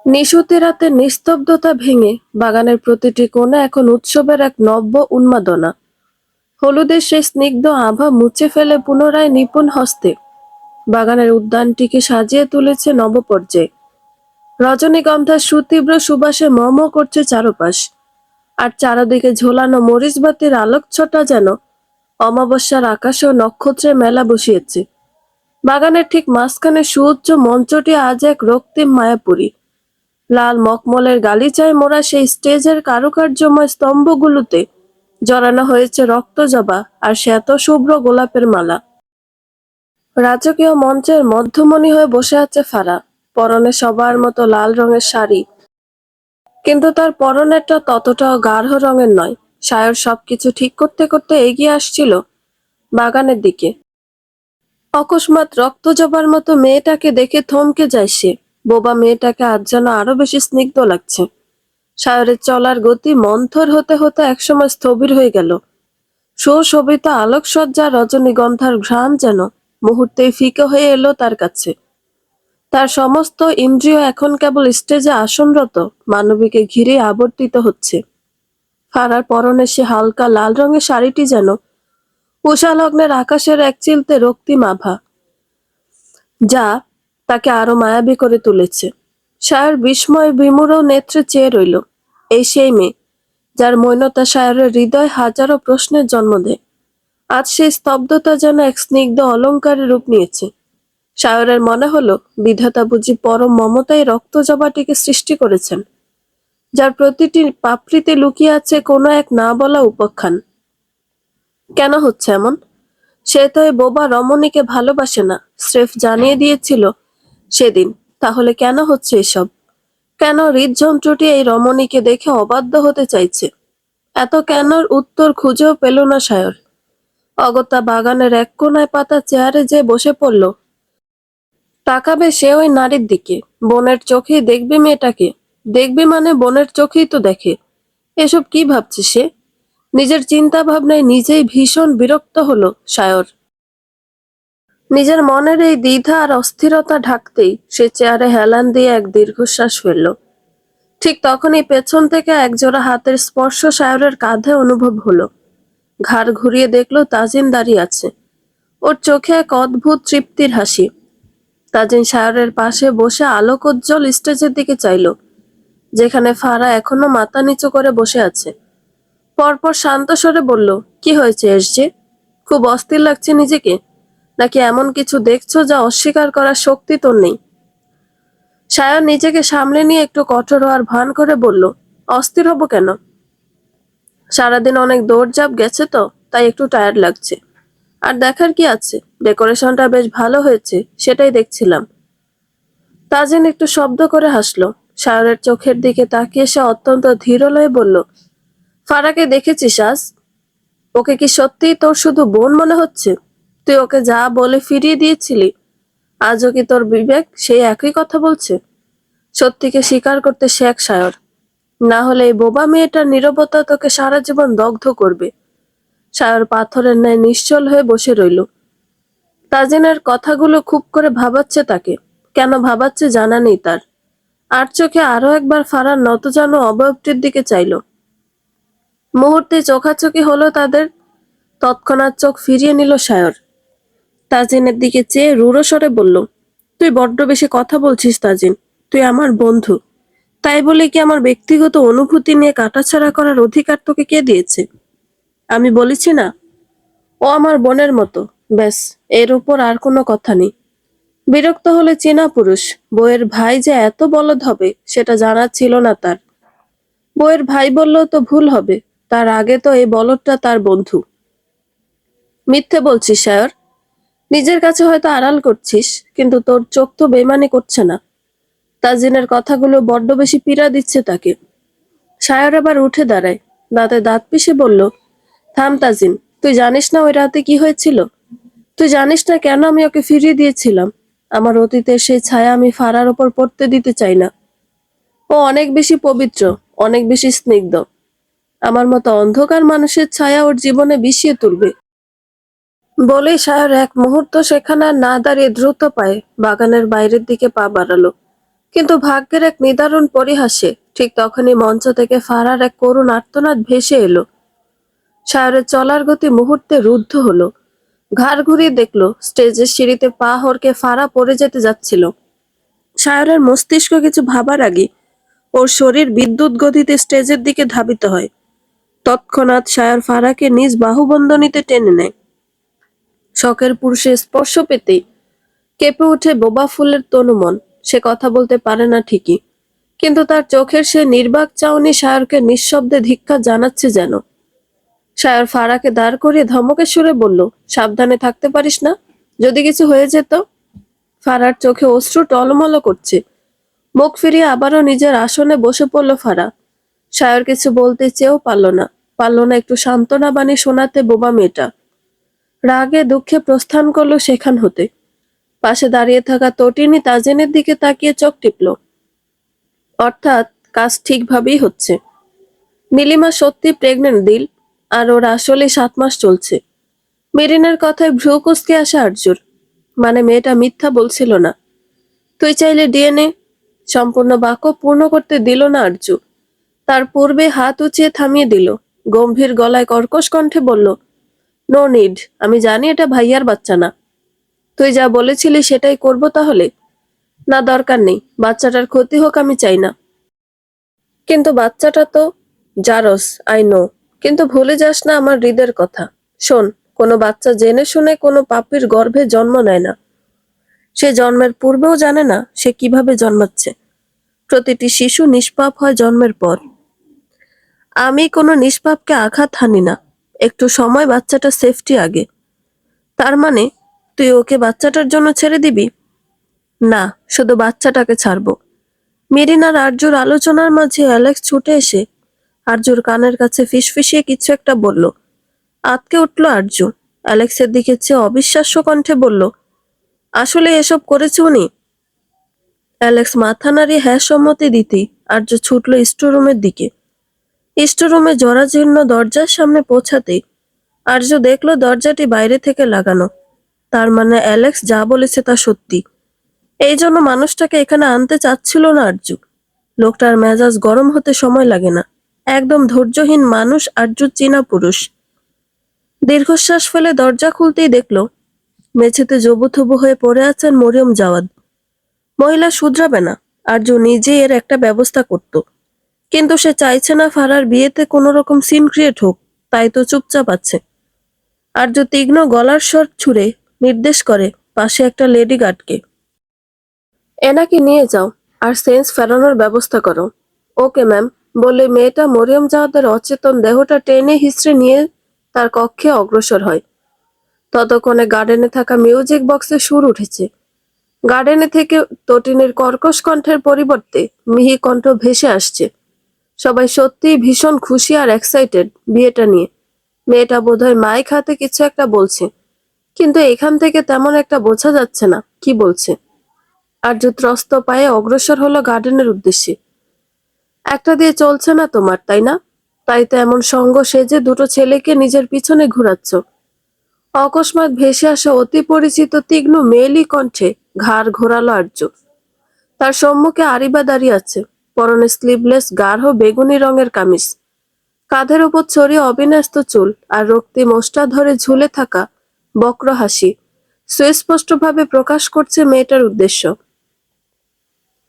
নিশুতি রাতে নিস্তব্ধতা ভেঙে বাগানের প্রতিটি কোণে এখন উৎসবের এক নব্য উন্মাদনা। হলুদের সেই স্নিগ্ধ আভা মুছে ফেলে পুনরায় নিপুণ হস্তে বাগানের উদ্যানটিকে সাজিয়ে তুলেছে নবপর্যায়ে। রজনীগন্ধার সুতীব্র সুবাসে ম ম করছে চারপাশ, আর চারদিকে ঝোলানো মরিচবাতির আলোকছটা যেন অমাবস্যার আকাশে ও নক্ষত্রের মেলা বসিয়েছে। বাগানের ঠিক মাঝখানে সুউচ্চ মঞ্চটি আজ এক রক্তিম মায়াপুরী। লাল মখমলের গালিচায় মোড়া সেই স্টেজের কারুকার্যময় স্তম্ভগুলোতে জড়ানো হয়েছে রক্তজবা আর শ্বেত শুভ্র গোলাপের মালা। রাজকীয় মঞ্চের মধ্যমণি হয়ে বসে আছে ফারা, পরনে সবার মতো লাল রঙের শাড়ি, কিন্তু তার পরনেরটা ততটাও গাঢ় রঙের নয়। সায়র সবকিছু ঠিক করতে করতে এগিয়ে আসছিল বাগানের দিকে। অকস্মাৎ রক্তজবার মতো মেয়েটাকে দেখে থমকে যায় সে। বোবা মেয়েটাকে আজ যেন আরো বেশি স্নিগ্ধ লাগছে। সায়রের চলার গতি মন্থর হতে হতে একসময় স্থবির হয়ে গেল। সুশোভিত আলোকসজ্জা রজনীগন্ধার ঘ্রাণ যেন মুহূর্তেই ফিকে হয়ে এলো তার কাছে। তার সমস্ত ইন্দ্রিয় এখন কেবল স্টেজে আসনরত মানবীকে ঘিরে আবর্তিত হচ্ছে। ফারার পরনে সে হালকা লাল রঙের শাড়িটি যেন উষালগ্নের আকাশের এক চিলতে রক্তিম আভা, যা তাকে আরো মায়াবী করে তুলেছে। সায়র বিস্ময় বিমূঢ় নেত্রে চেয়ে রইল। এই সেই মেয়ে যার মৌনতা সায়রের হৃদয় হাজারো প্রশ্নের জন্ম দেয়। আজ সেই স্তব্ধতা যেন এক স্নিগ্ধ অলংকারে রূপ নিয়েছে। সায়রের মনে হলো বিধাতা বুঝি পরম মমতায় রক্তজবাটিকে সৃষ্টি করেছেন, যার প্রতিটি পাপড়িতে লুকিয়ে আছে কোনো এক না বলা উপাখ্যান। কেন হচ্ছে এমন? সে তো এই বোবা রমণীকে ভালোবাসে না, স্রেফ জানিয়ে দিয়েছিল সেদিন। তাহলে কেন হচ্ছে এসব? কেন হৃদযন্ত্রটি এই রমণীকে দেখে অবাধ্য হতে চাইছে? এত কেনর উত্তর খুঁজেও পেল না সায়র। অগত্যা বাগানের এক কোনায় পাতা চেয়ারে যে বসে পড়ল। তাকাবে সে ওই নারীর দিকে। বোনের চোখেই দেখবে মেয়েটাকে। দেখবে মানে বোনের চোখেই তো দেখে। এসব কি ভাবছে সে? নিজের চিন্তা ভাবনায় নিজেই ভীষণ বিরক্ত হলো সায়র। নিজের মনের এই দ্বিধা আর অস্থিরতা ঢাকতেই সে চেয়ারে হেলান দিয়ে এক দীর্ঘশ্বাস ফেলল। ঠিক তখনই পেছন থেকে একজোড়া হাতের স্পর্শ সায়রের কাঁধে অনুভব হলো। ঘাড় ঘুরিয়ে দেখলো তাজিন দাঁড়িয়ে আছে। ওর চোখে এক অদ্ভুত তৃপ্তির হাসি। তাজিন সায়রের পাশে বসে আলোকোজ্জ্বল স্টেজের দিকে চাইল, যেখানে ফারা এখনো মাথা নিচু করে বসে আছে। পরপর শান্ত স্বরে বলল, কি হয়েছে এসজে? খুব অস্থির লাগছে নিজেকে? নাকি এমন কিছু দেখছো যা অস্বীকার করার শক্তি তোর নেই? সায়র নিজেকে সামলে নিয়ে একটু কঠোর হওয়ার ভান করে বলল, অস্থির হব কেন? সারাদিন অনেক দৌড়ঝাঁপ গেছে তো, তাই একটু টায়ার্ড লাগছে। আর দেখার কি আছে, ডেকোরেশনটা বেশ ভালো হয়েছে, সেটাই দেখছিলাম। তাজিন একটু শব্দ করে হাসলো। সায়রের চোখের দিকে তাকিয়ে সে অত্যন্ত ধীরলয়ে বলল, ফারাকে দেখেছিস আজ? ওকে কি সত্যিই তোর শুধু বোন মনে হচ্ছে? তুই ওকে যা বলে ফিরিয়ে দিয়েছিলি, আজও কি তোর বিবেক সেই একই কথা বলছে? সত্যিকে স্বীকার করতে শেখ সায়র, না হলে এই বোবা মেয়েটার নীরবতা তোকে সারা জীবন দগ্ধ করবে। সায়র পাথরের ন্যায় নিশ্চল হয়ে বসে রইল। তাজিনের কথাগুলো খুব করে ভাবাচ্ছে তাকে। কেন ভাবাচ্ছে জানা নেই তার। আর চোখে আরো একবার ফারার নতজানু অবয়বটির দিকে চাইল। মুহূর্তে চোখাচোখি হলো তাদের। তৎক্ষণাৎ চোখ ফিরিয়ে নিল সায়র। তাজিনের দিকে চেয়ে রূঢ় স্বরে বলল, তুই বড্ড বেশি কথা বলছিস তাজিন। তুই আমার বন্ধু, তাই বলে কি আমার ব্যক্তিগত অনুভূতি নিয়ে কাটাছাড়া করার অধিকার তোকে কে দিয়েছে? আমি বলেছি না, ও আমার বোনের মতো, ব্যাস। এর উপর আর কোনো কথা নেই। বিরক্ত হলে চেনা পুরুষ। বউয়ের ভাই যে এত বলদ হবে সেটা জানা ছিল না তার। বউয়ের ভাই বললেও তো ভুল হবে, তার আগে তো এই বলদটা তার বন্ধু। মিথ্যে বলছিস সায়র। নিজের কাছে হয়তো আড়াল করছিস, কিন্তু তোর চোখ তো বেইমানি করছে না। তাজিনের কথাগুলো বড্ড বেশি পীড়া দিচ্ছে তাকে। সায়র আবার উঠে দাঁড়ায়, দাঁতে দাঁত পিষে বলল, থাম তাজিন, তুই জানিস না ওই রাতে কি হয়েছিল? তুই জানিস না কেন আমি ওকে ফিরিয়ে দিয়েছিলাম? আমার অতীতের সেই ছায়া আমি ফারার ওপর পড়তে দিতে চাই না। ও অনেক বেশি পবিত্র, অনেক বেশি স্নিগ্ধ। আমার মতো অন্ধকার মানুষের ছায়া ওর জীবনে বিষিয়ে তুলবে। বলেই সায়র এক মুহূর্ত সেখানে আর না দাঁড়িয়ে দ্রুত পায়ে বাগানের বাইরের দিকে পা বাড়ালো। কিন্তু ভাগ্যের এক নিদারুণ পরিহাসে ঠিক তখনই মঞ্চ থেকে ফারার এক করুণ আর্তনাদ ভেসে এলো। সায়রের চলার গতি মুহূর্তে রুদ্ধ হলো। ঘাড় ঘুরিয়ে দেখলো স্টেজের সিঁড়িতে পা হড়কে ফারা পড়ে যেতে যাচ্ছিল। সায়রের মস্তিষ্ক কিছু ভাবার আগে ওর শরীর বিদ্যুৎ গতিতে স্টেজের দিকে ধাবিত হয়। তৎক্ষণাৎ সায়র ফারাকে নিজ বাহুবন্ধনীতে টেনে নেয়। শখের পুরুষের স্পর্শ পেতেই কেঁপে ওঠে বোবা ফুলের তনুমন। সে কথা বলতে পারে না ঠিকই, কিন্তু তার চোখের সে নির্বাক চাউনি সায়রকে নিঃশব্দে ধিক্কার জানাচ্ছে যেন। সায়র ফারাকে দাঁড় করিয়ে ধমকের সুরে বলল, সাবধানে থাকতে পারিস না? যদি কিছু হয়ে যেত? ফারার চোখে অশ্রু টলমল করছে। মুখ ফিরিয়ে আবারও নিজের আসনে বসে পড়ল ফারা। সায়র কিছু বলতে চেয়েও পারল না একটু সান্ত্বনা বাণী শোনাতে বোবা মেয়েটা। রাগে দুঃখে প্রস্থান করলো সেখান হতে। পাশে দাঁড়িয়ে থাকা তটিনী তাজিনের দিকে তাকিয়ে চোখ টিপল। অর্থাৎ কাজ ঠিকভাবেই হচ্ছে। নীলিমা সত্যি প্রেগনেন্ট দিল, আর ওর আসলে 7 মাস চলছে। মেরিনের কথায় ভ্রু কুঁচকে আসে আরজুর। মানে মেয়েটা মিথ্যা বলছিল না। তুই চাইলে ডিএনএ। সম্পূর্ণ বাক্য পূর্ণ করতে দিল না আরজু। তার পূর্বে হাত উঁচিয়ে থামিয়ে দিল। গম্ভীর গলায় কর্কশ কণ্ঠে বলল, নো নিড। আমি জানি এটা ভাইয়ার বাচ্চা না। তুই যা বলেছিলি সেটাই করব তাহলে? না, দরকার নেই। বাচ্চাটার ক্ষতি হোক আমি চাই না। কিন্তু বাচ্চাটা তো জারস, আই নো। কিন্তু ভুলে যাস না আমার হৃদের কথা। শোন, কোনো বাচ্চা জেনে শুনে কোনো পাপীর গর্ভে জন্ম নেয় না। সে জন্মের পূর্বেও জানে না সে কিভাবে জন্মাচ্ছে। প্রতিটি শিশু নিষ্পাপ হয় জন্মের পর। আমি কোনো নিষ্পাপকে আঘাত হানি না। একটু সময়, বাচ্চাটা সেফটি আগে। তার মানে তুই ওকে বাচ্চাটার জন্য ছেড়ে দিবি? না, শুধু বাচ্চাটাকে ছাড়বো। মেরিন আর আরজুর আলোচনার মাঝে অ্যালেক্স ছুটে এসে আরজুর কানের কাছে ফিসফিসিয়ে কিছু একটা বলল। আঁতকে উঠল আরজু। অ্যালেক্সের দিকে চেয়ে অবিশ্বাস্য কণ্ঠে বলল, আসলে এসব করেছে উনি? অ্যালেক্স মাথা নাড়িয়ে হ্যাঁ সম্মতি দিতেই আরজু ছুটল স্টোররুমের দিকে। স্টোররুমে জরাজীর্ণ দরজার সামনে পৌঁছাতেই আরজু দেখল দরজাটি বাইরে থেকে লাগানো। তার মানে অ্যালেক্স যা বলেছে তা সত্যি। এই জন্য মানুষটাকে এখানে আনতে চাচ্ছিল না আরজু। লোকটার মেজাজ গরম হতে সময় লাগে না। একদম ধৈর্যহীন মানুষ আরজুর চীনা পুরুষ। দীর্ঘশ্বাস ফেলে দরজা খুলতেই দেখল মেঝেতে জবুথবু হয়ে পড়ে আছেন মরিয়ম জাওয়াদ। মহিলা শুধরাবে না, আরজু নিজেই এর একটা ব্যবস্থা করত। কিন্তু সে চাইছে না ফারার বিয়েতে কোনো রকম সিন ক্রিয়েট হোক, তাই তো চুপচাপ আছে। আরজু তীক্ষ্ণ গলার স্বর ছুড়ে নির্দেশ করে পাশে একটা লেডি গার্ডকে, এনাকে নিয়ে যাও আর সেন্স ফেরানোর ব্যবস্থা করো। ওকে ম্যাম, বলে মেয়েটা মরিয়ম জাওয়াদের অচেতন দেহটা টেনে হিঁচড়ে নিয়ে তার কক্ষে অগ্রসর হয়। ততক্ষণে গার্ডেনে থাকা মিউজিক বক্সে সুর উঠেছে। গার্ডেনে থেকে তটিনীর কর্কশ কণ্ঠের পরিবর্তে মিহি কণ্ঠ ভেসে আসছে। সবাই সত্যিই ভীষণ খুশি আর এক্সাইটেড বিয়েটা নিয়ে। মেয়েটা বোধহয় মাইক হাতে কিছু একটা বলছে, কিন্তু এখান থেকে তেমন একটা বোঝা যাচ্ছে না কি বলছে। আর্য ত্রস্ত পায়ে অগ্রসর হলো গার্ডেনের উদ্দেশ্যে। একটা দিয়ে চলছে না তোমার, তাই না? তাই তো এমন সঙ্গ সেজে দুটো ছেলেকে নিজের পিছনে ঘুরাচ্ছ। অকস্মাৎ ভেসে আসা অতি পরিচিত তীক্ষ্ণ মেয়েলি কণ্ঠে ঘাড় ঘোরালো আর্য। তার সম্মুখে আরিবা দাঁড়িয়ে আছে, পরনে স্লিভলেস গাঢ় বেগুনি রঙের কামিজ। কাঁধের উপর ছড়িয়ে অবিন্যস্ত চুল আর রক্তিম ওষ্ঠা ধরে ঝুলে থাকা বক্র হাসি সুস্পষ্টভাবে প্রকাশ করছে মেয়েটার উদ্দেশ্য।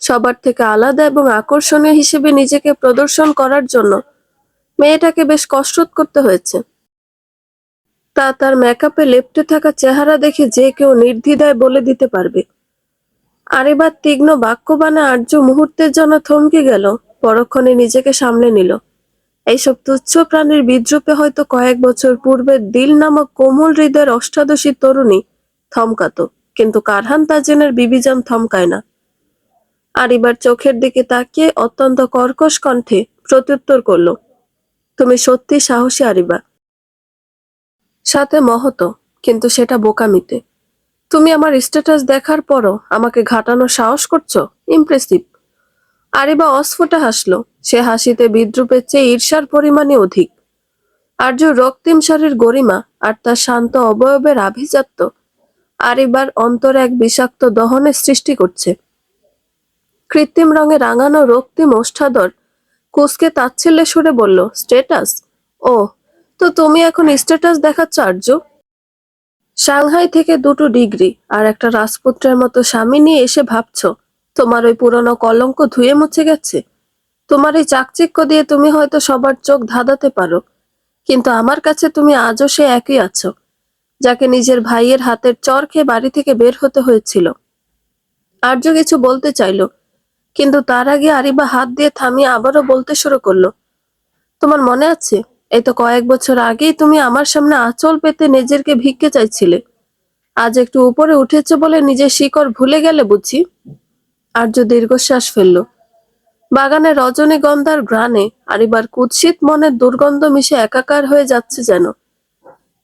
সবার থেকে আলাদা এবং আকর্ষণীয় হিসেবে নিজেকে প্রদর্শন করার জন্য মেয়েটাকে বেশ কসরত করতে হয়েছে। তা তার মেকআপে লেপ্টে থাকা চেহারা দেখে যে কেউ নির্দ্বিধায় বলে দিতে পারবে। আর এবার তীক্ষ্ণ বাক্যবাণে আর্য মুহূর্তের জন্য থমকে গেল, পরক্ষণে নিজেকে সামলে নিল। এইসব তুচ্ছ প্রাণীর বিদ্রুপে হয়তো কয়েক বছর পূর্বে দিল নামক কোমল হৃদয়ের অষ্টাদশী তরুণী থমকাতো, কিন্তু কারহান তাজিনের বিবিজান থমকায় না। আর এবার চোখের দিকে তাকিয়ে অত্যন্ত কর্কশ কণ্ঠে প্রত্যুত্তর করল, তুমি সত্যি সাহসী আরিবা। সাথে মহৎ, কিন্তু সেটা বোকামিতে। তুমি আমার স্ট্যাটাস দেখার পরও আমাকে ঘাটানোর সাহস করছো? ইমপ্রেসিভ। আরিবা অস্ফুটে হাসলো। সে হাসিতে বিদ্রুপের চেয়ে ঈর্ষার পরিমাণই অধিক। আর্য রক্তিম শরীর গরিমা আর তার শান্ত অবয়বের আভিজাত্য আরিবার অন্তরে এক বিষাক্ত দহনের সৃষ্টি করছে। কৃত্রিম রঙে রাঙানো রক্তিম ওষ্ঠাধর কুঁচকে তাচ্ছিল্যে সুরে বলল, স্ট্যাটাস? ও, তো তুমি এখন স্ট্যাটাস দেখাচ্ছ আর্য? সাংহাই থেকে 2টো ডিগ্রি আর একটা রাজপুত্রের মতো স্বামী নিয়ে এসে ভাবছো তোমার ওই পুরনো কলঙ্ক ধুয়ে মুছে গেছে? তোমার এই চাকচিক্য দিয়ে তুমি হয়তো সবার চোখ ধাঁধাতে পারো, কিন্তু আমার কাছে তুমি আজও সে একই আছো, যাকে নিজের ভাইয়ের হাতের চর খেয়ে বাড়ি থেকে বের হতে হয়েছিল। আর্য কিছু বলতে চাইলো, কিন্তু তার আগে আরিবা হাত দিয়ে থামিয়ে আবারও বলতে শুরু করলো, তোমার মনে আছে, এই তো কয়েক বছর আগেই তুমি আমার সামনে আঁচল পেতে নিজেরকে ভিক্ষে চাইছিলে। আজ একটু উপরে উঠেছে বলে নিজের শিকড় ভুলে গেলে বুঝি? আর্য দীর্ঘশ্বাস ফেলল। বাগানে রজনীগন্ধার ঘ্রাণে আরিবার কুৎসিত মনের দুর্গন্ধ মিশে একাকার হয়ে যাচ্ছে যেন।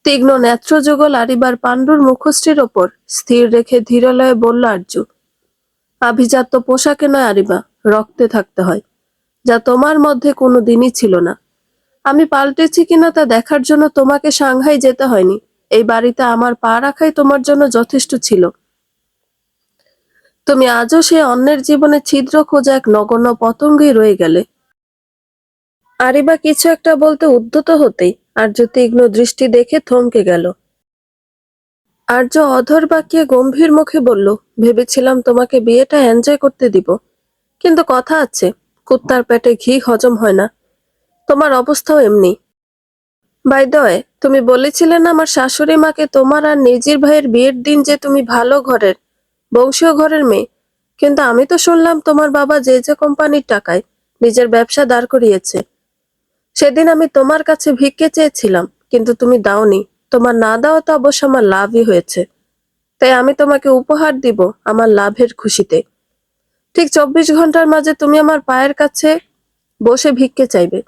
তীক্ষ্ণ নেত্রযুগল আরিবার পাণ্ডুর মুখশ্রীর ওপর স্থির রেখে ধীরলয়ে বলল আর্য, আভিজাত্য পোশাকে নয় আরিবা, রক্তে থাকতে হয়, যা তোমার মধ্যে কোনো দিনই ছিল না। আমি পাল্টেছি কিনা তা দেখার জন্য তোমাকে সাংহাই যেতে হয়নি, এই বাড়িতে আমার পা রাখাই তোমার জন্য যথেষ্ট ছিল। তুমি আজও সে অন্যের জীবনে ছিদ্র খোঁজা এক নগণ্য পতঙ্গই রয়ে গেলে। আরিবা কিছু একটা বলতে উদ্যত হতেই আর্য তীক্ষ্ণ দৃষ্টি দেখে থমকে গেল। আর্য অধর বাঁকিয়ে গম্ভীর মুখে বলল, ভেবেছিলাম তোমাকে বিয়েটা এনজয় করতে দিব, কিন্তু কথা আছে, কুত্তার পেটে ঘি হজম হয় না। তোমার অবস্থাও এমনি। বাই দ্য ওয়ে, তুমি বলেছিলে না আমার শাশুড়ি মাকে তোমার আর নিজের ভাইয়ের বিয়ের দিন যে তুমি ভালো ঘরের, বংশীয় ঘরের মেয়ে, কিন্তু আমি তো শুনলাম তোমার বাবা যে যে কোম্পানির টাকায় নিজের ব্যবসা দাঁড় করিয়েছে। সেদিন আমি তোমার কাছে ভিক্ষে চেয়েছিলাম, কিন্তু তুমি দাওনি। তোমার না দেওয়া তো অবশ্য আমার লাভই হয়েছে, তাই আমি তোমাকে উপহার দিব আমার লাভের খুশিতে। ঠিক 24 ঘন্টার মাঝে তুমি আমার পায়ের কাছে বসে ভিক্ষে চাইবে,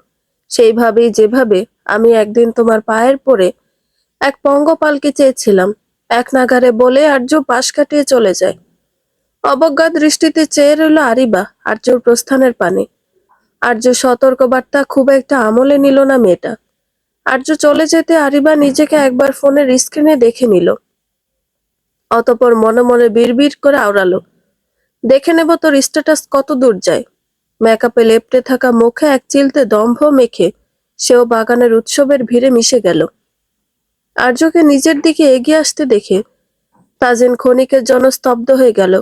সেইভাবেই যেভাবে আমি একদিন তোমার পায়ের পরে এক পঙ্গপালকে চেয়েছিলাম। এক নাগারে বলে আর্য পাশ কাটিয়ে চলে যায়। অবজ্ঞা দৃষ্টিতে চেয়ে রইল আরিবা আর্যর প্রস্থানের পানে। আর্য সতর্কবার্তা খুব একটা আমলে নিল না মেয়েটা। আর্য চলে যেতে আরিবা নিজেকে একবার ফোনের স্ক্রিনে দেখে নিল, অতঃপর মনে মনে বিড়বিড় করে আওড়ালো, দেখে নেব তোর স্ট্যাটাস কত দূর যায়। মেকআপে লেপ্টে থাকা মুখে এক চিলতে দম্ভ মেখে সেও বাগানের উৎসবের ভিড়ে মিশে গেল। আর্যকে নিজের দিকে এগিয়ে আসতে দেখে তাজিন ক্ষণিকের জন্য স্তব্ধ হয়ে গেল।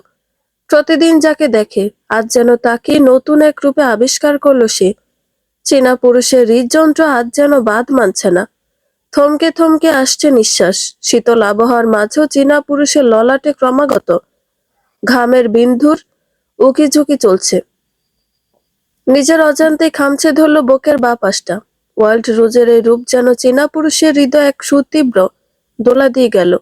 প্রতিদিন যাকে দেখে আজ যেন তাকেই নতুন এক রূপে আবিষ্কার করলো সে। চীনা পুরুষের হৃদযন্ত্র আজ যেন বাদ মানছে না। থমকে থমকে আসছে নিঃশ্বাস। শীতল আবহাওয়ার মাঝেও চীনা পুরুষের ললাটে ক্রমাগত ঘামের বিন্দুর উকিঝুঁকি চলছে। নিজের অজান্তে খামছে ধরল বুকের বাঁ পাশটা। ওয়ার্ল্ড রোজের এই রূপ যেন চীনা পুরুষের হৃদয় এক সুতীব্র দোলা দিয়ে গেল।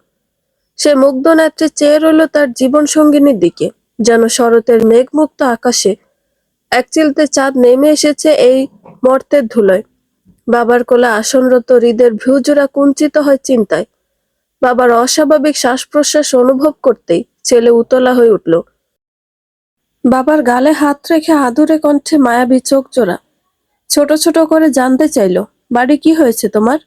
সে মুগ্ধ নেত্রে চেয়ে রইল তার জীবন সঙ্গিনীর দিকে, যেন শরতের মেঘমুক্ত আকাশে এক চিলতে চাঁদ নেমে এসেছে এই মর্তের ধুলোয়। বাবার কোলে আসনরত হৃদের ভ্রুজোড়া কুঞ্চিত হয় চিন্তায়। বাবার অস্বাভাবিক শ্বাস প্রশ্বাস অনুভব করতেই ছেলে উতলা হয়ে উঠল। বাবার গালে হাত রেখে আদুরে কণ্ঠে মায়াবী চোখ জোড়া ছোট ছোট করে জানতে চাইল, বাড়ি কি হয়েছে তোমার?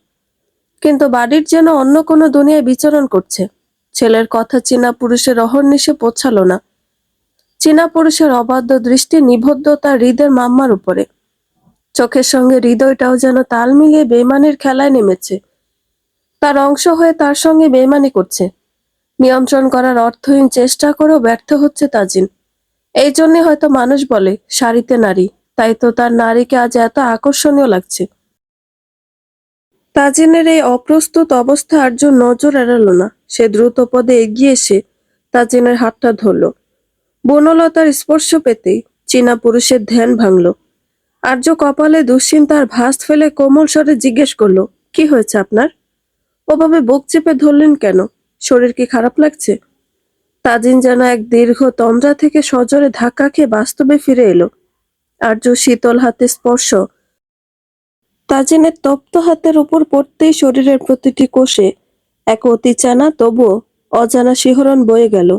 কিন্তু বাড়ির যেন অন্য কোনো দুনিয়ায় বিচরণ করছে। ছেলের কথা চীনা পুরুষের অহর্নিশে পৌঁছালো না। চীনা পুরুষের অবাধ্য দৃষ্টি নিবদ্ধ তার হৃদের মাম্মার উপরে। চোখের সঙ্গে হৃদয়টাও যেন তাল মিলিয়ে বেইমানির খেলায় নেমেছে। তার অংশ হয়ে তার সঙ্গে বেইমানি করছে। নিয়ন্ত্রণ করার অর্থহীন চেষ্টা করেও ব্যর্থ হচ্ছে তাজিন। এই জন্যে হয়তো মানুষ বলে শাড়িতে নারী, তাই তো তার নারীকে আজ এত আকর্ষণীয় লাগছে। তাজিনের এই অপ্রস্তুত অবস্থা আর্য নজর এড়ালো না। সে দ্রুত পদে এগিয়ে এসে তাজিনের হাতটা ধরল। বনলতার স্পর্শ পেতেই চীনা পুরুষের ধ্যান ভাঙল। আর্য কপালে দুশ্চিন্তার ভাঁজ ফেলে কোমল স্বরে জিজ্ঞেস করলো, কি হয়েছে আপনার? ওভাবে বুক চেপে ধরলেন কেন? শরীর কি খারাপ লাগছে? তাজিন যেন এক দীর্ঘ তন্দ্রা থেকে সজোরে ধাক্কা খেয়ে বাস্তবে ফিরে এলো। আর্য শীতল হাতে স্পর্শ তাজিনের তপ্ত হাতের উপর পড়তেই শরীরের প্রতিটি কোষে এক অতি চেনা তবুও অজানা শিহরণ বয়ে গেল।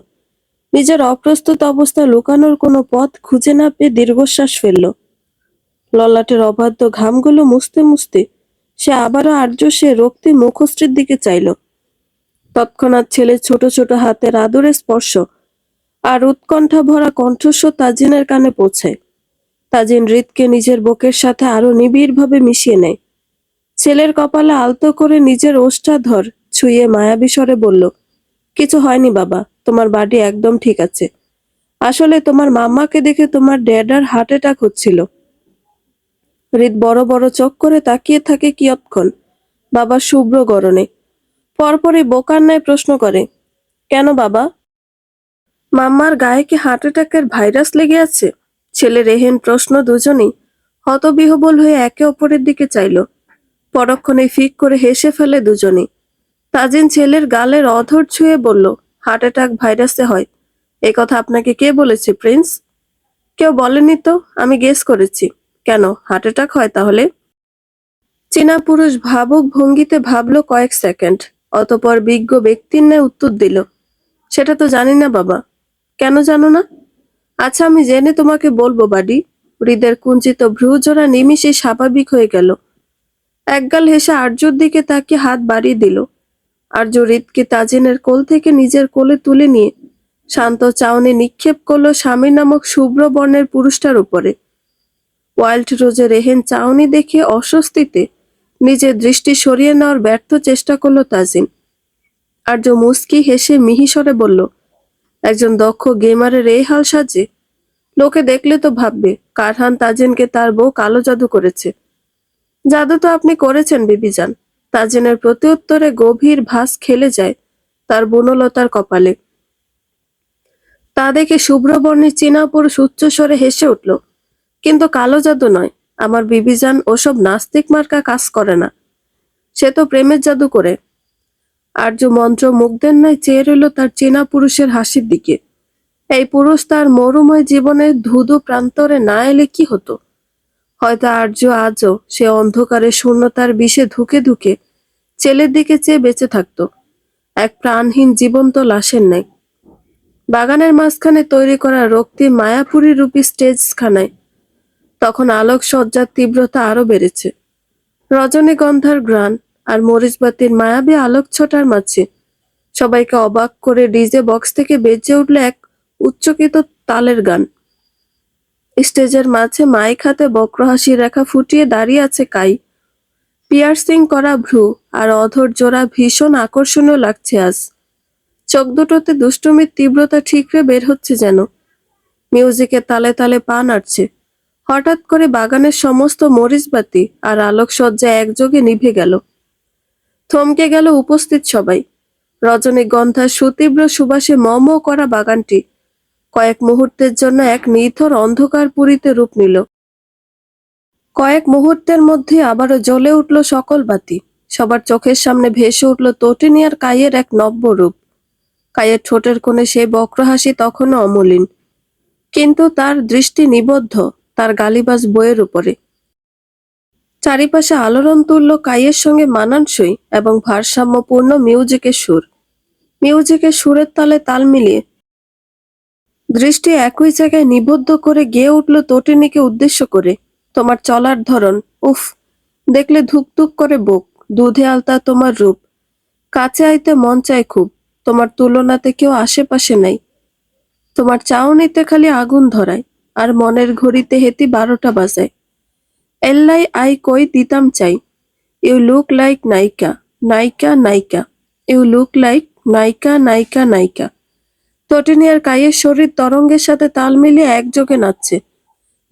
নিজের অপ্রস্তুত অবস্থা লুকানোর কোনো পথ খুঁজে না পেয়ে দীর্ঘশ্বাস ফেলল। ললাটের অবাধ্য ঘামগুলো মুছতে মুছতে সে আবারও আর্য সে রক্তিম মুখশ্রীর দিকে চাইল। তৎক্ষণাৎ ছেলের ছোট ছোট হাতের আদুরে স্পর্শ আর উৎকণ্ঠা ভরা কণ্ঠস্বর তাজিনের কানে পৌঁছায়। তাজিন হৃদকে নিজের বুকের সাথে আরো নিবিড়ভাবে মিশিয়ে নেয়। ছেলের কপালে আলতো করে নিজের ওষ্ঠাধর ছুঁয়ে মায়াবী স্বরে বলল, কিছু হয়নি বাবা, তোমার বাড়ি একদম ঠিক আছে। আসলে তোমার মাম্মাকে দেখে তোমার ড্যাডার হার্ট অ্যাটাক হচ্ছিল। হৃদ বড় বড় চোখ করে তাকিয়ে থাকে কিয়ৎক্ষণ বাবার শুভ্র গরনে। পরপরই বোকার ন্যায় প্রশ্ন করে, কেন বাবা? মাম্মার গায়ে কি হার্ট অ্যাটাকের ভাইরাস লেগে আছে? ছেলের এহেন প্রশ্ন দুজনেই হতবিহ্বল হয়ে একে অপরের দিকে চাইল। পরক্ষণে ফিক করে হেসে ফেলে দুজনেই। তাজিন ছেলের গালের অধর ছুঁয়ে বলল, হার্ট অ্যাটাক ভাইরাসে হয়? এ কথা আপনাকে কে বলেছে প্রিন্স? কেউ বলেনি তো, আমি গেস করেছি। কেন হার্ট অ্যাটাক হয় তাহলে? চীনা পুরুষ ভাবুক ভঙ্গিতে ভাবল কয়েক সেকেন্ড, অতঃপর বিজ্ঞ ব্যক্তির ন্যায় উত্তর দিল, সেটা তো জানি না বাবা। কেন জানো না? আচ্ছা আমি জেনে তোমাকে বলবো বাডি। হৃদের কুঞ্চিত ভ্রুজোড়া নিমিষে স্বাভাবিক হয়ে গেল। একগাল হেসে আর্যর দিকে তাকিয়ে হাত বাড়িয়ে দিল। আর্য হৃদকে তাজিনের কোল থেকে নিজের কোলে তুলে নিয়ে শান্ত চাউনি নিক্ষেপ করলো স্বামী নামক শুভ্র বর্ণের পুরুষটার উপরে। ওয়াইল্ড রোজের এহেন চাউনি দেখে অস্বস্তিতে নিজের দৃষ্টি সরিয়ে নেওয়ার ব্যর্থ চেষ্টা করলো তাজিন। আর্য মুস্কি হেসে মিহিসরে বলল, একজন দক্ষ গেমারের এই হাল সাজে? লোকে দেখলে তো ভাববে কারহান তাজিনকে তার বউ কালো জাদু করেছে। জাদু তো আপনি করেছেন বিবিজান। তাজিনের প্রত্যুত্তরে গভীর ভাঁজ খেলে যায় তার বনলতার কপালে। তা দেখে শুভ্রবর্ণের চীনা পুরুষ উচ্চস্বরে হেসে উঠল, কিন্তু কালো জাদু নয়, আমার বিবিজান ওসব নাস্তিক মার্কা কাজ করে না, সে তো প্রেমের জাদু করে। আর্য মন্ত্র মুগ্ধের ন্যায় চেয়ে রইল তার চীনা পুরুষের হাসির দিকে। এই পুরুষ তার মরুময় জীবনের ধুধু প্রান্তরে না এলে কি হতো? হয়তো আর্য আজও সে অন্ধকারে শূন্যতার বিষে ধুকে ধুকে ছেলের দিকে চেয়ে বেঁচে থাকতো, এক প্রাণহীন জীবন্ত লাশের ন্যায়। বাগানের মাঝখানে তৈরি করা রক্তিম মায়াপুরী রূপী স্টেজখানায় তখন আলোকসজ্জার তীব্রতা আরো বেড়েছে। রজনীগন্ধার ঘ্রাণ আর মরিচবাতির মায়াবী আলোকছটার মাঝে সবাইকে অবাক করে ডিজে বক্স থেকে বেজে উঠল এক উচ্চকিত তালের গান। স্টেজের মাঝে মাইক হাতে বক্রহাসি রেখা ফুটিয়ে দাঁড়িয়ে আছে কাই। পিয়ার্সিং করা ভ্রু আর অধর জোড়া ভীষণ আকর্ষণীয় লাগছে আজ। চোখ দুটোতে দুষ্টুমির তীব্রতা ঠিকরে বের হচ্ছে যেন। মিউজিকের তালে তালে পা নাড়ছে। হঠাৎ করে বাগানের সমস্ত মরিচবাতি আর আলোকসজ্জা একযোগে নিভে গেল। থমকে গেল উপস্থিত সবাই। রজনীগন্ধার সুতীব্র সুবাসে ম ম করা বাগানটি কয়েক মুহূর্তের জন্য এক নিথর অন্ধকার পুরীতে রূপ নিল। কয়েক মুহূর্তের মধ্যে আবারও জ্বলে উঠল সকল বাতি। সবার চোখের সামনে ভেসে উঠল তটিনী আর কাইয়ের এক নব্য রূপ। কাইয়ের ঠোঁটের কোণে সেই বক্রহাসি তখনও অমলিন, কিন্তু তার দৃষ্টি নিবদ্ধ তার গালিবাজ বইয়ের উপরে। চারিপাশে আলোড়ন তুলল কাইয়ের সঙ্গে মানানসই এবং ভারসাম্যপূর্ণ মিউজিকের সুর। মিউজিকের সুরের তালে তাল মিলিয়ে দৃষ্টি একই জায়গায় নিবদ্ধ করে গেয়ে উঠল তটিনীকে উদ্দেশ্য করে, তোমার চলার ধরন, উফ, দেখলে ধুকধুক করে বুক, দুধে আলতা তোমার রূপ, কাছে আইতে মন চায় খুব, তোমার তুলনাতে কেউ আশেপাশে নাই। তোমার চাউনিতে খালি আগুন ধরায়, আর মনের ঘড়িতে হেতি 12টা বাজায়। এল্লাই আই কই দিতাম চাই, ইউ লুক লাইক নায়িকা, নায়িকা নায়িকা, ইউ লুক লাইক নায়িকা নায়িকা নায়িকা। তটিনী আর কাইয়ের শরীর তরঙ্গের সাথে তাল মিলিয়ে একযোগে নাচছে।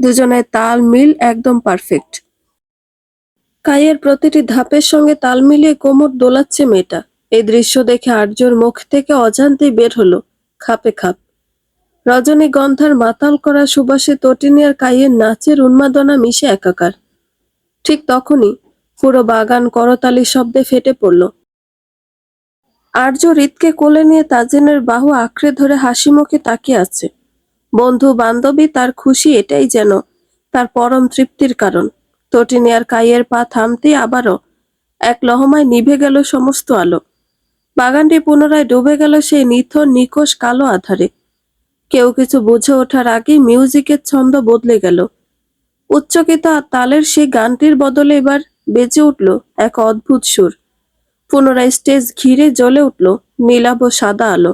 দুজনের তাল মিল একদম পারফেক্ট। কাইয়ের প্রতিটি ধাপের সঙ্গে তাল মিলিয়ে কোমর দোলাচ্ছে মেয়েটা। এই দৃশ্য দেখে আর্যর মুখ থেকে অজান্তেই বের হলো খাপে খাপ। রজনীগন্ধার মাতাল করা সুবাসে তটিনী আর কাইয়ের নাচের উন্মাদনা মিশে একাকার। ঠিক তখনই পুরো বাগান করতালির শব্দে ফেটে পড়ল। আর্য হৃদকে কোলে নিয়ে তাজিনের বাহু আঁকড়ে ধরে হাসি মুখে তাকিয়ে আছে। বন্ধু বান্ধবী তার খুশি এটাই যেন তার পরম তৃপ্তির কারণ। তটিনী আর কাইয়ের পা থামতেই আবারও এক লহমায় নিভে গেল সমস্ত আলো। বাগানটি পুনরায় ডুবে গেল সেই নিথর নিকোষ কালো আধারে। কেউ কিছু বুঝে ওঠার আগেই মিউজিকের ছন্দ বদলে গেল। উচ্চকিত আর তালের সেই গানটির বদলে এবার বেজে উঠল এক অদ্ভুত সুর। পুনরায় স্টেজ ঘিরে জ্বলে উঠল নীলাভ সাদা আলো।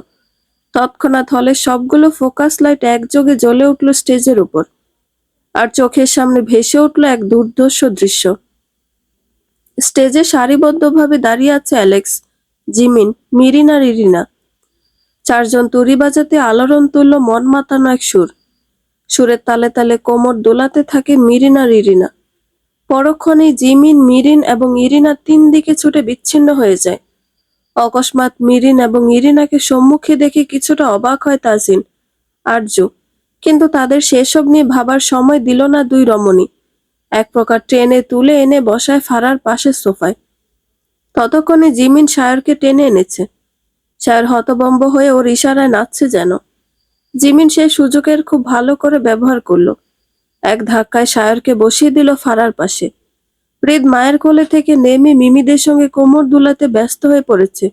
তৎক্ষণাৎ হলের সবগুলো ফোকাস লাইট একযোগে জ্বলে উঠল স্টেজের উপর, আর চোখের সামনে ভেসে উঠল এক দুর্ধর্ষ দৃশ্য। স্টেজে সারিবদ্ধভাবে দাঁড়িয়ে আছে অ্যালেক্স, জিমিন, মিরিন আর ইরিনা। চারজন তুড়ি বাজাতে আলোড়ন তুলল মন মাতানো এক সুর। সুরের তালে তালে কোমর দোলাতে থাকে মিরিন আর ইরিনা। পরক্ষণেই জিমিন, মিরিন এবং ইরিনা তিন দিকে ছুটে বিচ্ছিন্ন হয়ে যায়। অকস্মাৎ মিরিন এবং ইরিনাকে সম্মুখে দেখে কিছুটা অবাক হয় তাজিন, আরজু, কিন্তু তাদের সেসব নিয়ে ভাবার সময় দিল না দুই রমণী। এক প্রকার ট্রেনে তুলে এনে বসায় ফারার পাশের সোফায়। ততক্ষণে জিমিন শায়রকে টেনে এনেছে। শায়র হতভম্ব হয়ে ওর ইশারায় নাচছে যেন। জিমিন সেই সুযোগের খুব ভালো করে ব্যবহার করলো। এক ধাক্কায় শায়রকে বসিয়ে দিল ফারার পাশে। হৃদ মায়ের কোলে থেকে নেমে মিমিদের সঙ্গে কোমর দুলাতে ব্যস্ত হয়ে পড়েছে।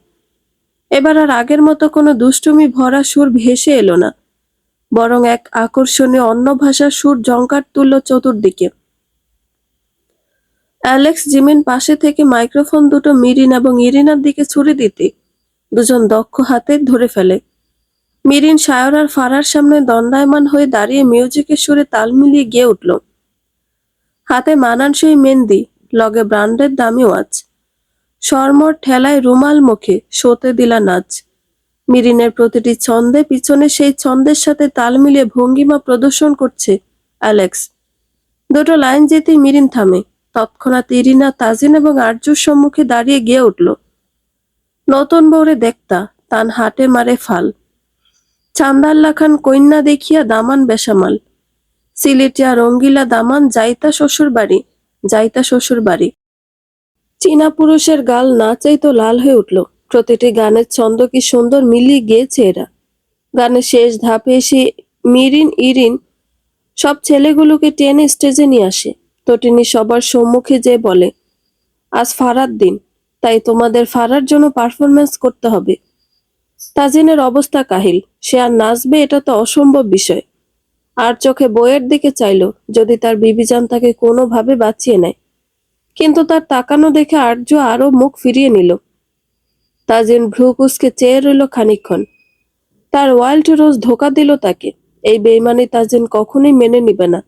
এবার আর আগের মতো কোনো দুষ্টুমি ভরা সুর ভেসে এলো না, বরং এক আকর্ষণীয় অন্য ভাষার সুর ঝংকার তুলল চতুর্দিকে। অ্যালেক্স, জিমিন পাশে থেকে মাইক্রোফোন দুটো মিরিন এবং ইরিনার দিকে ছুড়ে দিতে দুজন দক্ষ হাতে ধরে ফেলে। মিরিন শায়র আর ফারার সামনে দণ্ডায়মান হয়ে দাঁড়িয়ে মিউজিকের সুরে তাল মিলিয়ে গেয়ে উঠল। হাতে মানানসই মেহেন্দি, লগে ব্র্যান্ডের দামি ওয়াচ। শর্মর ঠেলায় রুমাল মুখে শোতে দিলা নাচ। মিরিনের প্রতিটি ছন্দে পিছনে সেই ছন্দের সাথে তাল মিলিয়ে ভঙ্গিমা প্রদর্শন করছে অ্যালেক্স। দুটো লাইন যেতেই মিরিন থামে। তৎক্ষণাৎ ইরিনা, তাজিন এবং আরজুর সম্মুখে দাঁড়িয়ে গেয়ে উঠল। নতুন বউরে দেখতা, তান হাটে মারে ফাল। চান্দাল্লা খান কন্যা দেখিয়া দামান বেসামাল। সিলেটিয়া রঙ্গিলা দামান যাইতা শ্বশুর বাড়ি, যাইতা শ্বশুর বাড়ি। চীনা পুরুষের গাল না চাইতো লাল হয়ে উঠল। প্রতিটি গানের ছন্দ কি সুন্দর মিলিয়ে গিয়েছে এরা। গানের শেষ ধাপে এসে মিরিন, ইরিন সব ছেলেগুলোকে টেনে স্টেজে নিয়ে আসে। তটিনী সবার সম্মুখে যে বলে, আজ ফারার দিন, তাই তোমাদের ফারার জন্য পারফরমেন্স করতে হবে। তাজিনের অবস্থা কাহিল। সে আর নাচবে এটা তো অসম্ভব বিষয়। আর চোখে বইয়ের দিকে চাইল, যদি তার বিবিজান তাকে কোনোভাবে বাঁচিয়ে নেয়। কিন্তু তার তাকানো দেখে আর্য আরো মুখ ফিরিয়ে নিল। তাজিন ভ্রু কুঁচকে চেয়ে রইল খানিকক্ষণ। তার ওয়াইল্ড রোজ ধোকা দিল তাকে। এই বেইমানি তাজিন কখনোই মেনে নিবে না।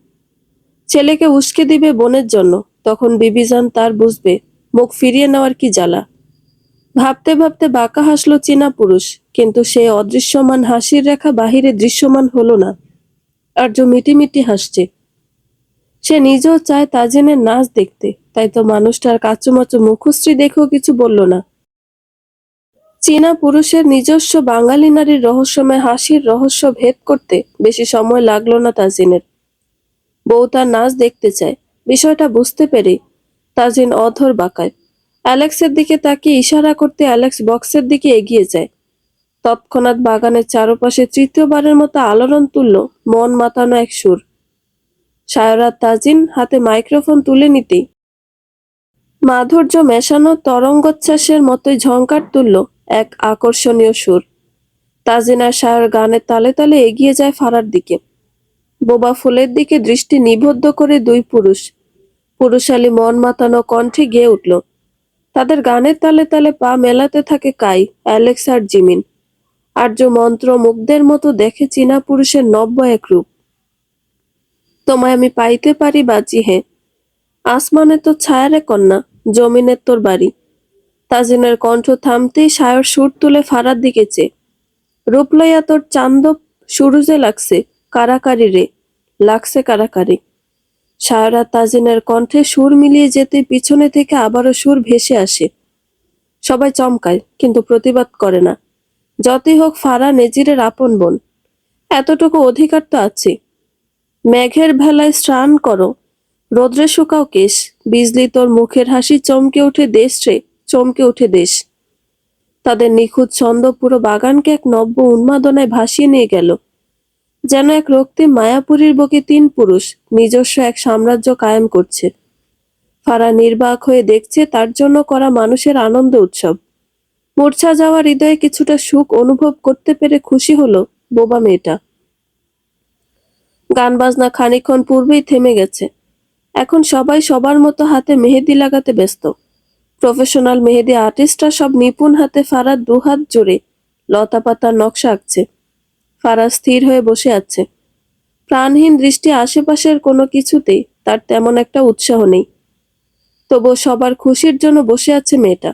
ছেলেকে উস্কে দিবে বোনের জন্য, তখন বিবিজান তার বুঝবে মুখ ফিরিয়ে নেওয়ার কি জ্বালা। ভাবতে ভাবতে বাঁকা হাসলো চীনা পুরুষ, কিন্তু সে অদৃশ্যমান হাসির রেখা বাহিরে দৃশ্যমান হলো না। আর্য মিটিমিটি হাসছে। সে নিজেও চায় তাজিনের নাচ দেখতে, তাই তো মানুষটার কাচুমাচু মুখশ্রী দেখেও কিছু বলল না। চীনা পুরুষের নিজস্ব বাঙালি নারীর রহস্যময় হাসির রহস্য ভেদ করতে বেশি সময় লাগলো না তাজিনের। বউ তার নাচ দেখতে চায়, বিষয়টা বুঝতে পেরে তাজিন অধর বাঁকায়। অ্যালেক্সের দিকে তাকিয়ে ইশারা করতে অ্যালেক্স বক্সের দিকে এগিয়ে যায়। তৎক্ষণাৎ বাগানের চারপাশে তৃতীয়বারের মতো আলোড়ন তুলল মন মাতানো এক সুর। শায়রা তাজিন হাতে মাইক্রোফোন তুলে নিতেই মাধুর্য মেশানো তরঙ্গোচ্ছ্বাসের মতোই ঝংকার তুলল এক আকর্ষণীয় সুর। তাজিন আর শায়র গানের তালে তালে এগিয়ে যায় ফারার দিকে। বোবা ফুলের দিকে দৃষ্টি নিবদ্ধ করে দুই পুরুষ পুরুষালী মন মাতানো কণ্ঠে গেয়ে উঠল। তাদের গানের তালে তালে পা মেলাতে থাকে কাই, অ্যালেক্স আর জিমিন। আর্য মন্ত্র মুগ্ধের মতো দেখে চীনা পুরুষের নব্য এক রূপ। তোমায় আমি পাইতে পারি বাজি হে, আসমানে তো ছায়ারে কন্যা, জমিনের তোর বাড়ি। তাজিনের কণ্ঠ থামতেই শায়র সুর তুলে ফারার দিকে চেয়ে, রূপ লইয়া তোর চান্দব সুরুজে লাগছে কারাকারি রে, লাগছে কারাকারি। শায়রা তাজিনের কণ্ঠে সুর মিলিয়ে যেতে পিছনে থেকে আবারও সুর ভেসে আসে। সবাই চমকায়, কিন্তু প্রতিবাদ করে না। যতই হোক ফারা নেজিরের আপন বোন, এতটুকু অধিকার তো আছে। মেঘের ভেলায় স্নান করো, রোদ্রে শুকাও কেশ, বিজলি তোর মুখের হাসি চমকে ওঠে দেশ রে, চমকে ওঠে দেশ। তাদের নিখুঁত ছন্দ পুরো বাগানকে এক নব্য উন্মাদনায় ভাসিয়ে নিয়ে গেল। যেন এক রক্তিম মায়াপুরীর বুকে তিন পুরুষ নিজস্ব এক সাম্রাজ্য কায়েম করছে। ফারা নির্বাক হয়ে দেখছে তার জন্য করা মানুষের আনন্দ উৎসব। মূর্ছা যাওয়া হৃদয়ে কিছুটা সুখ অনুভব করতে পেরে খুশি হলো বোবা মেয়েটা। গান বাজনা খানিকক্ষণ পূর্বেই থেমে গেছে। এখন সবাই সবার মতো হাতে মেহেদি লাগাতে ব্যস্ত। প্রফেশনাল মেহেদি আর্টিস্টরা সব নিপুণ হাতে ফারার দুহাত জুড়ে লতা পাতার নকশা আঁকছে। ফারাজ স্থির হয়ে বসে আছে, প্রাণহীন দৃষ্টি। আশেপাশের কোনো কিছুতেই তার তেমন একটা উৎসাহ নেই। তবুও সবার খুশির জন্য বসে আছে মেয়েটা।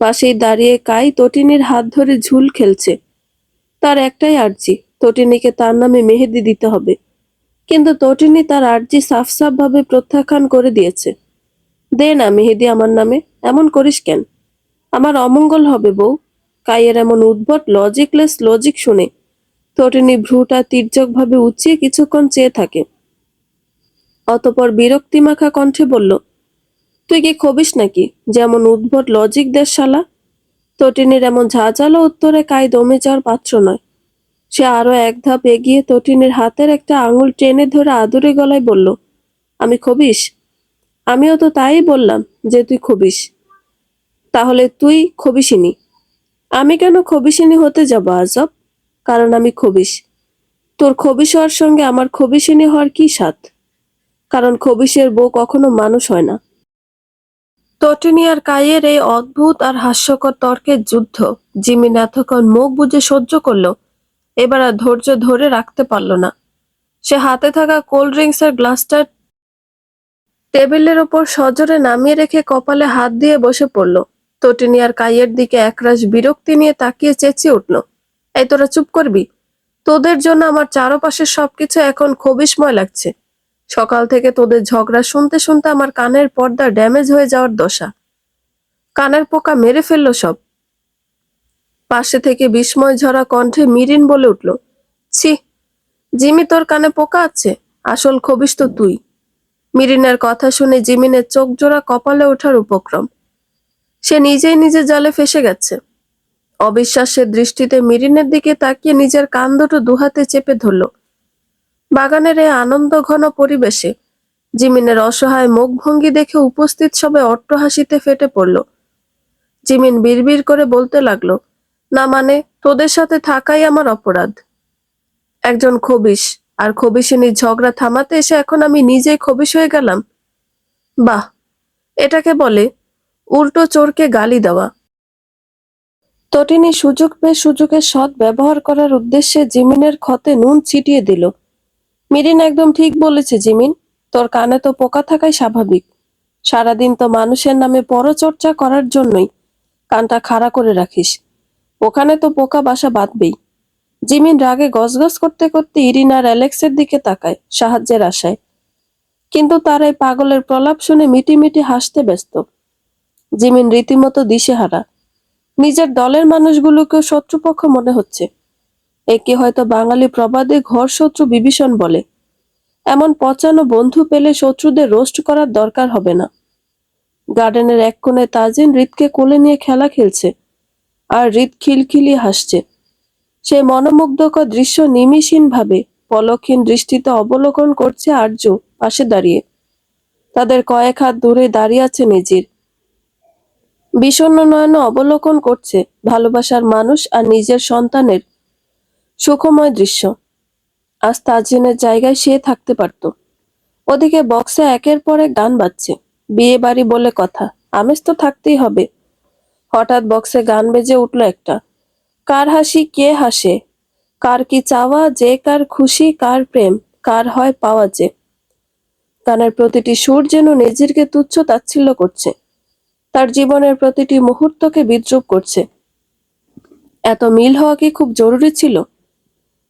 পাশেই দাঁড়িয়ে কাই তটিনীর হাত ধরে ঝুল খেলছে। তার একটাই আর্জি, তটিনীকে তার নামে মেহেদি দিতে হবে। কিন্তু তটিনী তার আর্জি সাফ সাফ ভাবে প্রত্যাখ্যান করে দিয়েছে। দে না মেহেদি আমার নামে, এমন করিস কেন? আমার অমঙ্গল হবে বউ। কাইয়ের এমন উদ্ভট লজিকলেস লজিক শুনে তটিনী ভ্রুটা তির্যকভাবে উঁচিয়ে কিছুক্ষণ চেয়ে থাকে। অতঃপর বিরক্তিমাখা কণ্ঠে বলল, তুই কি খবিস নাকি, যেমন উদ্ভট লজিক দের শালা? তটিনীর এমন ঝাঁঝালো উত্তরে কাই দমে যাওয়ার পাত্র নয়। সে আরো এক ধাপ এগিয়ে তটিনীর হাতের একটা আঙুল টেনে ধরে আদুরে গলায় বলল, আমি খবিস? আমিও তো তাই বললাম যে তুই খবিস। তাহলে তুই খবিসিনি। আমি কেন খবিসিনী হতে যাব আজব? কারণ আমি খবিস। তোর খবিস হওয়ার সঙ্গে আমার খবিসিনী হওয়ার কি সাথ? কারণ খবিসের বউ কখনো মানুষ হয় না। তটিনী আর কাইয়ের এই অদ্ভুত আর হাস্যকর তর্কের যুদ্ধ জিমিন এতক্ষণ মুখ বুজে সহ্য করলো। এবার আর ধৈর্য ধরে রাখতে পারল না। সে হাতে থাকা কোল্ড ড্রিঙ্কসের গ্লাসটা টেবিলের ওপর সজোরে নামিয়ে রেখে কপালে হাত দিয়ে বসে পড়ল। তটিনী আর কাইয়ের দিকে একরাশ বিরক্তি নিয়ে তাকিয়ে চেঁচিয়ে উঠল, এই তোরা চুপ করবি? তোদের জন্য আমার চারপাশের সবকিছু এখন খবিসময় লাগছে। সকাল থেকে তোদের ঝগড়া শুনতে শুনতে আমার কানের পর্দা ড্যামেজ হয়ে যাওয়ার দশা। কানের পোকা মেরে ফেললো সব। পাশে থেকে বিস্ময় ঝরা কণ্ঠে মিরিন বলে উঠল, ছি, জিমি তোর কানে পোকা আছে? আসল খবিস তো তুই। মিরিনের কথা শুনে জিমিনের চোখ জোড়া কপালে ওঠার উপক্রম। সে নিজেই নিজে জালে ফেসে গেছে। অবিশ্বাসের দৃষ্টিতে মিরিনের দিকে তাকিয়ে নিজের কান দুটো দুহাতে চেপে ধরল। বাগানের এই আনন্দ ঘন পরিবেশে জিমিনের অসহায় মুখভঙ্গি দেখে উপস্থিত সবাই অট্টহাসিতে ফেটে পড়ল। জিমিন বিড়বিড় করে বলতে লাগলো, না মানে তোদের সাথে থাকাই আমার অপরাধ। একজন খবিস আর খবিসিনীর ঝগড়া থামাতে এসে এখন আমি নিজেই খবিস হয়ে গেলাম। বাহ, এটাকে বলে উল্টো চোরকে গালি দেওয়া। তটিনী সুযোগ পেয়ে সুযোগের সৎ ব্যবহার করার উদ্দেশ্যে জিমিনের ক্ষতে নুন ছিটিয়ে দিল। মিরিন একদম ঠিক বলেছে জিমিন, তোর কানে তো পোকা থাকাই স্বাভাবিক। সারাদিন তো মানুষের নামে পরচর্চা করার জন্যই কানটা খাড়া করে রাখিস। ওখানে তো পোকা বাসা বাঁধবেই। জিমিন রাগে গজগজ করতে করতে ইরিন আর অ্যালেক্সের দিকে তাকায় সাহায্যের আশায়। কিন্তু তার এই পাগলের প্রলাপ শুনে মিটিমিটি হাসতে ব্যস্ত। জিমিন রীতিমতো দিশেহারা। নিজের দলের মানুষগুলোকেও শত্রুপক্ষ মনে হচ্ছে। একে হয়তো বাঙালি প্রবাদে ঘর শত্রু বিভীষণ বলে। এমন পচানো বন্ধু পেলে শত্রুদের রোস্ট করার দরকার হবে না। গার্ডেনের এক কোণে তাজিন হৃদকে কোলে নিয়ে খেলা খেলছে, আর হৃদ খিলখিলিয়ে হাসছে। সেই মনোমুগ্ধকর দৃশ্য নিমিষহীন ভাবে পলকহীন দৃষ্টিতে অবলোকন করছে আর্য পাশে দাঁড়িয়ে। তাদের কয়েক হাত দূরে দাঁড়িয়ে আছে নিজির। বিষণ্ণ নয়নে অবলোকন করছে ভালোবাসার মানুষ আর নিজের সন্তানের সুখময় দৃশ্য। আজ তাজিনের জায়গায় সে থাকতে পারত। ওদিকে বক্সে একের পর এক গান বাজছে। বিয়ে বাড়ি বলে কথা, আমেজ তো থাকতেই হবে। হঠাৎ বক্সে গান বেজে উঠল একটা, কার হাসি কে হাসে, কার কি চাওয়া, যে কার খুশি, কার প্রেম, কার হয় পাওয়া যে। গানের প্রতিটি সুর যেন নিজেরকে তুচ্ছ তাচ্ছিল্য করছে, তার জীবনের প্রতিটি মুহূর্তকে বিদ্রূপ করছে। এত মিল হওয়া কি খুব জরুরি ছিল?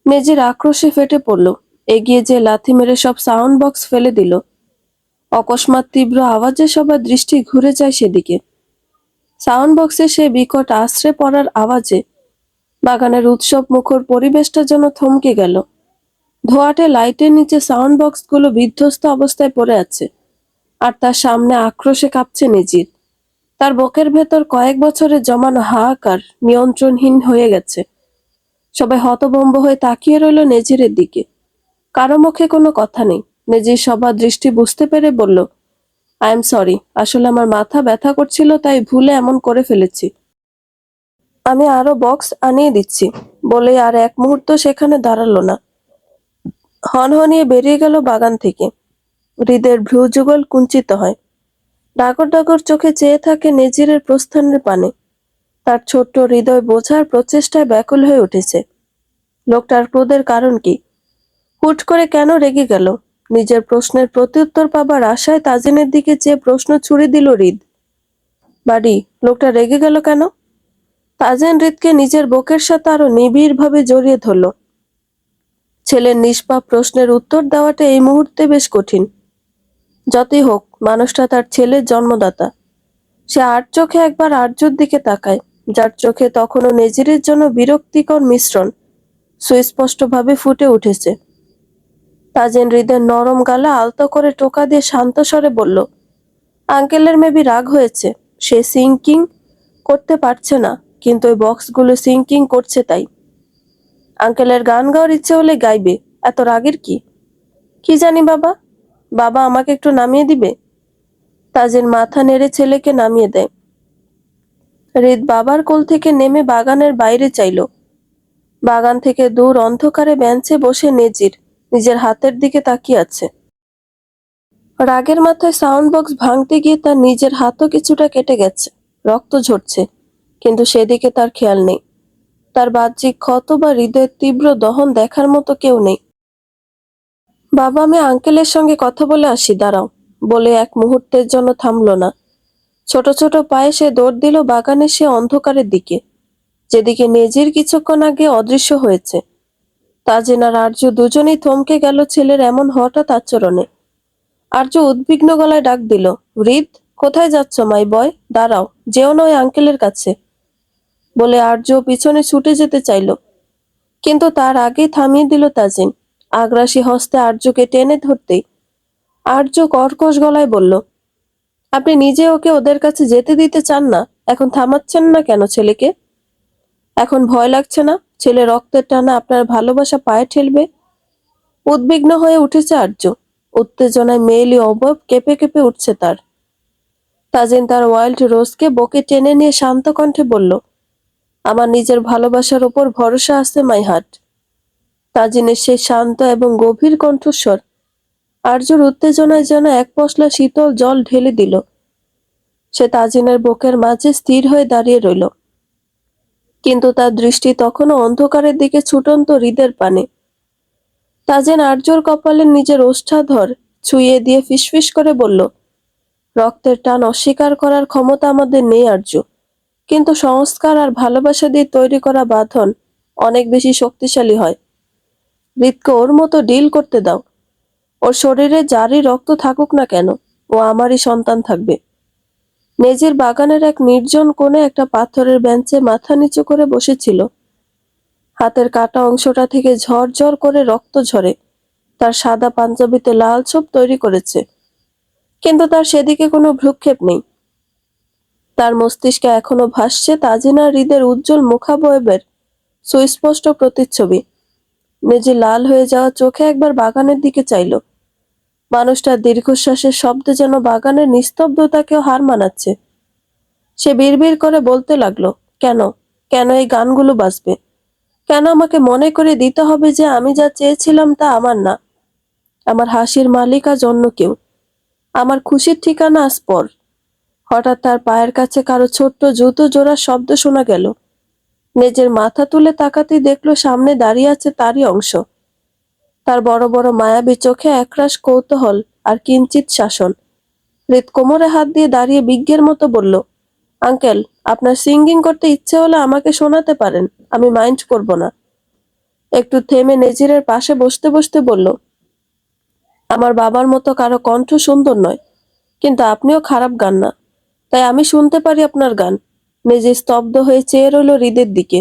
মেজির আক্রোশে ফেটে পড়ল, এগিয়ে যে লাথি মেরে সব সাউন্ড বক্স ফেলে দিল। অকস্মাৎ তীব্র আওয়াজে সবার দৃষ্টি ঘুরে যায় সেদিকে। সাউন্ড বক্সে সে বিকট আছড়ে পড়ার আওয়াজে বাগানের উৎসব মুখর পরিবেশটা যেন থমকে গেল। ধোঁয়াটে লাইটের নিচে সাউন্ড বক্সগুলো বিধ্বস্ত অবস্থায় পড়ে আছে, আর তার সামনে আক্রোশে কাঁপছে নিজির। তার বুকের ভেতর কয়েক বছরের জমানো হাহাকার নিয়ন্ত্রণহীন হয়ে গেছে। সবাই হতভম্ব হয়ে তাকিয়ে রইল নেজিরের দিকে। কারো মুখে কোনো কথা নেই। নেজির সবার দৃষ্টি বুঝতে পেরে বলল, আই এম সরি, আসলে আমার মাথা ব্যথা করছিল তাই ভুলে এমন করে ফেলেছি। আমি আরো বক্স আনিয়ে দিচ্ছি। বলে আর এক মুহূর্ত সেখানে দাঁড়ালো না, হনহনিয়ে বেরিয়ে গেল বাগান থেকে। হৃদের ভ্রুযুগল কুঞ্চিত হয়। ডাগর ডাগর চোখে চেয়ে থাকে নেজিরের প্রস্থানের পানে। তার ছোট্ট হৃদয় বোঝার প্রচেষ্টায় ব্যাকুল হয়ে উঠেছে। লোকটার ক্রোধের কারণ কি? হুট করে কেন রেগে গেল? নিজের প্রশ্নের প্রত্যুত্তর পাবার আশায় তাজিনের দিকে চেয়ে প্রশ্ন ছুড়ে দিল হৃদ। বাড়ি, লোকটা রেগে গেল কেন? তাজিন হৃদকে নিজের বুকের সাথে আরো নিবিড়ভাবে জড়িয়ে ধরল। ছেলের নিষ্পাপ প্রশ্নের উত্তর দেওয়াটা এই মুহূর্তে বেশ কঠিন। যতই হোক, মানুষটা তার ছেলের জন্মদাতা। সে আর চোখে একবার আর্যর দিকে তাকায়, যার চোখে তখনও নেজিরের জন্য বিরক্তিকর মিশ্রণ সুস্পষ্টভাবে ফুটে উঠেছে। তাজিন হৃদের নরম গালে আলতো করে টোকা দিয়ে শান্ত স্বরে বলল, আঙ্কেলের মেবি রাগ হয়েছে। সে সিঙ্কিং করতে পারছে না, কিন্তু ওই বক্সগুলো সিঙ্কিং করছে তাই। আঙ্কেলের গান গাওয়ার ইচ্ছে হলে গাইবে, এত রাগের কি? কি জানি বাবা। বাবা আমাকে একটু নামিয়ে দিবে? তাজিন মাথা নেড়ে ছেলেকে নামিয়ে দেয়। হৃদ বাবার কোল থেকে নেমে বাগানের বাইরে চাইল। বাগান থেকে দূর অন্ধকারে বেঞ্চে বসে নেজির নিজের হাতের দিকে তাকিয়ে আছে। রাগের মাথায় সাউন্ড বক্স ভাঙতে গিয়ে তার নিজের হাতও কিছুটা কেটে গেছে, রক্ত ঝরছে, কিন্তু সেদিকে তার খেয়াল নেই। তার বাহ্যিক ক্ষত বা হৃদয়ের তীব্র দহন দেখার মতো কেউ নেই। বাবা, আমি আঙ্কেলের সঙ্গে কথা বলে আসি, দাঁড়াও। বলে এক মুহূর্তের জন্য থামল না। ছোট ছোট পায়ে সে দৌড় দিল বাগানের সে অন্ধকারের দিকে, যেদিকে নেজির কিছুক্ষণ আগে অদৃশ্য হয়েছে। তাজিন আর আর্য দুজনেই থমকে গেল ছেলের এমন হঠাৎ আচরণে। আর্য উদ্বিগ্ন গলায় ডাক দিল, হৃদ, কোথায় যাচ্ছ মাই বয়? দাঁড়াও, যেও না ওই আঙ্কেলের কাছে। বলে আর্য পিছনে ছুটে যেতে চাইল, কিন্তু তার আগেই থামিয়ে দিল তাজিন। আগ্রাসী হস্তে আর্যকে টেনে ধরতেই আর্য কর্কশ গলায় বলল, আপনি নিজে ওকে ওদের কাছে যেতে দিতে চান না, এখন থামাচ্ছেন না কেন ছেলেকে? এখন ভয় লাগছে না ছেলে রক্তের টানা আপনার ভালোবাসা পায়ে ঠেলবে? উদ্বিগ্ন হয়ে উঠেছে আর্য। উত্তেজনায় মেয়েলি অবয়ব কেঁপে কেঁপে উঠছে তার। তাজিন তার ওয়াইল্ড রোজকে বকে টেনে নিয়ে শান্ত কণ্ঠে বলল, আমার নিজের ভালোবাসার ওপর ভরসা আছে মাই হার্ট। তাজিনের সেই শান্ত এবং গভীর কণ্ঠস্বর আর্যর উত্তেজনায় যেন এক পশলা শীতল জল ঢেলে দিল। সে তাজিনের বুকের মাঝে স্থির হয়ে দাঁড়িয়ে রইল, কিন্তু তার দৃষ্টি তখনও অন্ধকারের দিকে ছুটন্ত হৃদের পানে। তাজিন আর্যর কপালে নিজের ওষ্ঠাধর ছুঁয়ে দিয়ে ফিসফিস করে বলল, রক্তের টান অস্বীকার করার ক্ষমতা আমাদের নেই আর্য, কিন্তু সংস্কার আর ভালোবাসা দিয়ে তৈরি করা বাঁধন অনেক বেশি শক্তিশালী হয়। হৃদকে ওর মতো ডিল করতে দাও। ওর শরীরে যারই রক্ত থাকুক না কেন, ও আমারই সন্তান থাকবে। নেজির বাগানের এক নির্জন কোণে একটা পাথরের বেঞ্চে মাথা নিচু করে বসেছিল। হাতের কাটা অংশটা থেকে ঝরঝর করে রক্ত ঝরে। তার সাদা পাঞ্জাবিতে লাল ছোপ তৈরি করেছে, কিন্তু তার সেদিকে কোনো ভ্রুক্ষেপ নেই। তার মস্তিষ্কে এখনো ভাসছে তাজিনা হৃদের উজ্জ্বল মুখাবয়বের সুস্পষ্ট প্রতিচ্ছবি। নেজি লাল হয়ে যাওয়া চোখে একবার বাগানের দিকে চাইল। মানুষটার দীর্ঘশ্বাসের শব্দে যেন বাগানের নিস্তব্ধতাকেও হার মানাচ্ছে। সে বিড়বিড় করে বলতে লাগলো, কেন, কেন এই গানগুলো বাজবে? কেন আমাকে মনে করে দিতে হবে যে আমি যা চেয়েছিলাম তা আমার না? আমার হাসির মালিক আজ অন্য কেউ, আমার খুশির ঠিকানা আজ পর। হঠাৎ তার পায়ের কাছে কারো ছোট্ট জুতো জোড়ার শব্দ শোনা গেল। নিজের মাথা তুলে তাকাতেই দেখলো সামনে দাঁড়িয়ে আছে তারই অংশ। তার বড় বড় মায়াবী চোখে একরাশ কৌতূহল আর কিঞ্চিত শাসন। হৃদ কোমরে হাত দিয়ে দাঁড়িয়ে বিজ্ঞের মতো বলল, আঙ্কেল, আপনার সিঙ্গিং করতে ইচ্ছে হলে আমাকে শোনাতে পারেন, আমি মাইন্ড করব না। একটু থেমে নেজিরের পাশে বসতে বসতে বলল, আমার বাবার মতো কারো কণ্ঠ সুন্দর নয়, কিন্তু আপনিও খারাপ গান না, তাই আমি শুনতে পারি আপনার গান। নিজে স্তব্ধ হয়ে চেয়ে রইল হৃদের দিকে।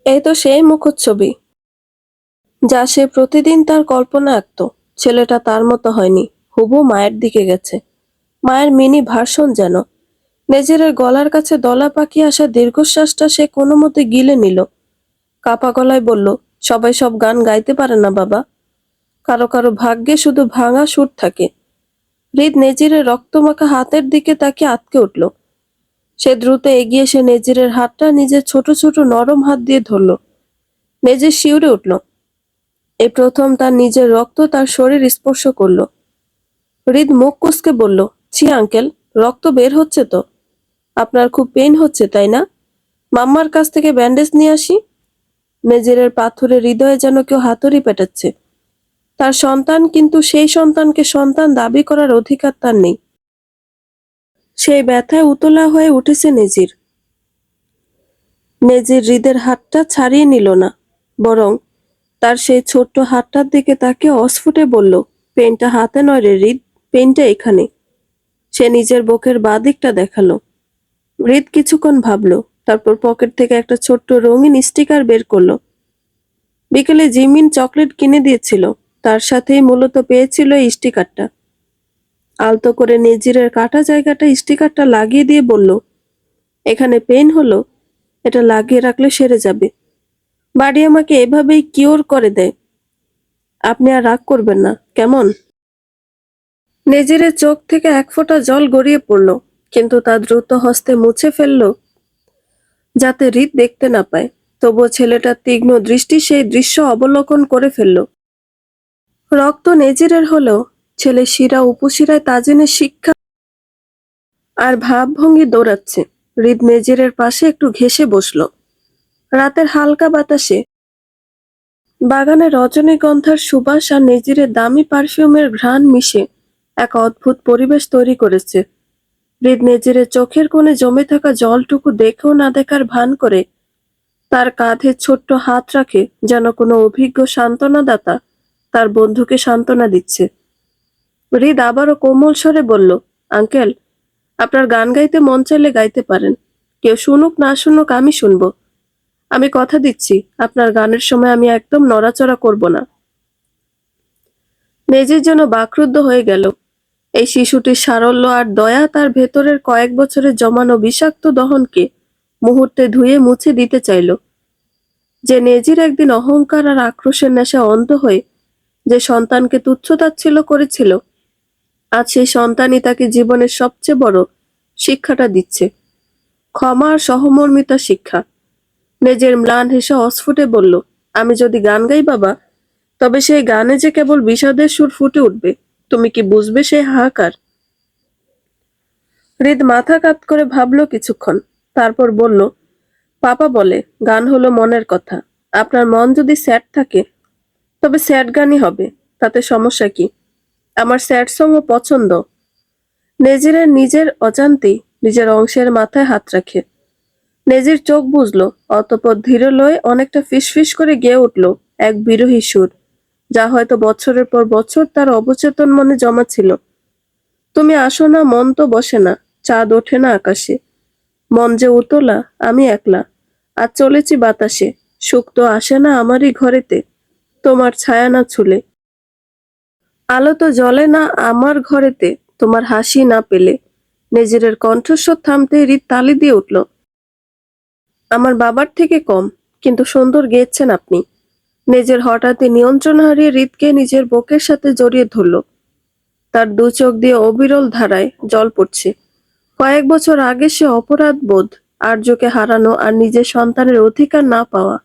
এই তো সেই মুখচ্ছবি যা সে প্রতিদিন তার কল্পনা আঁকত। ছেলেটা তার মতো হয়নি, হুবু মায়ের দিকে গেছে, মায়ের মিনি ভার্সন যেন। নেজিরের গলার কাছে দলা পাকিয়ে আসা দীর্ঘশ্বাসটা সে কোনো মতে গিলে নিল। কাপা গলায় বলল, সবাই সব গান গাইতে পারে না বাবা, কারো কারো ভাগ্যে শুধু ভাঙা সুর থাকে। হৃদ নেজিরের রক্তমাখা হাতের দিকে তাকিয়ে আঁতকে উঠল। সে দ্রুত এগিয়ে এসে নেজিরের হাতটা নিজের ছোট ছোট নরম হাত দিয়ে ধরল। নেজির শিউরে উঠল। এই প্রথম তার নিজের রক্ত তার শরীর স্পর্শ করল। হৃদ মুখ কুঁচকে বলল, ছি আঙ্কেল, রক্ত বের হচ্ছে তো? আপনার খুব পেইন হচ্ছে তাই না? মাম্মার কাছ থেকে ব্যান্ডেজ নিয়ে আসি। নেজিরের পাথরে হৃদয়ে যেন কেউ হাতুড়ি পেটাচ্ছে। তার সন্তান, কিন্তু সেই সন্তানকে সন্তান দাবি করার অধিকার তার নেই। সেই ব্যথায় উতলা হয়ে উঠেছে নেজির। নেজির হৃদের হাতটা ছাড়িয়ে নিল না, বরং তার সেই ছোট্ট হাতটার দিকে তাকে অস্ফুটে বলল, পেনটা হাতে নয় রে হৃদ, পেনটা এখানে। সে নিজের বুকের বাঁ দিকটা দেখালো। হৃদ কিছুক্ষণ ভাবলো, তারপর পকেট থেকে একটা ছোট্ট রঙিন স্টিকার বের করলো। বিকেলে জিমিন চকলেট কিনে দিয়েছিল, তার সাথেই মূলত পেয়েছিল এই স্টিকারটা। আলতো করে নেজিরের কাটা জায়গাটা স্টিকারটা লাগিয়ে দিয়ে বলল, এখানে পেন হলো, এটা লাগিয়ে রাখলে সেরে যাবে। বাড়ি আমাকে এভাবেই কিওর করে দেয়। আপনি আর রাগ করবেন না, কেমন? নেজিরের চোখ থেকে এক ফোঁটা জল গড়িয়ে পড়ল, কিন্তু তা দ্রুত হস্তে মুছে ফেলল যাতে হৃদ দেখতে না পায়। তবুও ছেলেটার তীক্ষ্ণ দৃষ্টি সেই দৃশ্য অবলোকন করে ফেলল। রক্ত নেজিরের হলেও ছেলে শিরা উপশিরায় তাজিনের শিক্ষা আর ভাবভঙ্গি দৌড়াচ্ছে। হৃদ নেজিরের পাশে একটু ঘেঁষে বসল। রাতের হালকা বাতাসে বাগানের রজনীগন্ধার সুবাস আর নেজিরের দামি পারফিউমের ঘ্রাণ মিশে এক অদ্ভুত পরিবেশ তৈরি করেছে। হৃদ নেজিরের চোখের কোণে জমে থাকা জলটুকু দেখেও না দেখার ভান করে তার কাঁধে ছোট্ট হাত রাখে, যেন কোনো অভিজ্ঞ সান্ত্বনাদাতা তার বন্ধুকে সান্ত্বনা দিচ্ছে। হৃদ আবারও কোমল স্বরে বলল, আঙ্কেল, আপনার গান গাইতে মন চাইলে গাইতে পারেন। কেউ শুনুক না শুনুক আমি শুনবো। আমি কথা দিচ্ছি, আপনার গানের সময় আমি একদম নড়াচড়া করব না। নেজির যেন বাকরুদ্ধ হয়ে গেল। এই শিশুটির সারল্য আর দয়া তার ভেতরের কয়েক বছরের জমানো বিষাক্ত দহনকে মুহূর্তে ধুয়ে মুছে দিতে চাইল। যে নেজির একদিন অহংকার আর আক্রোশের নেশা অন্ধ হয়ে যে সন্তানকে তুচ্ছতাচ্ছিল্য করেছিল, আজ সেই সন্তানই তাকে জীবনের সবচেয়ে বড় শিক্ষাটা দিচ্ছে, ক্ষমা আর সহমর্মিতা শিক্ষা। নেজের ম্লান হেসে অস্ফুটে বলল, আমি যদি গান গাই বাবা, তবে সেই গানে যে কেবল বিষাদের সুর ফুটে উঠবে। তুমি কি বুঝবে সেই হাহাকার? হৃদ মাথা কাত করে ভাবলো কিছুক্ষণ, তারপর বলল, পাপা বলে গান হলো মনের কথা। আপনার মন যদি স্যাড থাকে তবে স্যাড গানই হবে, তাতে সমস্যা কি? আমার স্যাড সংও পছন্দ। নেজিরের নিজের অজান্তেই নিজের অংশের মাথায় হাত রাখে। নেজির চোখ বুঝলো, অতঃপর ধীর লয়ে অনেকটা ফিসফিস করে গেয়ে উঠল এক বিরহী সুর, যা হয়তো বছরের পর বছর তার অবচেতন মনে জমা ছিল। তুমি আসো না, মন তো বসে না, চাঁদ ওঠে না আকাশে। মন যে উতলা, আমি একলা, আর চলেছি বাতাসে। সুখ তো আসে না আমারই ঘরেতে, তোমার ছায়া না ছুলে। আলো তো জ্বলে না আমার ঘরেতে, তোমার হাসি না পেলে। নেজিরের কণ্ঠস্বর থামতে হৃদ তালি দিয়ে উঠল। আমার বাবার থেকে কম, কিন্তু সুন্দর গেয়েছেন আপনি। নিজের হঠাৎই নিয়ন্ত্রণ হারিয়ে হৃদকে নিজের বুকের সাথে জড়িয়ে ধরল। তার দু চোখ দিয়ে অবিরল ধারায় জল পড়ছে। কয়েক বছর আগে সে অপরাধ বোধ, আর্যকে হারানো আর নিজের সন্তানের অধিকার না পাওয়া,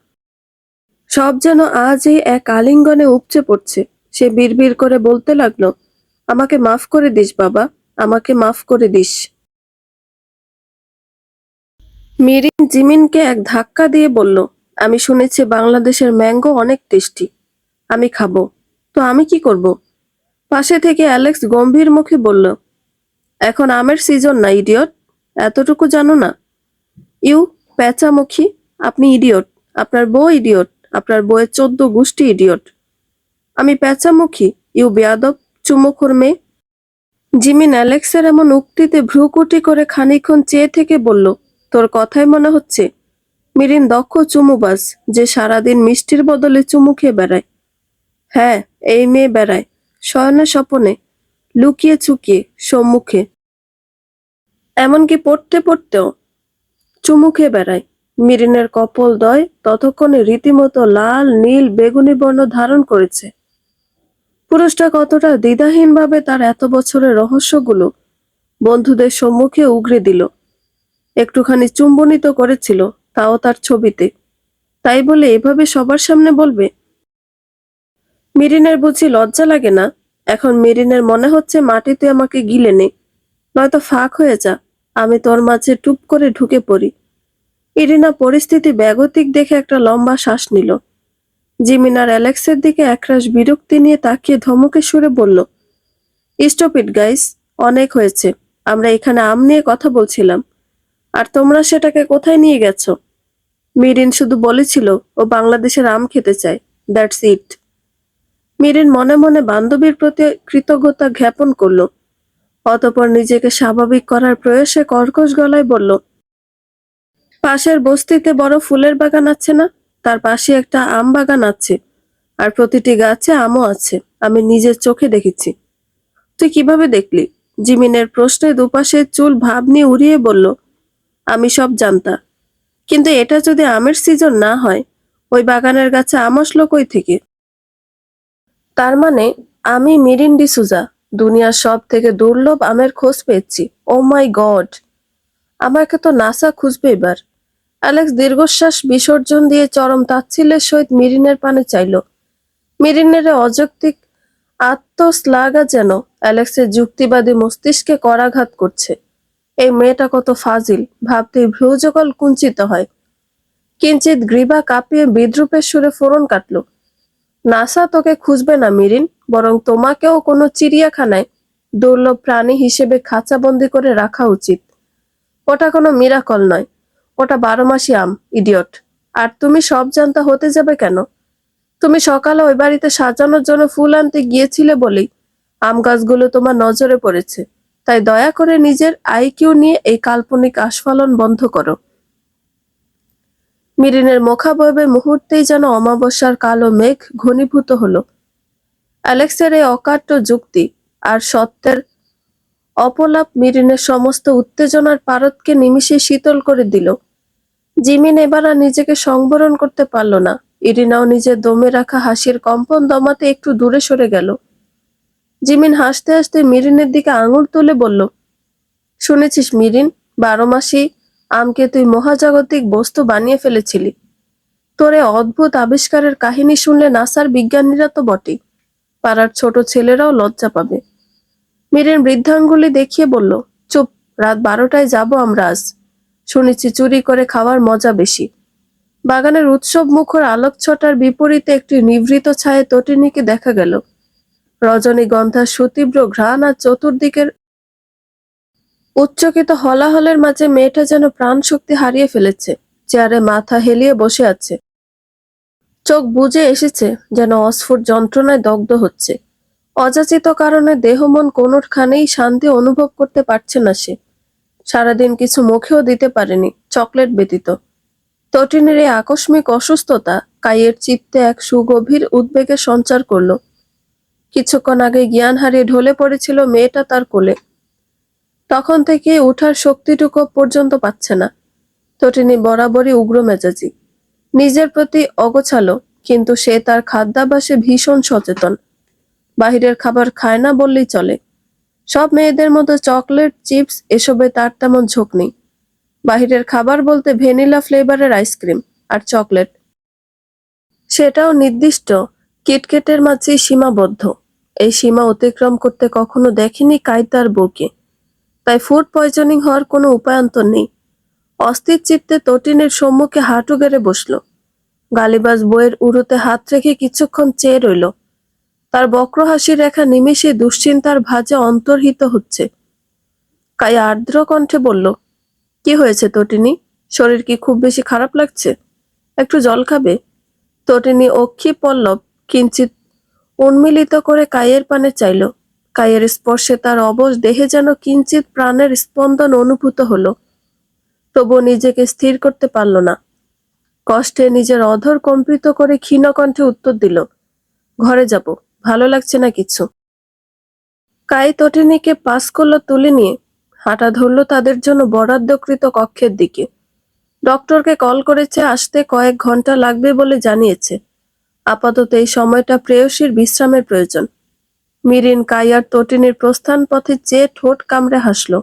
সব যেন আজ এই এক আলিঙ্গনে উপচে পড়ছে। সে বিড়বিড় করে বলতে লাগলো, আমাকে মাফ করে দিস বাবা, আমাকে মাফ করে দিস। মিরিন জিমিনকে এক ধাক্কা দিয়ে বলল, আমি শুনেছি বাংলাদেশের ম্যাঙ্গো অনেক টেস্টি, আমি খাবো। তো আমি কি করব? পাশে থেকে অ্যালেক্স গম্ভীর মুখে বলল, এখন আমের সিজন না ইডিয়ট, এতটুকু জানো না? ইউ প্যাঁচামুখী, আপনি ইডিয়ট, আপনার বউ ইডিয়ট, আপনার বউয়ের 14 গোষ্ঠী ইডিয়ট। আমি প্যাঁচামুখী, ইউ বেয়াদব চুমুখোর মেয়ে। জিমিন অ্যালেক্সের এমন উক্তিতে ভ্রুকুটি করে খানিকক্ষণ চেয়ে থেকে বলল, তোর কথাই মনে হচ্ছে মিরিন দক্ষ চুমুবাজ, যে সারাদিন মিষ্টির বদলে চুমু খেয়ে বেড়ায়। হ্যাঁ, এই মেয়ে বেড়ায়, শয়নে স্বপনে, লুকিয়ে চুকিয়ে, সম্মুখে, এমনকি পড়তে পড়তেও চুমু খেয়ে বেড়ায়। মিরিনের কপোলদ্বয় ততক্ষণে রীতিমতো লাল, নীল, বেগুনি বর্ণ ধারণ করেছে। পুরুষটা কতটা দ্বিধাহীনভাবে তার এত বছরের রহস্যগুলো বন্ধুদের সম্মুখে উগরে দিল। একটুখানি চুম্বনী তো করেছিল, তাও তার ছবিতে। তাই বলে এভাবে সবার সামনে বলবে? মিরিনের বুঝি লজ্জা লাগে না? এখন মিরিনের মনে হচ্ছে মাটিতে আমাকে গিলে নে, নয়তো ফাঁক হয়ে যা, আমি তোর মাঝে টুপ করে ঢুকে পড়ি। ইরিনা পরিস্থিতি বেগতিক দেখে একটা লম্বা শ্বাস নিল। জিমিন আর অ্যালেক্সের দিকে একরাশ বিরক্তি নিয়ে তাকিয়ে ধমকে সুরে বলল, স্টপ ইট গাইস, অনেক হয়েছে। আমরা এখানে আম নিয়ে কথা বলছিলাম, আর তোমরা সেটাকে কোথায় নিয়ে গেছো? মিরিন শুধু বলেছিল ও বাংলাদেশের আম খেতে চায়, দ্যাটস ইট। মিরিন মনে মনে বান্ধবীর প্রতি কৃতজ্ঞতা জ্ঞাপন করল। অতঃপর নিজেকে স্বাভাবিক করার প্রয়াসে কর্কশ গলায় বলল, পাশের বস্তিতে বড় ফুলের বাগান আছে না? তার পাশে একটা আম বাগান আছে, আর প্রতিটি গাছে আমও আছে। আমি নিজের চোখে দেখেছি। তুই কিভাবে দেখলি? জিমিনের প্রশ্নে দুপাশে চুল ভাব নিয়ে উড়িয়ে বলল, আমি সব জানতা। কিন্তু এটা যদি আমের সিজন না হয়, ওই বাগানের গাছে আম আসলো কই থেকে? তার মানে আমি মিরিন ডিসুজা দুনিয়ার সব থেকে দুর্লভ আমের খোঁজ পেয়েছি। ও মাই গড! আমাকে তো নাসা খুঁজবে এবার। অ্যালেক্স দীর্ঘশ্বাস বিসর্জন দিয়ে চরম তাচ্ছিল্যের সহিত মিরিনের পানে চাইল। মিরিনের এ অযৌক্তিক আত্মশ্লাঘা যেন অ্যালেক্সের যুক্তিবাদী মস্তিষ্কে করাঘাত করছে। এই মেয়েটা কত ফাজিল, ভাবতেই ভ্রুযুগল কুঞ্চিত হয়। কিঞ্চিত গ্রীবা কাঁপিয়ে বিদ্রূপের সুরে ফোড়ন কাটল, নাসা তোকে খুঁজবে না মিরিন, বরং তোমাকেও কোনো চিড়িয়াখানায় দুর্লভ প্রাণী হিসেবে খাঁচাবন্দি করে রাখা উচিত। ওটা কোনো মিরাকল নয়, ওটা 12 মাসি আম, ইডিয়ট। আর তুমি সব জানতা হতে যাবে কেন? তুমি সকালে ওই বাড়িতে সাজানোর জন্য ফুল আনতে গিয়েছিলে বলেই আম গাছগুলো তোমার নজরে পড়েছে। তাই দয়া করে নিজের আইকিউ নিয়ে এই কাল্পনিক আস্ফালন বন্ধ করো। মিরিনের মুখাবয়বে মুহূর্তেই যেন অমাবস্যার কালো মেঘ ঘনীভূত হলো। অ্যালেক্সের এই অকাট্য যুক্তি আর সত্যের অপলাপ মিরিনের সমস্ত উত্তেজনার পারদকে নিমিষে শীতল করে দিল। জিমিন এবার আর নিজেকে সংবরণ করতে পারল না। ইরিনাও নিজের দমে রাখা হাসির কম্পন দমাতে একটু দূরে সরে গেল। জিমিন হাসতে হাসতে মিরিনের দিকে আঙুল তুলে বলল, শুনেছিস মিরিন, 12 মাসি আমকে তুই মহাজাগতিক বস্তু বানিয়ে ফেলেছিলি। তোর এ অদ্ভুত আবিষ্কারের কাহিনী শুনলে নাসার বিজ্ঞানীরা তো বটেই, পাড়ার ছোট ছেলেরাও লজ্জা পাবে। মিরিন বৃদ্ধাঙ্গুলি দেখিয়ে বলল, চুপ, রাত 12টায় যাব আমরা আজ। শুনেছি চুরি করে খাওয়ার মজা বেশি। বাগানের উৎসব মুখর আলোকছটার বিপরীতে একটি নিভৃত ছায়ে তটিনীকে দেখা গেল। রজনীগন্ধার সুতীব্র ঘ্রাণ আর চতুর্দিকের উচ্চকিত হলাহলের মাঝে মেয়েটা যেন প্রাণ শক্তি হারিয়ে ফেলেছে। চেয়ারে মাথা হেলিয়ে বসে আছে, চোখ বুজে এসেছে, যেন অস্ফুট যন্ত্রণায় দগ্ধ হচ্ছে। অযাচিত কারণে দেহ মন কোনোখানেই শান্তি অনুভব করতে পারছে না সে। সারাদিন কিছু মুখেও দিতে পারেনি, চকলেট ব্যতীত। তটিনীর এই আকস্মিক অসুস্থতা কাইয়ের চিত্তে এক সুগভীর উদ্বেগের সঞ্চার করল। কিছুক্ষণ আগে জ্ঞান হারিয়ে ঢলে পড়েছিল মেয়েটা তার কোলে। তখন থেকে উঠার শক্তিটুকু পর্যন্ত পাচ্ছে না। তটিনী বরাবরই উগ্র মেজাজি, নিজের প্রতি অগোছালো, কিন্তু সে তার খাদ্যাভ্যাসে ভীষণ সচেতন। বাহিরের খাবার খায় না বললেই চলে। সব মেয়েদের মতো চকলেট, চিপস এসবে তার তেমন ঝোঁক নেই। বাহিরের খাবার বলতে ভ্যানিলা ফ্লেভারের আইসক্রিম আর চকলেট, সেটাও নির্দিষ্ট কিটকেটের মাঝেই সীমাবদ্ধ। এই সীমা অতিক্রম করতে কখনো দেখেনি কাইতার বউকে। তাই ফুড পয়জনিং হওয়ার কোনো উপায়ান্তর নেই। অস্থির চিত্তে তটিনের সম্মুখে হাঁটু গেড়ে বসল। গালিবাজ বইয়ের উড়োতে হাত রেখে কিছুক্ষণ চেয়ে রইল। তার বক্র হাসির রেখা নিমেষে দুশ্চিন্তার ভাঁজে অন্তর্হিত হচ্ছে। কাই আর্দ্র কণ্ঠে বলল, কি হয়েছে তটিনী? শরীর কি খুব বেশি খারাপ লাগছে? একটু জল খাবে? তটিনী অক্ষি পল্লব কিঞ্চিত উন্মিলিত করে কাইয়ের পানে চাইল। কাইয়ের স্পর্শে তার অবশ দেহে যেন কিঞ্চিত প্রাণের স্পন্দন অনুভূত হলো। তবু নিজেকে স্থির করতে পারল না। কষ্টে নিজের অধর কম্পিত করে ক্ষীণ কণ্ঠে উত্তর দিল, ঘরে যাব, ভালো লাগছে না কিছু। কাই তটিনীকে পাস করলো তুলে নিয়ে হাঁটা ধরল তাদের জন্য বরাদ্দকৃত কক্ষের দিকে। ডক্টরকে কল করেছে, আসতে কয়েক ঘন্টা লাগবে বলে জানিয়েছে। আপাতত এই সময়টা প্রেয়সীর বিশ্রামের প্রয়োজন। মিরিন কাই আর তটিনীর প্রস্থান পথে চেয়ে ঠোঁট কামড়ে হাসল।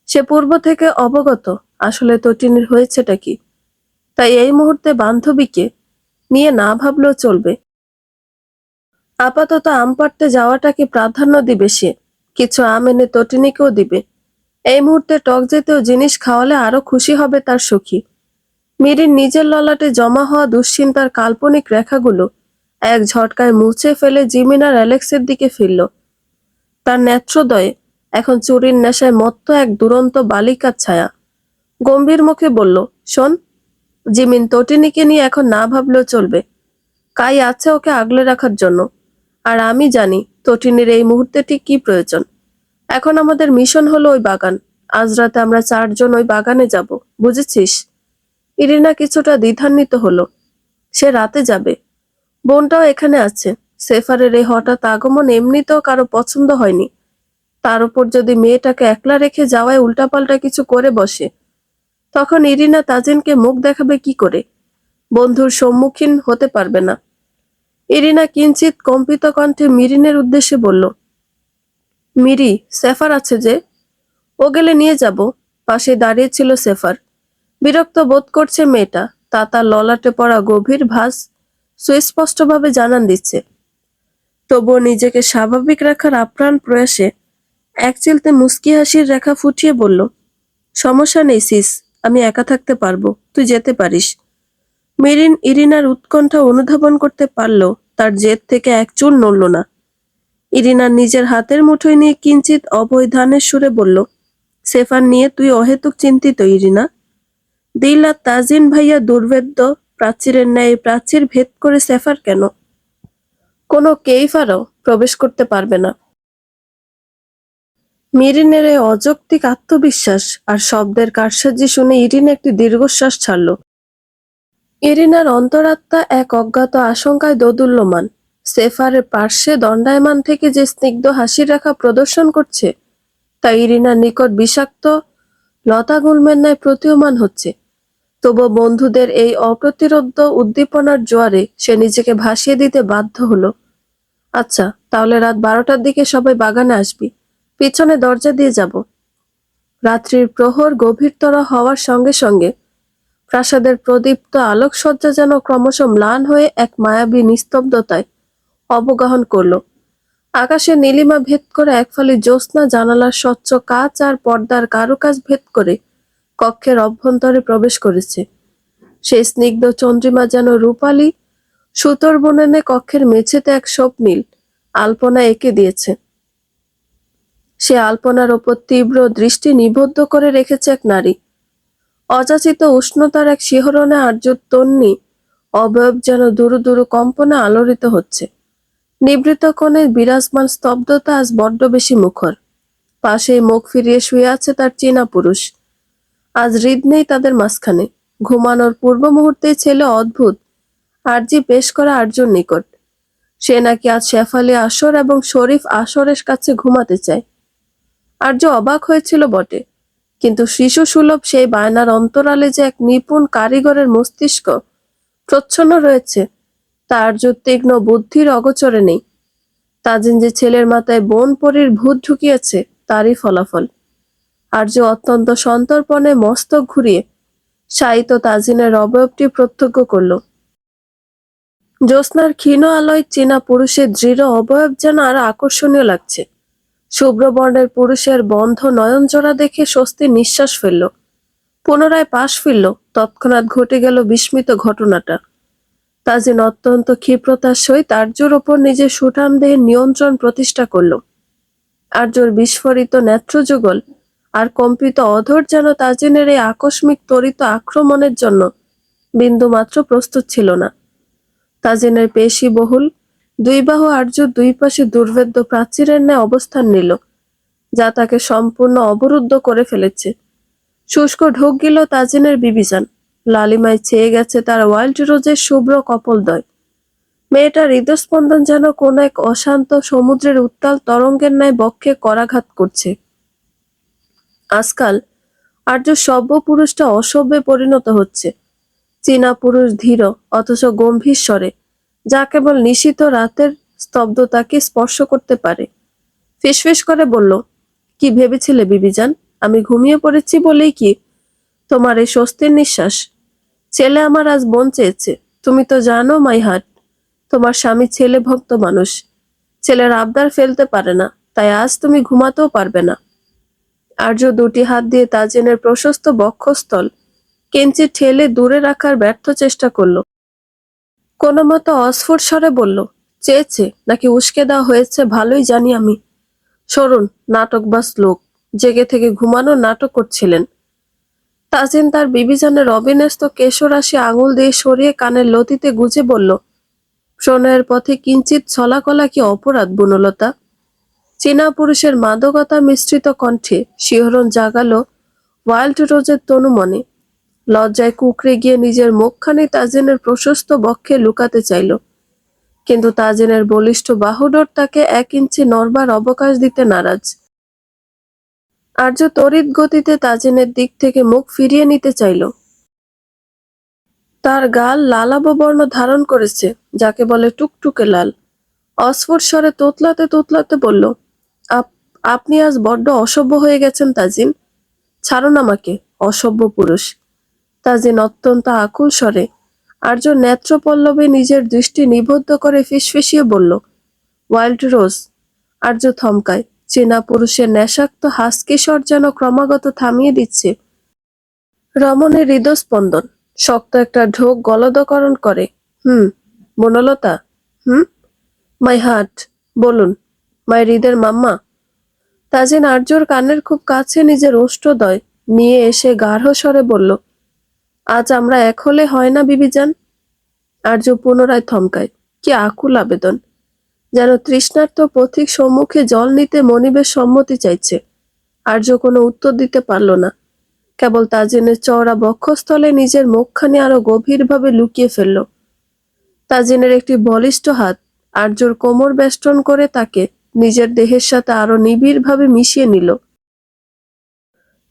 সে পূর্ব থেকে অবগত আসলে তটিনীর হয়েছেটা কি। তাই এই মুহূর্তে বান্ধবীকে নিয়ে না ভাবলেও চলবে। আপাতত আম পাড়তে যাওয়াটাকে প্রাধান্য দিবে সে। কিছু আম এনে তটিনীকেও দিবে। এই মুহূর্তে টক জাতীয় জিনিস খাওয়ালে আরো খুশি হবে তার সখী। মিরিন নিজের ললাটে জমা হওয়া দুশ্চিন্তার কাল্পনিক রেখাগুলো এক ঝটকায় মুছে ফেলে জিমিন আর অ্যালেক্সের দিকে ফিরল। তার নেত্রদয়ে এখন চুরির নেশায় মত্ত এক দুরন্ত বালিকার ছায়া। গম্ভীর মুখে বলল, শোন, জিমিন তটিনীকে নিয়ে এখন না ভাবলেও চলবে। কাই আছে ওকে আগলে রাখার জন্য। আর আমি জানি তটিনীর এই মুহূর্তেটি কি প্রয়োজন। এখন আমাদের মিশন হলো ওই বাগান। আজ রাতে আমরা 4 জন ওই বাগানে যাব, বুঝেছিস? ইরিনা কিছুটা দ্বিধান্বিত হলো। সে রাতে যাবে, বোনটাও এখানে আছে। সেফারের এই হঠাৎ আগমন এমনিতেও কারো পছন্দ হয়নি। তার উপর যদি মেয়েটাকে একলা রেখে যাওয়ায় উল্টাপাল্টা কিছু করে বসে, তখন ইরিনা তাজিনকে মুখ দেখাবে কি করে? বন্ধুর সম্মুখীন হতে পারবে না। ইরিনা কিঞ্চিত কম্পিত কণ্ঠে মিরিনের উদ্দেশ্যে বলল, মিরি, সেফার আছে যে, ও গেলে নিয়ে যাব। পাশে দাঁড়িয়ে ছিল সেফার। বিরক্ত বোধ করছে মেয়েটা, তা তার ললাটে পড়া গভীর ভাঁজ সুস্পষ্টভাবে জানান দিচ্ছে। তবুও নিজেকে স্বাভাবিক রাখার আপ্রাণ প্রয়াসে এক চিলতে মুস্কি হাসির রেখা ফুটিয়ে বলল, সমস্যা নেই সিস, আমি একা থাকতে পারবো, তুই যেতে পারিস। মেরিন ইরিনার উৎকণ্ঠা অনুধাবন করতে পারল, তার জেদ থেকে এক চুল নড়ল না। ইরিনার নিজের হাতের মুঠোয় নিয়ে কিঞ্চিত অবৈধানের সুরে বলল, সেফার নিয়ে তুই অহেতুক চিন্তিত ইরিনা। দিল আর তাজিন ভাইয়া দুর্ভেদ্য প্রাচীরের ন্যায় প্রাচীর ভেদ করে সেফার কেন? কোনো কেইফারও প্রবেশ করতে পারবে না। মিরিনের এই অযৌক্তিক আত্মবিশ্বাস আর শব্দের কারসাজি শুনে ইরিন একটি দীর্ঘশ্বাস ছাড়ল। ইরিনার অন্তরাত্মা এক অজ্ঞাত আশঙ্কায় দোদুল্যমান। সেফারের পার্শ্বে দণ্ডায়মান থেকে যে স্নিগ্ধ হাসির রেখা প্রদর্শন করছে, তা ইরিনার নিকট বিষাক্ত লতাগুল্মের ন্যায় প্রতীয়মান হচ্ছে। তবু বন্ধুদের এই অপ্রতিরোধ্য উদ্দীপনার জোয়ারে সে নিজেকে ভাসিয়ে দিতে বাধ্য হলো। আচ্ছা, তাহলে রাত 12টার দিকে সবাই বাগানে আসবি, পিছনে দরজা দিয়ে যাব। রাত্রির প্রহর গভীরতর হওয়ার সঙ্গে সঙ্গে প্রাসাদের প্রদীপ্ত আলোকসজ্জা যেন ক্রমশ ম্লান হয়ে এক মায়াবী নিস্তব্ধতায় অবগাহন করল। আকাশে নীলিমা ভেদ করে একফালি জ্যোৎস্না জানালার স্বচ্ছ কাচ আর পর্দার কারুকাজ ভেদ করে কক্ষের অভ্যন্তরে প্রবেশ করেছে। সেই স্নিগ্ধ চন্দ্রিমা যেন রূপালী সুতোর বুননে কক্ষের মেঝেতে এক স্বপ্নীল আলপনা এঁকে দিয়েছে। সে আলপনার ওপর তীব্র দৃষ্টি নিবদ্ধ করে রেখেছে এক নারী। অযাচিত উষ্ণতার এক শিহরণে আর্য তন্বী অবয়ব যেন দুরু দুরু কম্পনে আলোড়িত হচ্ছে। নিবৃত কোণে বিরাজমান স্তব্ধতা আজ বড্ড বেশি মুখর। পাশেই মুখ ফিরিয়ে শুয়ে আছে তার চীনা পুরুষ। আজ হৃদ নেই তাদের মাঝখানে। ঘুমানোর পূর্ব মুহূর্তেই ছেলে অদ্ভুত আরজি পেশ করা আর্যর নিকট। সে নাকি আজ শেফালি আসর এবং শরীফ আসরের কাছে ঘুমাতে চায়। আর্য অবাক হয়েছিল বটে, কিন্তু শিশু সুলভ সেই বায়নার অন্তরালে যে এক নিপুণ কারিগরের মস্তিষ্ক প্রচ্ছন্ন রয়েছে, তা আর্য তীক্ষ্ণ বুদ্ধির অগোচরে নেই। তাজিন যে ছেলের মাথায় বন পরীর ভূত ঢুকিয়েছে, তারই ফলাফল। আর্য অত্যন্ত সন্তর্পণে মস্তক ঘুরিয়ে শায়িত তাজিনের অবয়বটি প্রত্যক্ষ করল। জ্যোৎস্নার ক্ষীণ আলোয় চীনা পুরুষের দৃঢ় অবয়ব যেন আরো আকর্ষণীয় লাগছে। শুভ্রবর্ণের পুরুষের বন্ধ নয়নজোড়া দেখে স্বস্তির নিঃশ্বাস ফেলল। পুনরায় পাশ ফিরল। তৎক্ষণাৎ ঘটে গেল বিস্মিত ঘটনাটা। তাজিন অত্যন্ত ক্ষিপ্রতার সহিত আর্যর ওপর নিজের সুঠাম দেহের নিয়ন্ত্রণ প্রতিষ্ঠা করল। আর্যর বিস্ফোরিত নেত্রযুগল আর কম্পিত অধর যেন তাজিনের এই আকস্মিক ত্বরিত আক্রমণের জন্য বিন্দুমাত্র প্রস্তুত ছিল না। তাজিনের পেশি বহুল দুই বাহু আর্যর দুই পাশে দুর্ভেদ্য প্রাচীরের ন্যায় অবস্থান নিল, যা তাকে সম্পূর্ণ অবরুদ্ধ করে ফেলেছে। শুষ্ক ঢোক গেল তাজিনের বিবিজান। লালিমায় ছেয়ে গেছে তার ওয়াইল্ড রোজের শুভ্র কপোলদ্বয়। মেয়েটার হৃদস্পন্দন যেন কোন এক অশান্ত সমুদ্রের উত্তাল তরঙ্গের ন্যায় বক্ষে করাঘাত করছে। আজকাল আর্য সভ্য পুরুষটা অসভ্যে পরিণত হচ্ছে। চীনা পুরুষ ধীর অথচ গম্ভীর স্বরে, যা কেবল নিশীথ রাতের স্তব্ধতাকে স্পর্শ করতে পারে, ফিসফিস করে বলল, কি ভেবেছিলে বিবিজান? আমি ঘুমিয়ে পড়েছি বলেই কি তোমার এই স্বস্তির নিঃশ্বাস? ছেলে আমার আজ বোন চেয়েছে। তুমি তো জানো মাই হার্ট, তোমার স্বামী ছেলে ভক্ত মানুষ। ছেলের আবদার ফেলতে পারে না, তাই আজ তুমি ঘুমাতেও পারবে না। আর্য দুটি হাত দিয়ে তাজিনের প্রশস্ত বক্ষস্থল কিঞ্চিত ঠেলে দূরে রাখার ব্যর্থ চেষ্টা করলো। কোনো মতো অস্ফুট স্বরে বলল, চেয়েছে নাকি উস্কে দেওয়া হয়েছে ভালোই জানি আমি। সরুন, নাটকবাজ লোক, জেগে থেকে ঘুমানোর নাটক করছিলেন। তাজিন তার বিবিজানের অবিন্যস্ত কেশরাশি আঙুল দিয়ে সরিয়ে কানের লতিতে গুজে বলল, প্রণয়ের পথে কিঞ্চিত ছলাকলা কি অপরাধ বনলতা? চীনা পুরুষের মাদকতা মিশ্রিত কণ্ঠে শিহরণ জাগালো ওয়াইল্ড রোজের তনু মনে। লজ্জায় কুকড়ে গিয়ে নিজের মুখখানি তাজিনের প্রশস্ত বক্ষে লুকাতে চাইল, কিন্তু তাজিনের বলিষ্ঠ বাহুডোর তাকে 1 ইঞ্চি নড়বার অবকাশ দিতে নারাজ। আর্য তড়িৎ গতিতে তাজিনের দিক থেকে মুখ ফিরিয়ে নিতে চাইল। তার গাল লালাভ বর্ণ ধারণ করেছে, যাকে বলে টুকটুকে লাল। অস্ফুট স্বরে তোতলাতে তোতলাতে বলল, আপনি আজ বড্ড অসভ্য হয়ে গেছেন তাজিন। ছাড়ুন আমাকে, অসভ্য পুরুষ। তাজিন অত্যন্ত আকুল স্বরে আর্য নেত্রপল্লবে নিজের দৃষ্টি নিবদ্ধ করে ফিসফিসিয়ে বলল, ওয়াইল্ড রোজ। আর্য থমকায়। চীনা পুরুষের নেশাক্ত হাসকি স্বর যেন ক্রমাগত থামিয়ে দিচ্ছে রমণীর হৃদস্পন্দন। শক্ত একটা ঢোক গলদকরণ করে। বনলতা। My heart. বলুন, মাই হৃদের মাম্মা। তাজিন আর্যর কানের খুব কাছে নিজের ওষ্ঠদ্বয় নিয়ে এসে গাঢ় স্বরে বলল, আজ আমরা এক হলে হয় না বিবিজান? আর্য পুনরায় থমকায়। কি আকুল আবেদন! যেন তৃষ্ণার্ত পথিক সম্মুখে জল নিতে মনিবের সম্মতি চাইছে। আর্য কোনো উত্তর দিতে পারল না, কেবল তাজিনের চওড়া বক্ষস্থলে নিজের মুখখানি আরো গভীরভাবে লুকিয়ে ফেলল। তাজিনের একটি বলিষ্ঠ হাত আর্যর কোমর বেষ্টন করে তাকে নিজের দেহের সাথে আরো নিবিড়ভাবে মিশিয়ে নিল।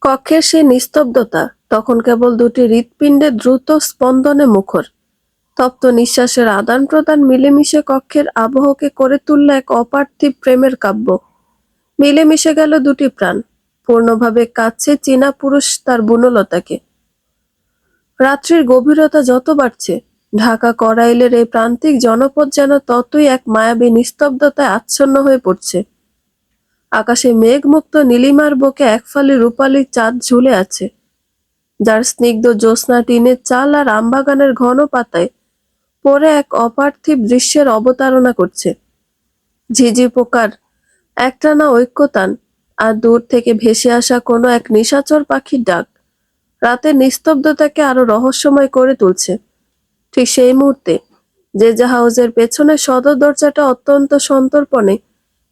কক্ষের সেই নিস্তব্ধতা তখন কেবল দুটি হৃৎপিণ্ডের দ্রুত স্পন্দনে মুখর। তপ্ত নিঃশ্বাসের আদান প্রদান মিলেমিশে কক্ষের আবহকে করে তুলল এক অপার্থিব প্রেমের কাব্য। মিলেমিশে গেল দুটি প্রাণ, পূর্ণভাবে কাছে চীনা পুরুষ তার বনলতাকে। রাত্রির গভীরতা যত বাড়ছে, ঢাকা করাইলের এই প্রান্তিক জনপদ যেন ততই এক মায়াবী নিস্তব্ধতায় আচ্ছন্ন হয়ে পড়ছে। আকাশে মেঘমুক্ত নীলিমার বুকে একফালি রূপালী চাঁদ ঝুলে আছে, যার স্নিগ্ধ জ্যোৎস্না টিনের চাল আর আমবাগানের ঘন পাতায় পরে এক অপার্থিব দৃশ্যের অবতারণা করছে। ঝিঝি পোকার একটানা ঐক্যতান আর দূর থেকে ভেসে আসা কোনো এক নিশাচর পাখির ডাক রাতের নিস্তব্ধতাকে আরো রহস্যময় করে তুলছে। ঠিক সেই মুহূর্তে জেজা হাউসের পেছনে সদর দরজাটা অত্যন্ত সন্তর্পণে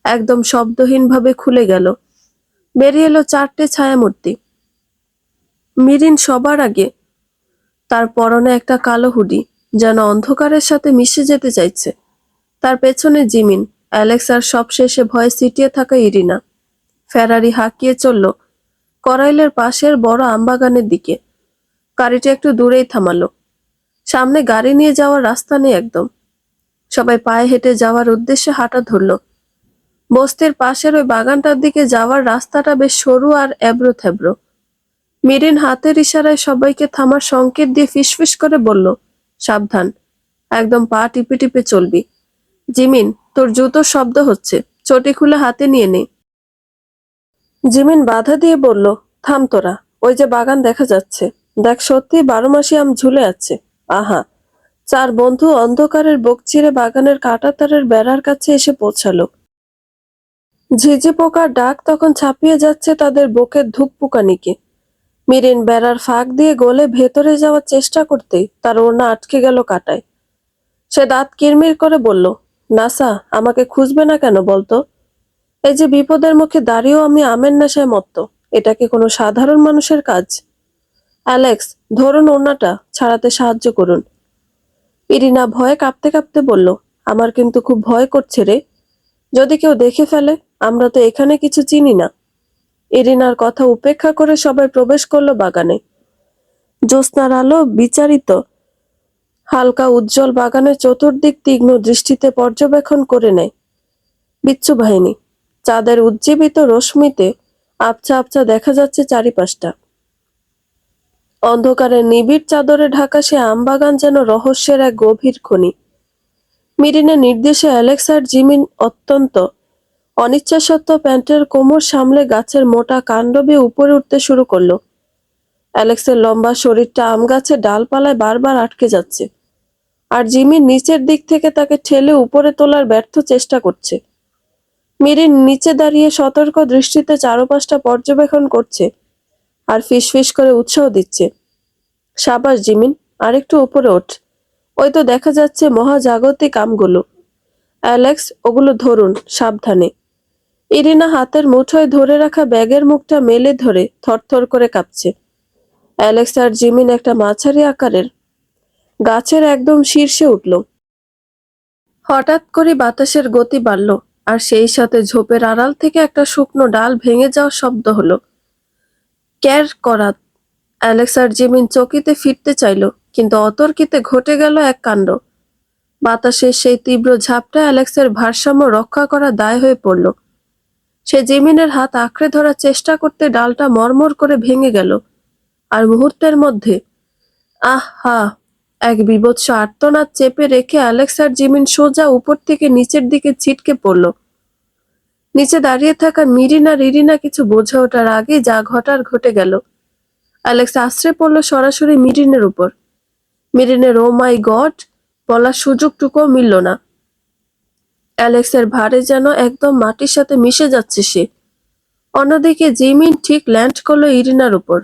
একদম শব্দহীনভাবে খুলে গেল। বেরিয়ে এলো 4টে ছায়ামূর্তি। মিরিন সবার আগে, তার পরনে একটা কালো হুডি, যেন অন্ধকারের সাথে মিশে যেতে চাইছে। তার পেছনে জিমিন, অ্যালেক্স আর সবশেষে ভয়ে সিটিয়ে থাকা ইরিনা। ফেরারি হাঁকিয়ে চলল করাইলের পাশের বড় আমবাগানের দিকে। গাড়িটা একটু দূরেই থামালো। সামনে গাড়ি নিয়ে যাওয়ার রাস্তা নেই একদম। সবাই পায়ে হেঁটে যাওয়ার উদ্দেশ্যে হাঁটা ধরল। বস্তির পাশের ওই বাগানটার দিকে যাওয়ার রাস্তাটা বেশ সরু আর এবড়ো থেবড়ো। মিরিন হাতের ইশারায় সবাইকে থামার সংকেত দিয়ে ফিসফিস করে বলল, সাবধান, একদম পা টিপে টিপে চলবি। জিমিন, তোর জুতোর শব্দ হচ্ছে, চটি খুলে হাতে নিয়ে নে। জিমিন বাধা দিয়ে বলল, থাম তোরা, ওই যে বাগান দেখা যাচ্ছে, দেখ সত্যি 12 মাসি আম ঝুলে আছে। আহা! 4 বন্ধু অন্ধকারের বুক চিরে বাগানের কাঁটাতারের বেড়ার কাছে এসে পৌঁছালো। ঝিঝি পোকার ডাক তখন ছাপিয়ে যাচ্ছে তাদের বুকের ধুকপুকানিকে। মিরিন বেড়ার ফাঁক দিয়ে গলে ভেতরে যাওয়ার চেষ্টা করতেই তার ওড়না আটকে গেল কাঁটায়। সে দাঁত কিরমির করে বলল, নাসা, আমাকে খুঁজবে না কেন বলতো? এই যে বিপদের মুখে দাঁড়িয়েও আমি আমের নেশায় মত্ত, এটা কি কোনো সাধারণ মানুষের কাজ? অ্যালেক্স, ধরুন ওড়নাটা, ছাড়াতে সাহায্য করুন। ইরিনা ভয়ে কাঁপতে কাঁপতে বলল, আমার কিন্তু খুব ভয় করছে রে, যদি কেউ দেখে ফেলে, আমরা তো এখানে কিছু চিনি না। ইরিনার কথা উপেক্ষা করে সবাই প্রবেশ করলো বাগানে। জ্যোৎস্নার আলো বিচারিত হালকা উজ্জ্বল বাগানের চতুর্দিক তীক্ষ্ণ দৃষ্টিতে পর্যবেক্ষণ করে নেয় বিচ্ছু বাহিনী। চাঁদের উজ্জীবিত রশ্মিতে আবছা আবছা দেখা যাচ্ছে চারিপাশটা। অন্ধকারের নিবিড় চাদরে ঢাকা সে আমবাগান যেন রহস্যের এক গভীর খনি। মিরিনের নির্দেশে অ্যালেক্স আর জিমিন অত্যন্ত অনিচ্ছা সত্ত্বেও প্যান্টের কোমর সামলে গাছের মোটা কাণ্ড বেয়ে উপরে উঠতে শুরু করলো। অ্যালেক্সের লম্বা শরীরটা আম গাছের ডালপালায় বারবার আটকে যাচ্ছে, আর জিমি নিচের দিক থেকে তাকে ঠেলে উপরে তোলার ব্যর্থ চেষ্টা করছে। মিরিন নিচে দাঁড়িয়ে সতর্ক দৃষ্টিতে চারপাশটা পর্যবেক্ষণ করছে আর ফিসফিস করে উৎসাহ দিচ্ছে। সাবাস জিমিন, আরেকটু উপরে ওঠ। ওই তো দেখা যাচ্ছে মহাজাগতিক আমগুলো। অ্যালেক্স, ওগুলো ধরুন, সাবধানে। ইরিনা হাতের মুঠোয় ধরে রাখা ব্যাগের মুখটা মেলে ধরে থরথর করে কাঁপছে। অ্যালেক্স আর জিমিন একটা মাঝারি আকারের গাছের একদম শীর্ষে উঠল। হঠাৎ করে বাতাসের গতি বাড়ল, আর সেই সাথে ঝোপের আড়াল থেকে একটা শুকনো ডাল ভেঙে যাওয়ার শব্দ হলো। ক্যার করাত! অ্যালেক্স আর জিমিন চকিতে ফিরতে চাইল, কিন্তু অতর্কিতে ঘটে গেল এক কাণ্ড। বাতাসের সেই তীব্র ঝাপটা অ্যালেক্সের ভারসাম্য রক্ষা করা দায় হয়ে পড়ল। সে জিমিনের হাত আঁকড়ে ধরার চেষ্টা করতে ডালটা মরমর করে ভেঙে গেল, আর মুহূর্তের মধ্যে আহা! এক বীভৎস আর্তনাদ চেপে রেখে অ্যালেক্স আর জিমিন সোজা উপর থেকে নিচের দিকে ছিটকে পড়ল। নিচে দাঁড়িয়ে থাকা মিরিন আর ইরিনা কিছু বোঝা ওঠার আগে যা ঘটার ঘটে গেল। অ্যালেক্স আছড়ে পড়ল সরাসরি মিরিনের উপর। মিরিনের ও মাই গড বলার সুযোগটুকুও মিলল না। অ্যালেক্সের ভারে যেন একদম মাটির সাথে মিশে যাচ্ছে সে। অন্যদিকে জিমিন ঠিক ল্যান্ড করলো ইরিনার উপর।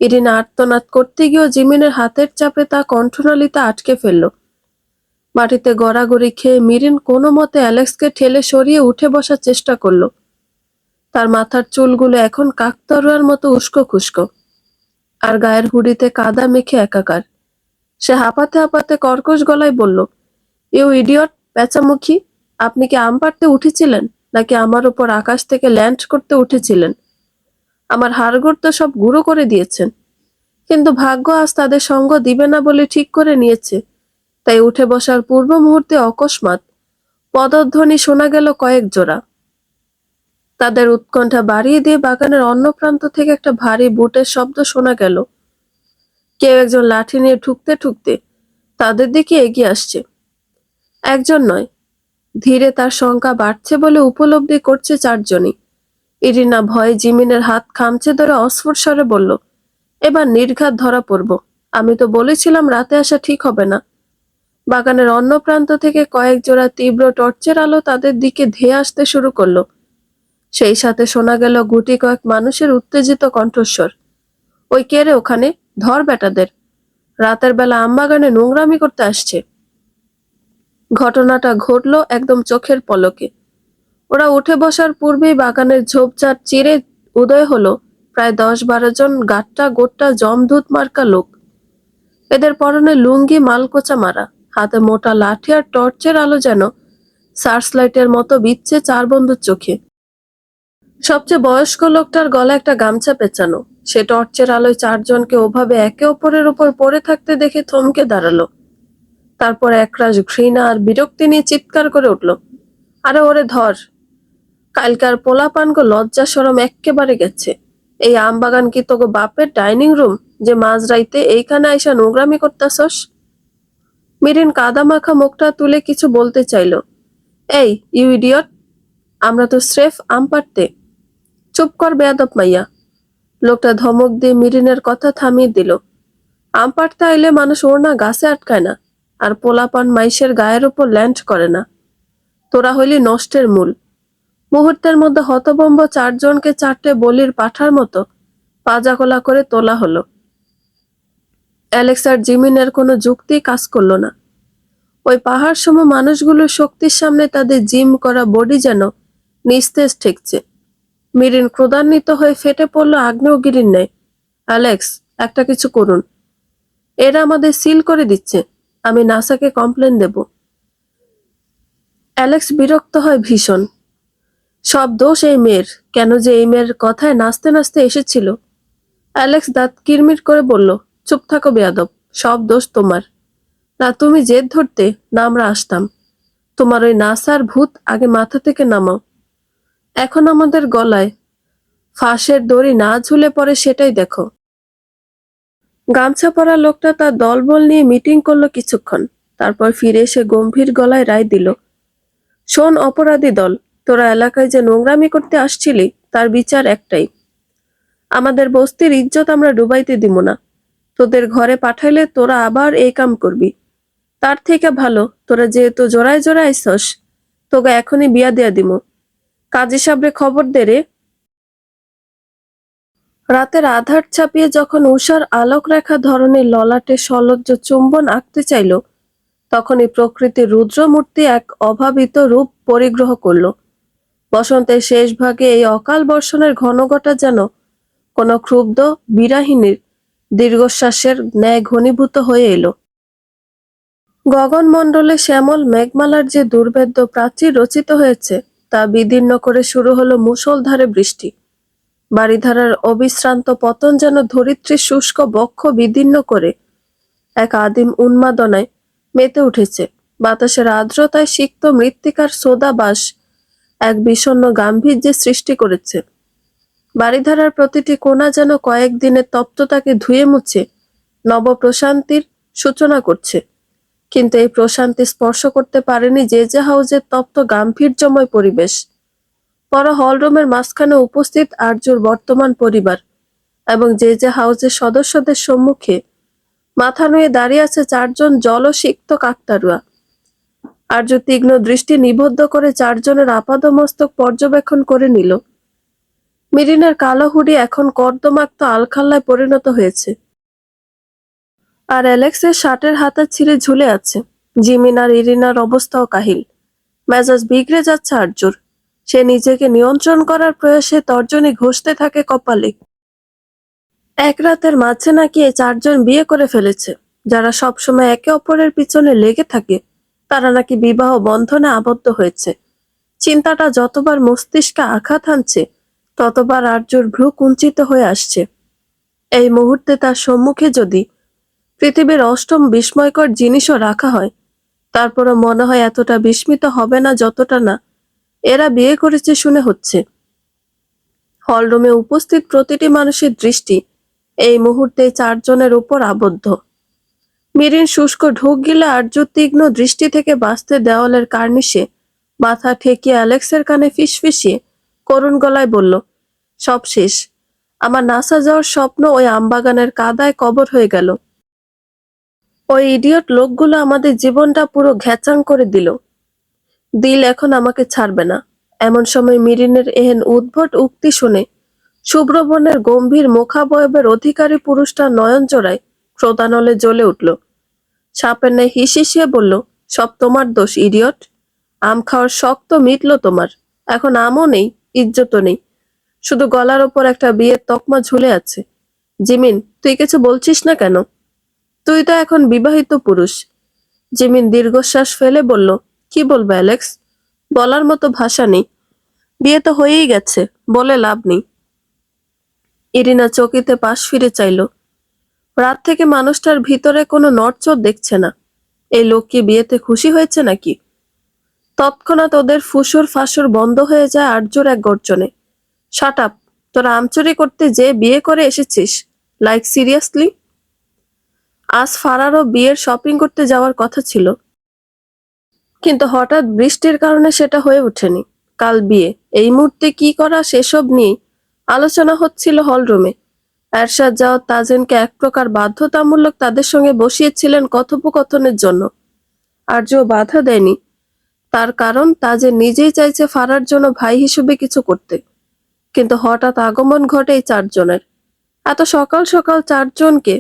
ইরিনা আর্তনাদ করতে গিয়েও জিমিনের হাতের চাপে তা কণ্ঠনালীতে আটকে ফেলল। মাটিতে গড়াগড়ি খেয়ে মিরিন কোনো মতে অ্যালেক্সকে ঠেলে সরিয়ে উঠে বসার চেষ্টা করলো। তার মাথার চুলগুলো এখন কাকতাড়ুয়ার মতো উস্কো খুস্কো, আর গায়ের হুডিতে কাদা মেখে একাকার। সে হাঁপাতে হাঁপাতে কর্কশ গলায় বলল, ইউ ইডিয়ট পেঁচামুখী, আপনি কি আম পাড়তে উঠেছিলেন, নাকি আমার উপর আকাশ থেকে ল্যান্ড করতে উঠেছিলেন? আমার হাড়গোড় তো সব গুঁড়ো করে দিয়েছেন। কিন্তু ভাগ্য আজ তাদের সঙ্গ দিবে না বলে ঠিক করে নিয়েছে, তাই উঠে বসার পূর্ব মুহূর্তে অকস্মাৎ পদধ্বনি শোনা গেল কয়েক জোড়া। তাদের উৎকণ্ঠা বাড়িয়ে দিয়ে বাগানের অন্য প্রান্ত থেকে একটা ভারী বুটের শব্দ শোনা গেল। কেউ একজন লাঠি নিয়ে ঠুকতে ঠুকতে তাদের দিকে এগিয়ে আসছে। একজন নয়, ধীরে তার সংখ্যা বাড়ছে বলে উপলব্ধি করছে চারজনই। ইরিনা ভয়ে জিমিনের হাত খামচে ধরে অস্ফুট স্বরে বলল, এবার নির্ঘাত ধরা পড়ব। আমি তো বলেছিলাম রাতে আসা ঠিক হবে না। বাগানের অন্য প্রান্ত থেকে কয়েক জোড়া তীব্র টর্চের আলো তাদের দিকে ধেয়ে আসতে শুরু করলো। সেই সাথে শোনা গেল গুটি কয়েক মানুষের উত্তেজিত কণ্ঠস্বর, ওই কে রে ওখানে, ধর বেটাদের, রাতের বেলা আমবাগানে নোংরামি করতে আসছে। ঘটনাটা ঘটল একদম চোখের পলকে। ওরা উঠে বসার পূর্বেই বাগানের ঝোপঝাড় চিরে উদয় হলো প্রায় 10-12 জন গাট্টা গোট্টা জমদূত মার্কা লোক। এদের পরনে লুঙ্গি মালকোচা মারা, হাতে মোটা লাঠি, আর টর্চের আলো যেন সার্চ লাইটের মতো বিচ্ছে চার বন্ধুর চোখে। সবচেয়ে বয়স্ক লোকটার গলায় একটা গামছা পেঁচানো। সে টর্চের আলোয় চারজনকে ওভাবে একে অপরের উপর পড়ে থাকতে দেখে থমকে দাঁড়ালো। তারপর একরাশ ঘৃণা আর বিরক্তি নিয়ে চিৎকার করে উঠল, আরে ওরে ধর! কালকার পোলাপানগো লজ্জা শরম এক্কেবারে গেছে। এই আমবাগান কি তোগো বাপের ডাইনিং রুম যে মাঝরাইতে এইখানে আইসা নোংরামি করতাছস? মিরিন কাদা মাখা মুখটা তুলে কিছু বলতে চাইল। এই ইউ ইডিয়ট, আমরা তো স্রেফ আম পাড়তে। চুপ কর বেয়াদব মাইয়া! লোকটা ধমক দিয়ে মিরিনের কথা থামিয়ে দিল। আম পাড়তে আইলে মানুষ ওড়না গাছে আটকায় না, আর পোলাপান মাইশের গায়ের উপর ল্যান্ড করে না। তোরা হইলি নষ্টের মূল। মুহূর্তের মধ্যে হতভম্ব চারজনকে চারটে বলির পাঠার মতো পাজাকোলা করে তোলা হলো। অ্যালেক্স আর জিমিনের কোনো যুক্তি কাজ করলো না। ওই পাহাড় সম মানুষগুলোর শক্তির সামনে তাদের জিম করা বডি যেন নিস্তেজ ঠেকছে। মিরিন ক্রোধান্বিত হয়ে ফেটে পড়ল আগ্নেয়গিরির ন্যায়। অ্যালেক্স, একটা কিছু করুন, এরা আমাদের সিল করে দিচ্ছে। আমি নাসাকে কমপ্লেন দেব। অ্যালেক্স বিরক্ত হয় ভীষণ। সব দোষ এই মেয়ের, কেন যে এই মেয়ের কথায় নাচতে নাচতে এসেছিল। অ্যালেক্স দাঁত কিরমির করে বলল, চুপ থাকো বেয়াদব, সব দোষ তোমার। না তুমি জেদ ধরতে, না আমরা আসতাম। তোমার ওই নাসার ভূত আগে মাথা থেকে নামাও। এখন আমাদের গলায় ফাঁসের দড়ি না ঝুলে পড়ে সেটাই দেখো। গামছা পরা লোকটা তার দলবল নিয়ে মিটিং করলো কিছুক্ষণ, তারপর ফিরে এসে গম্ভীর গলায় রায় দিল, শোন অপরাধী দল, তোরা এলাকায় যে নোংরামি করতে আসছিলি তার বিচার একটাই। আমাদের বস্তির ইজ্জত আমরা ডুবাইতে দিব না। তোদের ঘরে পাঠাইলে তোরা আবার এই কাম করবি। তার থেকে ভালো তোরা যেহেতু জোড়ায় জোড়ায় আইসস, তোকে এখনই বিয়া দেয়া দিমু। কাজী সাবরে খবর দে রে। রাতের আধার ছাপিয়ে যখন উষার আলোক রেখা ধরনের ললাটে সলজ্জ চুম্বন আঁকতে চাইল, তখনই প্রকৃতির রুদ্রমূর্তি এক অভাবিত রূপ পরিগ্রহ করল। বসন্তের শেষ ভাগে এই অকাল বর্ষণের ঘনঘটা যেন কোনো ক্ষুব্ধ বিরাহিনীর দীর্ঘশ্বাসের ন্যায় ঘনীভূত হয়ে এলো। গগনমণ্ডলে শ্যামল মেঘমালার যে দুর্ভেদ্য প্রাচীর রচিত হয়েছে তা বিদীর্ণ করে শুরু হলো মুষলধারে বৃষ্টি। বারিধারার অবিশ্রান্ত পতন যেন ধরিত্রীর শুষ্ক বক্ষ বিদীর্ণ করে এক আদিম উন্মাদনায় মেতে উঠেছে। বাতাসের আর্দ্রতায় সিক্ত মৃত্তিকার সোদাবাস এক বিষণ্ণ গাম্ভীর্যের সৃষ্টি করেছে। বারিধারার প্রতিটি কোণা যেন কয়েকদিনের তপ্ততাকে ধুয়ে মুছে নব প্রশান্তির সূচনা করছে। কিন্তু এই প্রশান্তি স্পর্শ করতে পারেনি যে হাউজের তপ্ত গাম্ভীর্যময় পরিবেশ। বড় হলরুমের মাঝখানে উপস্থিত আর্যর বর্তমান পরিবার এবং যে হাউজের সদস্যদের সম্মুখে মাথা নুয়ে দাঁড়িয়ে আছে চারজন জলসিক্ত কাকতারুয়া। আর্য তীক্ষ্ণ দৃষ্টি নিবদ্ধ করে চারজনের আপাদমস্তক পর্যবেক্ষণ করে নিল। মিরিনের কালো হুডি এখন কর্দমাক্ত আলখাল্লায় পরিণত হয়েছে, আর অ্যালেক্সের শার্টের হাতা ছিঁড়ে ঝুলে আছে। জিমিন আর ইরিনার অবস্থাও কাহিল। মেজাজ বিগড়ে যাচ্ছে আর্যর। সে নিজেকে নিয়ন্ত্রণ করার প্রয়াসে তর্জনী ঘষতে থাকে কপালে। এক রাতের মাঝে নাকি এই চারজন বিয়ে করে ফেলেছে। যারা সবসময় একে অপরের পিছনে লেগে থাকে তারা নাকি বিবাহ বন্ধনে আবদ্ধ হয়েছে। চিন্তাটা যতবার মস্তিষ্কে আঘাত হানছে ততবার আর্যর ভ্রু কুঞ্চিত হয়ে আসছে। এই মুহূর্তে তার সম্মুখে যদি পৃথিবীর অষ্টম বিস্ময়কর জিনিসও রাখা হয়, তারপরও মনে হয় এতটা বিস্মিত হবে না যতটা না এরা বিয়ে করেছে শুনে হচ্ছে। হলরুমে উপস্থিত প্রতিটি মানুষের দৃষ্টি এই মুহূর্তে চারজনের উপর আবদ্ধ। মিরিন শুষ্ক ঢোক গিলে আর্য তীক্ষ্ণ দৃষ্টি থেকে বাঁচতে দেওয়ালের কার্নিশে মাথা ঠেকিয়ে অ্যালেক্সের কানে ফিসফিসিয়ে করুণ গলায় বলল, সব শেষ। আমার নাসা যাওয়ার স্বপ্ন ওই আমবাগানের কাদায় কবর হয়ে গেল। ওই ইডিয়ট লোকগুলো আমাদের জীবনটা পুরো ঘ্যাচাং করে দিল। দিল এখন আমাকে ছাড়বে না। এমন সময় মিরিনের এহেন উদ্ভট উক্তি শুনে শুভ্রবর্ণের গম্ভীর মুখাবয়বের অধিকারী পুরুষটা নয়ন জোড়ায় ক্রোধানলে জ্বলে উঠল। সাপের ন্যায় হিসিয়ে বলল, সব তোমার দোষ ইডিয়ট। আম খাওয়ার শখ তো মিটলো তোমার, এখন আমও নেই, ইজ্জতও নেই, শুধু গলার ওপর একটা বিয়ের তকমা ঝুলে আছে। জিমিন, তুই কিছু বলছিস না কেন? তুই তো এখন বিবাহিত পুরুষ। জিমিন দীর্ঘশ্বাস ফেলে বলল, কি বলবো অ্যালেক্স, বলার মতো ভাষা নেই। বিয়ে তো হয়েই গেছে, বলে লাভ নেই। ইরিনা চকিতে পাশ ফিরে চাইল। রাত থেকে মানুষটার ভিতরে কোনো নড়চড় দেখছে না। এই লোক কি বিয়েতে খুশি হয়েছে নাকি? তৎক্ষণাৎ ওদের ফুসুর ফাসুর বন্ধ হয়ে যায় আর্যর এক গর্জনে। শাট আপ, তোরা আমচুরি করতে যে বিয়ে করে এসেছিস? Like seriously? আজ ফারারও বিয়ের শপিং করতে যাওয়ার কথা ছিল, কিন্তু হঠাৎ বৃষ্টির কারণে সেটা হয়ে ওঠেনি। কাল বিয়ে, এই মুহূর্তে কি করা সেসব নিয়ে আলোচনা হচ্ছিল হলরুমে। এরশাদ জাওয়াদ তাজেনকে এক প্রকার বাধ্যতামূলক তাদের সঙ্গে বসিয়েছিলেন কথোপকথনের জন্য। আর্য বাধা দেয়নি, তার কারণ তাজেন নিজেই চাইছে ফারার জন্য ভাই হিসেবে কিছু করতে। কিন্তু হঠাৎ আগমন ঘটে এই চারজনের। এত সকাল সকাল চারজনকে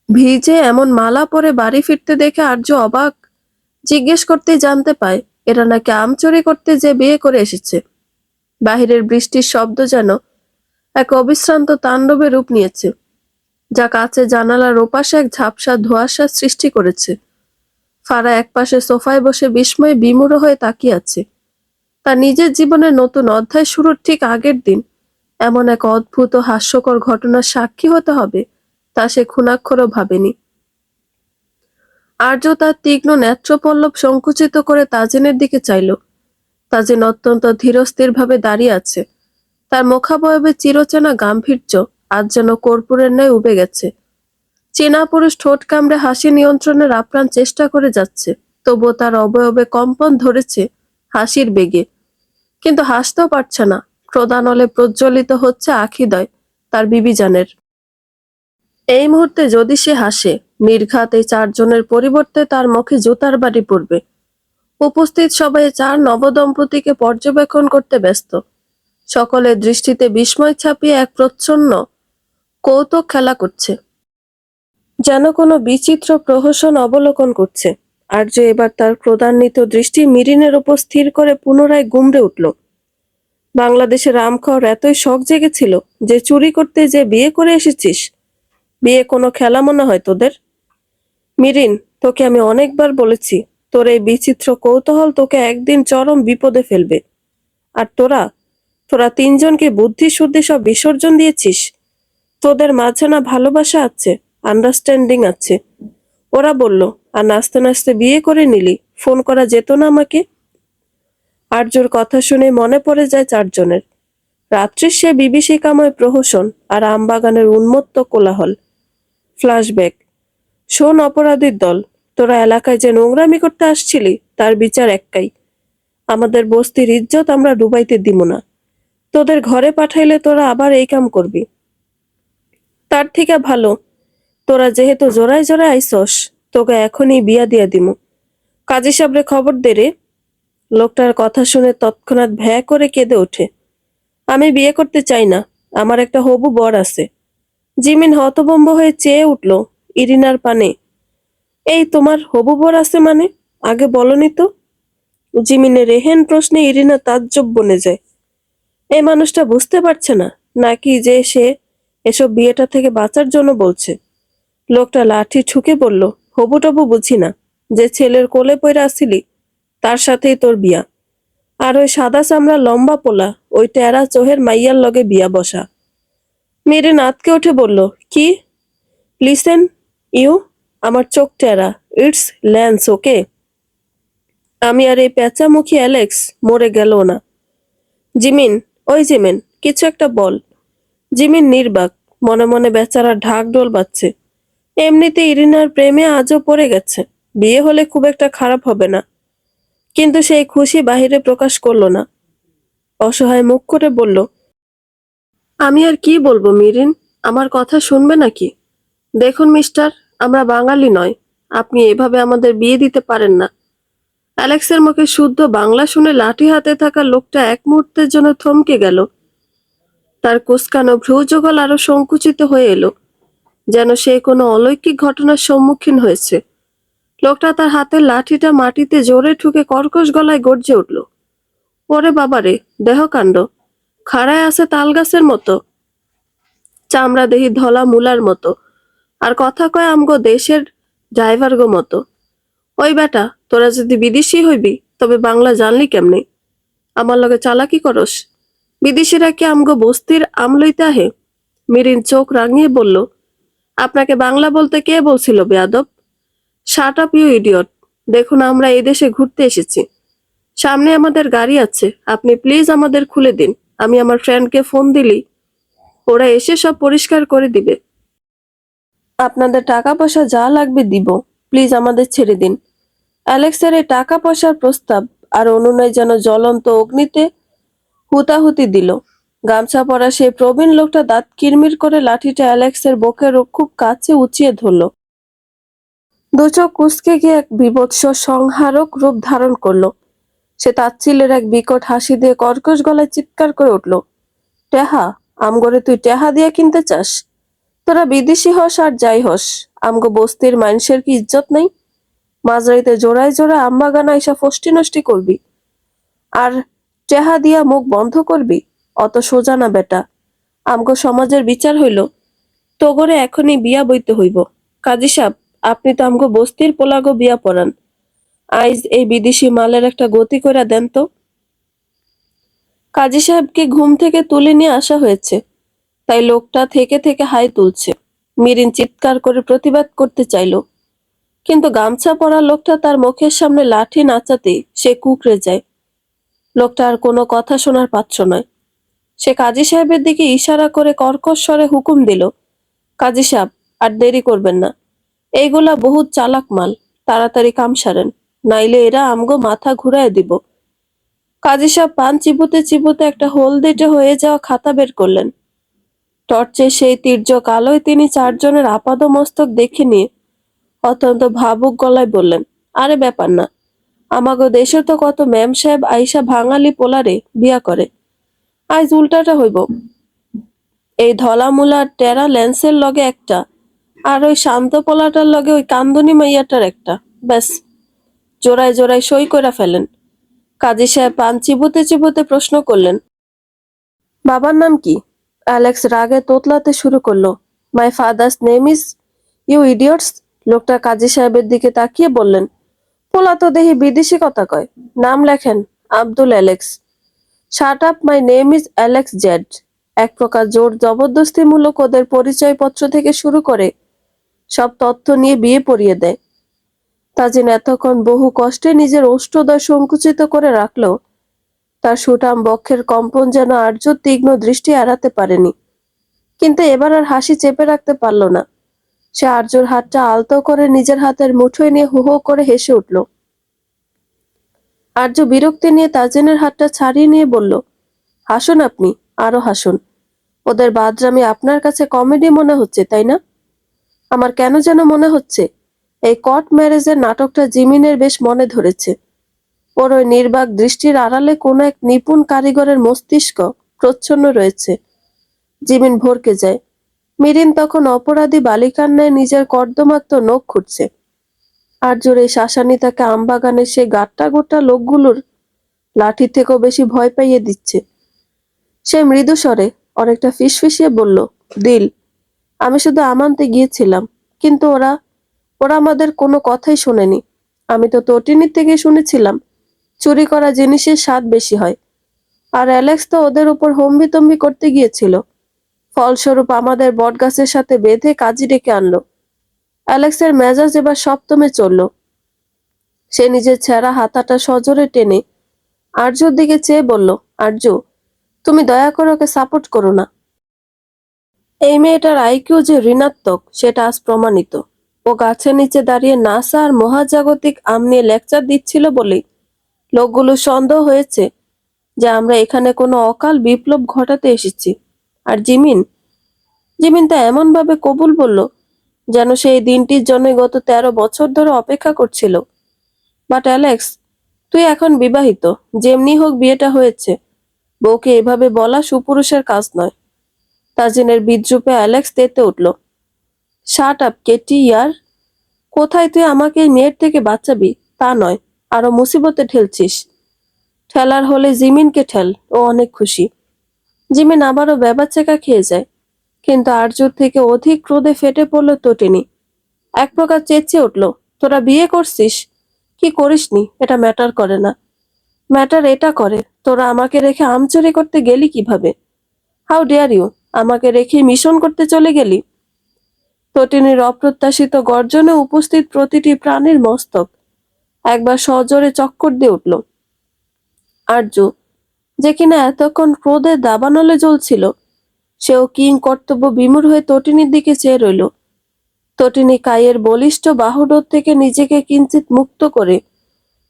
ভিজে এমন মালা পরে বাড়ি ফিরতে দেখে আর্য অবাক। জিজ্ঞেস করতেই জানতে পায় এরা নাকি আমচুরি করতে যে বিয়ে করে এসেছে। বাহিরের বৃষ্টির শব্দ যেন এক অবিশ্রান্ত তাণ্ডবে রূপ নিয়েছে, যা কাছে জানালার ওপাশে এক ঝাপসা ধোঁয়াশা সৃষ্টি করেছে। ফারা একপাশে সোফায় বসে বিস্ময়ে বিমূঢ় হয়ে তাকিয়ে আছে। তার নিজের জীবনের নতুন অধ্যায় শুরুর ঠিক আগের দিন এমন এক অদ্ভুত ও হাস্যকর ঘটনার সাক্ষী হতে হবে তা সে ক্ষুণাক্ষরও ভাবেনি। আর্য তার তীক্ষ্ণ নেত্রপল্লব সংকুচিত করে তাজিনের দিকে চাইল। তাজিন অত্যন্ত ধীরস্থিরভাবে দাঁড়িয়ে আছে। তার মুখাবয়বে চিরচেনা গাম্ভীর্য আজ যেন কর্পূরের ন্যায় উবে গেছে। চেনা পুরুষ ঠোঁট কামড়ে হাসি নিয়ন্ত্রণের আপ্রাণ চেষ্টা করে যাচ্ছে, তবুও তার অবয়বে কম্পন ধরেছে হাসির বেগে। কিন্তু হাসতেও পারছে না। ক্রোধানলে প্রজ্বলিত হচ্ছে আখিদয় তার বিবিজানের। এই মুহূর্তে যদি সে হাসে, নির্ঘাত এই চারজনের পরিবর্তে তার মুখে জুতার বাড়ি পড়বে। উপস্থিত সবাই চার নবদম্পতিকে পর্যবেক্ষণ করতে ব্যস্ত। সকলের দৃষ্টিতে বিস্ময় ছাপিয়ে এক প্রচ্ছন্ন কৌতুক খেলা করছে, যেন কোনো বিচিত্র প্রহসন অবলোকন করছে। আর্য এবার তার ক্রোধান্বিত দৃষ্টি মিরিনের উপর স্থির করে পুনরায় গুমড়ে উঠল। বাংলাদেশের আম খাওয়ার এতই শখ জেগেছিল যে চুরি করতে যে বিয়ে করে এসেছিস? বিয়ে কোনো খেলা মনে হয় তোদের? মিরিন, তোকে আমি অনেকবার বলেছি, তোর এই বিচিত্র কৌতূহল তোকে একদিন চরম বিপদে ফেলবে। আর তোরা তোরা তিনজনকে বুদ্ধি শুদ্ধি সব বিসর্জন দিয়েছিস। তোদের মাঝে না ভালোবাসা আছে, আন্ডারস্ট্যান্ডিং আছে। ওরা বলল, আর নাচতে নাচতে বিয়ে করে নিলি, ফোন করা যেত না আমাকে? আর্যর কথা শুনে মনে পড়ে যায় চারজনের। রাত্রির সে বিভীষিকাময় প্রহসন আর আমবাগানের উন্মত্ত কোলাহল। ফ্ল্যাশব্যাক। শোন অপরাধীর দল, তোরা এলাকায় যে নোংরামি করতে আসছিলি তার বিচার একটাই, আমাদের বস্তির ইজ্জত আমরা ডুবাইতে দিব না। তোদের ঘরে পাঠাইলে তোরা আবার এই কাম করবি। তার থেকে ভালো, তোরা যেহেতু জোড়ায় জোড়ায় আইসস, তোকে এখনই বিয়া দিয়া দিমু। কাজী সাবরে খবর দে রে। লোকটার কথা শুনে তৎক্ষণাৎ ভ্যা করে কেঁদে ওঠে। আমি বিয়ে করতে চাই না, আমার একটা হবু বর আছে। জিমিন হতভম্ব হয়ে চেয়ে উঠল ইরিনার পানে। এই তোমার হবু বর আছে মানে? আগে বলনি তো। জিমিনের এহেন প্রশ্নে ইরিনা তাজ্জব বনে যায়। এই মানুষটা বুঝতে পারছে না নাকি যে সে এসব বিয়েটা থেকে বাঁচার জন্য বলছে? লোকটা লাঠি ঠুকে বলল, হবু টবু বুঝি না, যে ছেলের কোলে পইরা আসিলি তার সাথেই তোর বিয়া। আর ওই সাদা চামড়া লম্বা পোলা, ওই টেরা চোহের মাইয়ার লগে বিয়া বসা। মেরিন আঁতকে উঠে বলল, কি? লিসেন ইউ, আমার চোখ টেরা, ইটস ল্যান্স, ওকে? আমি আর এই পেঁচামুখী অ্যালেক্স মরে গেল না। জিমিন, ওই জিমিন, কিছু একটা বল। জিমিন নির্বাক, মনে মনে বেচারা ঢাক ঢোল বাজছে। এমনিতে ইরিনার প্রেমে আজও পড়ে গেছে, বিয়ে হলে খুব একটা খারাপ হবে না। কিন্তু সেই খুশি বাহিরে প্রকাশ করলো না। অসহায় মুখ করে বলল, আমি আর কি বলবো মিরিন, আমার কথা শুনবে নাকি? দেখুন মিস্টার, আমরা বাঙালি নয়, আপনি এভাবে আমাদের বিয়ে দিতে পারেন না। অ্যালেক্সের মুখে শুদ্ধ বাংলা শুনে লাঠি হাতে থাকা লোকটা এক মুহূর্তের জন্য থমকে গেল। তার কুঁচকানো ভ্রুযুগল আরো সংকুচিত হয়ে এলো, যেন সে কোনো অলৌকিক ঘটনার সম্মুখীন হয়েছে। লোকটা তার হাতের লাঠিটা মাটিতে জোরে ঠুকে কর্কশ গলায় গর্জে উঠল, ওরে বাবারে, দেহকাণ্ড! খাড়ায় আছে তাল গাছের মতো, চামড়া দেহি ধলা মূলার মতো, আর কথা কয় আমগো দেশের ড্রাইভার গো মতো। ওই বেটা, তোরা যদি বিদেশি হইবি তবে বাংলা জানলি কেমনে? আমার লগে চালাকি করস? বিদেশিরা কি আমগো বস্তির আম লইতে আহে? মিরিন চোখ রাঙিয়ে বলল, আপনাকে বাংলা বলতে কে বলছিল বেয়াদব? Shut up you idiot! দেখুন আমরা এই দেশে ঘুরতে এসেছি, সামনে আমাদের গাড়ি আছে, আপনি প্লিজ আমাদের খুলে দিন। আমি আমার ফ্রেন্ডকে ফোন দিলি ওরা এসে সব পরিষ্কার করে দিবে। আপনাদের টাকা পয়সা যা লাগবে দিব, প্লিজ আমাদের ছেড়ে দিন। অ্যালেক্সের এই টাকা পয়সার প্রস্তাব আর অনুনয় যেন জ্বলন্ত অগ্নিতে হুতাহুতি দিল। গামছা পরা সেই প্রবীণ লোকটা দাঁত কিরমির করে লাঠিটা অ্যালেক্সের বুকের খুব কাছে উঁচিয়ে ধরল। দু চোখ কুঁচকে গিয়ে এক বীভৎস সংহারক রূপ ধারণ করলো। সে তাচ্ছিল্যের এক বিকট হাসি দিয়ে কর্কশ গলায় চিৎকার করে উঠল, টেহা? আমগরে তুই টেহা দিয়ে কিনতে চাস? তোরা বিদেশি হস আর যাই হস, আমগো বস্তির মানুষের কি ইজ্জত নাই? মাঝরাইতে জোড়ায় জোড়া আমবাগানা এসা ফষ্টি নষ্টি করবি আর টেহা দিয়া মুখ বন্ধ করবি? অত সোজা না বেটা। আমগো সমাজের বিচার হইল তোগরে এখনই বিয়া বইতে হইব। কাজী সাব, আপনি তো আমগো বস্তির পোলাগো বিয়া পড়ান, আইজ এই বিদেশি মালের একটা গতি কইরা দেন তো। কাজী সাহেবকে ঘুম থেকে তুলে নিয়ে আসা হয়েছে, তাই লোকটা থেকে থেকে হাই তুলছে। মিরিন চিৎকার করে প্রতিবাদ করতে চাইল, কিন্তু গামছা পরা লোকটা তার মুখের সামনে লাঠি নাচাতে সে কুঁকড়ে যায়। লোকটা আর কোনো কথা শোনার পাত্র নয়। সে কাজী সাহেবের দিকে ইশারা করে কর্কশ স্বরে হুকুম দিল, কাজী সাহেব, আর দেরি করবেন না, এইগুলা বহুত চালাক মাল, তাড়াতাড়ি কাম সারেন, নাইলে এরা আমগো মাথা ঘুরায় দিব। কাজী সাহেব পান চিবুতে চিবুতে একটা হলদেটে হয়ে যাওয়া খাতা বের করলেন। টর্চের সেই তীর্যক আলোয় তিনি চারজনের আপাদমস্তক দেখে নিয়ে অত্যন্ত ভাবুক গলায় বললেন, আরে ব্যাপার না, আমাগো দেশে তো কত ম্যাম সাহেব আইসা ভাঙালি পোলারে বিয়া করে, আজ উল্টাটা হইব। এই ধলামুলার টেরা ল্যান্সের লগে একটা, আর ওই শান্ত পোলাটার লগে ওই কান্দনি মাইয়াটার একটা, ব্যাস জোড়ায় জোড়ায় সই কইরা ফেলেন। কাজী সাহেব পান চিবুতে চিবুতে প্রশ্ন করলেন, বাবার নাম কি? অ্যালেক্স রাগে তোতলাতে শুরু করলো, my father's name is, you idiots. লোকটা কাজী সাহেবের দিকে তাকিয়ে বললেন, পোলা তো দেখি বিদেশি কথা কয়, নাম লেখেন Abdul Alex. Shut up, my name is Alex Z. এক প্রকার জোর জবরদস্তিমূলক ওদের পরিচয়পত্র থেকে শুরু করে সব তথ্য নিয়ে বিয়ে পড়িয়ে দেয়। তাজিন এতক্ষণ বহু কষ্টে নিজের ওষ্ঠদ্বয় সংকুচিত করে রাখলেও তার সুঠাম বক্ষের কম্পন যেন আর্যর তীক্ষ্ণ দৃষ্টি এড়াতে পারেনি। কিন্তু এবার আর হাসি চেপে রাখতে পারল না। সে আর্যর হাতটা আলতো করে নিজের হাতের মুঠোয় নিয়ে হু হু করে হেসে উঠল। আর্য বিরক্তি নিয়ে তাজিনের হাতটা ছাড়িয়ে নিয়ে বলল, হাসুন আপনি, আরো হাসুন। ওদের বাদরামি আপনার কাছে কমেডি মনে হচ্ছে, তাই না? আমার কেন যেন মনে হচ্ছে এই কট ম্যারেজের নাটকটা জিমিনের বেশ মনে ধরেছে। ওর ওই নির্বাক দৃষ্টির আড়ালে কোনো এক নিপুণ কারিগরের মস্তিষ্ক প্রচ্ছন্ন রয়েছে। জিমিন ভরকে যায়। মিরিন তখন অপরাধী বালিকার ন্যায় নিজের কর্দমাক্ত নখ খুঁটছে। আর্যর এই শাসানি তাকে আমবাগানের সেই গাট্টা গোটা লোকগুলোর লাঠি থেকেও বেশি ভয় পাইয়ে দিচ্ছে। সে মৃদু স্বরে অনেকটা ফিসফিসিয়ে বলল, দিল, আমি শুধু আমানতে গিয়েছিলাম, কিন্তু ওরা ওরা আমাদের কোনো কথাই শোনেনি। আমি তো তটিনীর থেকে শুনেছিলাম চুরি করা জিনিসের স্বাদ বেশি হয়, আর অ্যালেক্স তো ওদের উপর হম্বিতম্বি করতে গিয়েছিল। ফলস্বরূপ আমাদের বটগাছের সাথে বেঁধে কাজী ডেকে আনলো। অ্যালেক্সের মেজাজ এবার সপ্তমে চলল। সে নিজের ছেঁড়া হাতাটা সজোরে টেনে আর্যর দিকে চেয়ে বলল, আর্য, তুমি দয়া করে ওকে সাপোর্ট করো না। এই মেয়েটার আইকিউ যে ঋণাত্মক সেটা আজ প্রমাণিত। ও গাছের নিচে দাঁড়িয়ে নাসা আর মহাজাগতিক আম নিয়ে লেকচার দিচ্ছিল বলেই লোকগুলো সন্দেহ হয়েছে যে আমরা এখানে কোনো অকাল বিপ্লব ঘটাতে এসেছি। আর জিমিন জিমিন তা এমন ভাবে কবুল বলল যেন সে এই দিনটির জন্য গত 13 বছর ধরে অপেক্ষা করছিল। বাট অ্যালেক্স, তুই এখন বিবাহিত, যেমনি হোক বিয়েটা হয়েছে, বউকে এভাবে বলা সুপুরুষের কাজ নয়। তাজিনের বিদ্রুপে অ্যালেক্স তেতে উঠল। শাট আপ কেটি ইয়ার, কোথায় তুই আমাকে এই মেয়ের থেকে বাঁচাবি তা নয়, আরো মুসিবতে ঠেলছিস। ঠেলার হলে জিমিনকে ঠেল, ও অনেক খুশি। জিমিন আবারও বেবাচেকা খেয়ে যায়, কিন্তু আর্যর থেকে অধিক ক্রোধে ফেটে পড়ল তটিনী। এক প্রকার চেঁচিয়ে উঠল, তোরা বিয়ে করছিস কি করিসনি এটা ম্যাটার করে না, ম্যাটার এটা করে তোরা আমাকে রেখে আম চুরি করতে গেলি কিভাবে। হাউ ডেয়ার ইউ, আমাকে রেখে মিশন করতে চলে গেলি। তটিনীর অপ্রত্যাশিত গর্জনে উপস্থিত প্রতিটি প্রাণীর মস্তক একবার সজোরে চক্কর দিয়ে উঠল। আর্য, যে কিনা এতক্ষণ ক্রোধে দাবানলে জ্বলছিল, সেও কিং কর্তব্য বিমূঢ় হয়ে তটিনীর দিকে চেয়ে রইল। তটিনী কাইয়ের বলিষ্ঠ বাহুডোর থেকে নিজেকে কিঞ্চিত মুক্ত করে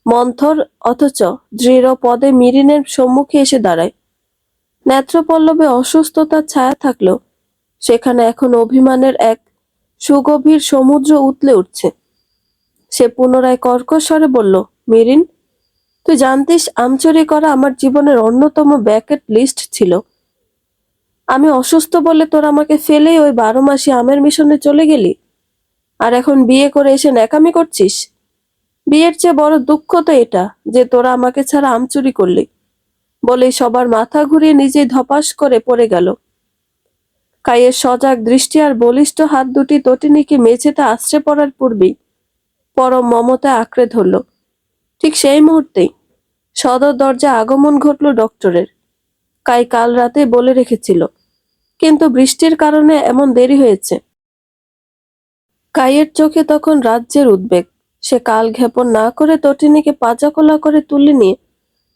মন্থর অথচ দৃঢ় পদে মিরিনের সম্মুখে এসে দাঁড়ায়। নেত্রপল্লবে অসুস্থতার ছায়া থাকলেও সেখানে এখন অভিমানের এক সুগভীর সমুদ্র উতলে উঠছে। সে পুনরায় কর্কশ স্বরে বলল, মিরিন, তুই জানতিস আম চুরি করা আমার জীবনের অন্যতম ব্যাকেট লিস্ট ছিল। আমি অসুস্থ বলে তোর আমাকে ফেলেই ওই 12 মাসি আমের মিশনে চলে গেলি, আর এখন বিয়ে করে এসে ন্যাকামি করছিস। বিয়ের চেয়ে বড় দুঃখ তো এটা যে তোরা আমাকে ছাড়া আম চুরি করলি। বলেই সবার মাথা ঘুরিয়ে নিজেই ধপাস করে পড়ে গেল। কাইয়ের সজাগ দৃষ্টি আর বলিষ্ঠ হাত দুটি তটিনীকে মেঝেতে আছড়ে পড়ার পূর্বেই পরম মমতায় আঁকড়ে ধরল। ঠিক সেই মুহূর্তেই সদর দরজা আগমন ঘটল ডক্টরের। কাই কাল রাতে বলে রেখেছিল, কিন্তু বৃষ্টির কারণে এমন দেরি হয়েছে। কাইয়ের চোখে তখন রাজ্যের উদ্বেগ। সে কাল ক্ষেপণ না করে তটিনীকে পাজাকোলা করে তুলে নিয়ে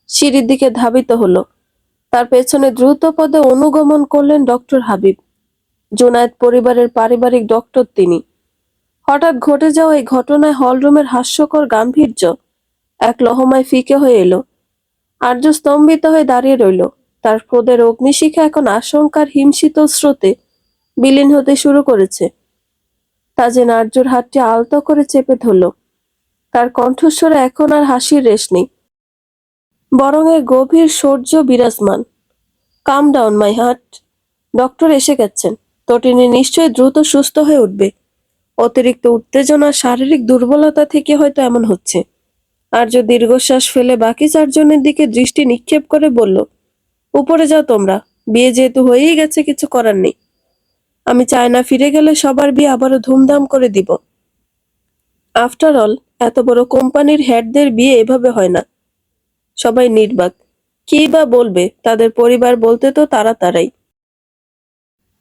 সিঁড়ির দিকে ধাবিত হলো। তার পেছনে দ্রুত পদে অনুগমন করলেন ডক্টর হাবিব। জুনায়েদ পরিবারের পারিবারিক ডক্টর তিনি। হঠাৎ ঘটে যাওয়া এই ঘটনায় হলরুমের হাস্যকর গাম্ভীর্য এক লহমায় ফিকে হয়ে এলো। আর্য স্তম্ভিত হয়ে দাঁড়িয়ে রইল। তার ক্রোধের অগ্নিশিখা এখন আশঙ্কার হিমশীতল স্রোতে বিলীন হতে শুরু করেছে। তাজিন আরজুর হাতটি আলতো করে চেপে ধরল। তার কণ্ঠস্বরে এখন আর হাসির রেশ নেই, বরং এর গভীর সৌর্য বিরাজমান। কাম ডাউন মাই হার্ট। ডক্টর এসে গেছেন। তটিনী নিশ্চয়ই দ্রুত সুস্থ হয়ে উঠবে। অতিরিক্ত উত্তেজনা, শারীরিক দুর্বলতা থেকে হয়তো এমন হচ্ছে। আর্য দীর্ঘশ্বাস ফেলে বাকি চারজনের দিকে দৃষ্টি নিক্ষেপ করে বলল, উপরে যাও তোমরা। বিয়ে যেহেতু হয়েই গেছে, কিছু করার নেই। আমি চাই না ফিরে গেলে সবার বিয়ে আবারও ধুমধাম করে দিব। আফটার অল, এত বড় কোম্পানির হেডদের বিয়ে এভাবে হয় না। সবাই নির্বাক। কি বা বলবে, তাদের পরিবার বলতে তো তারাই।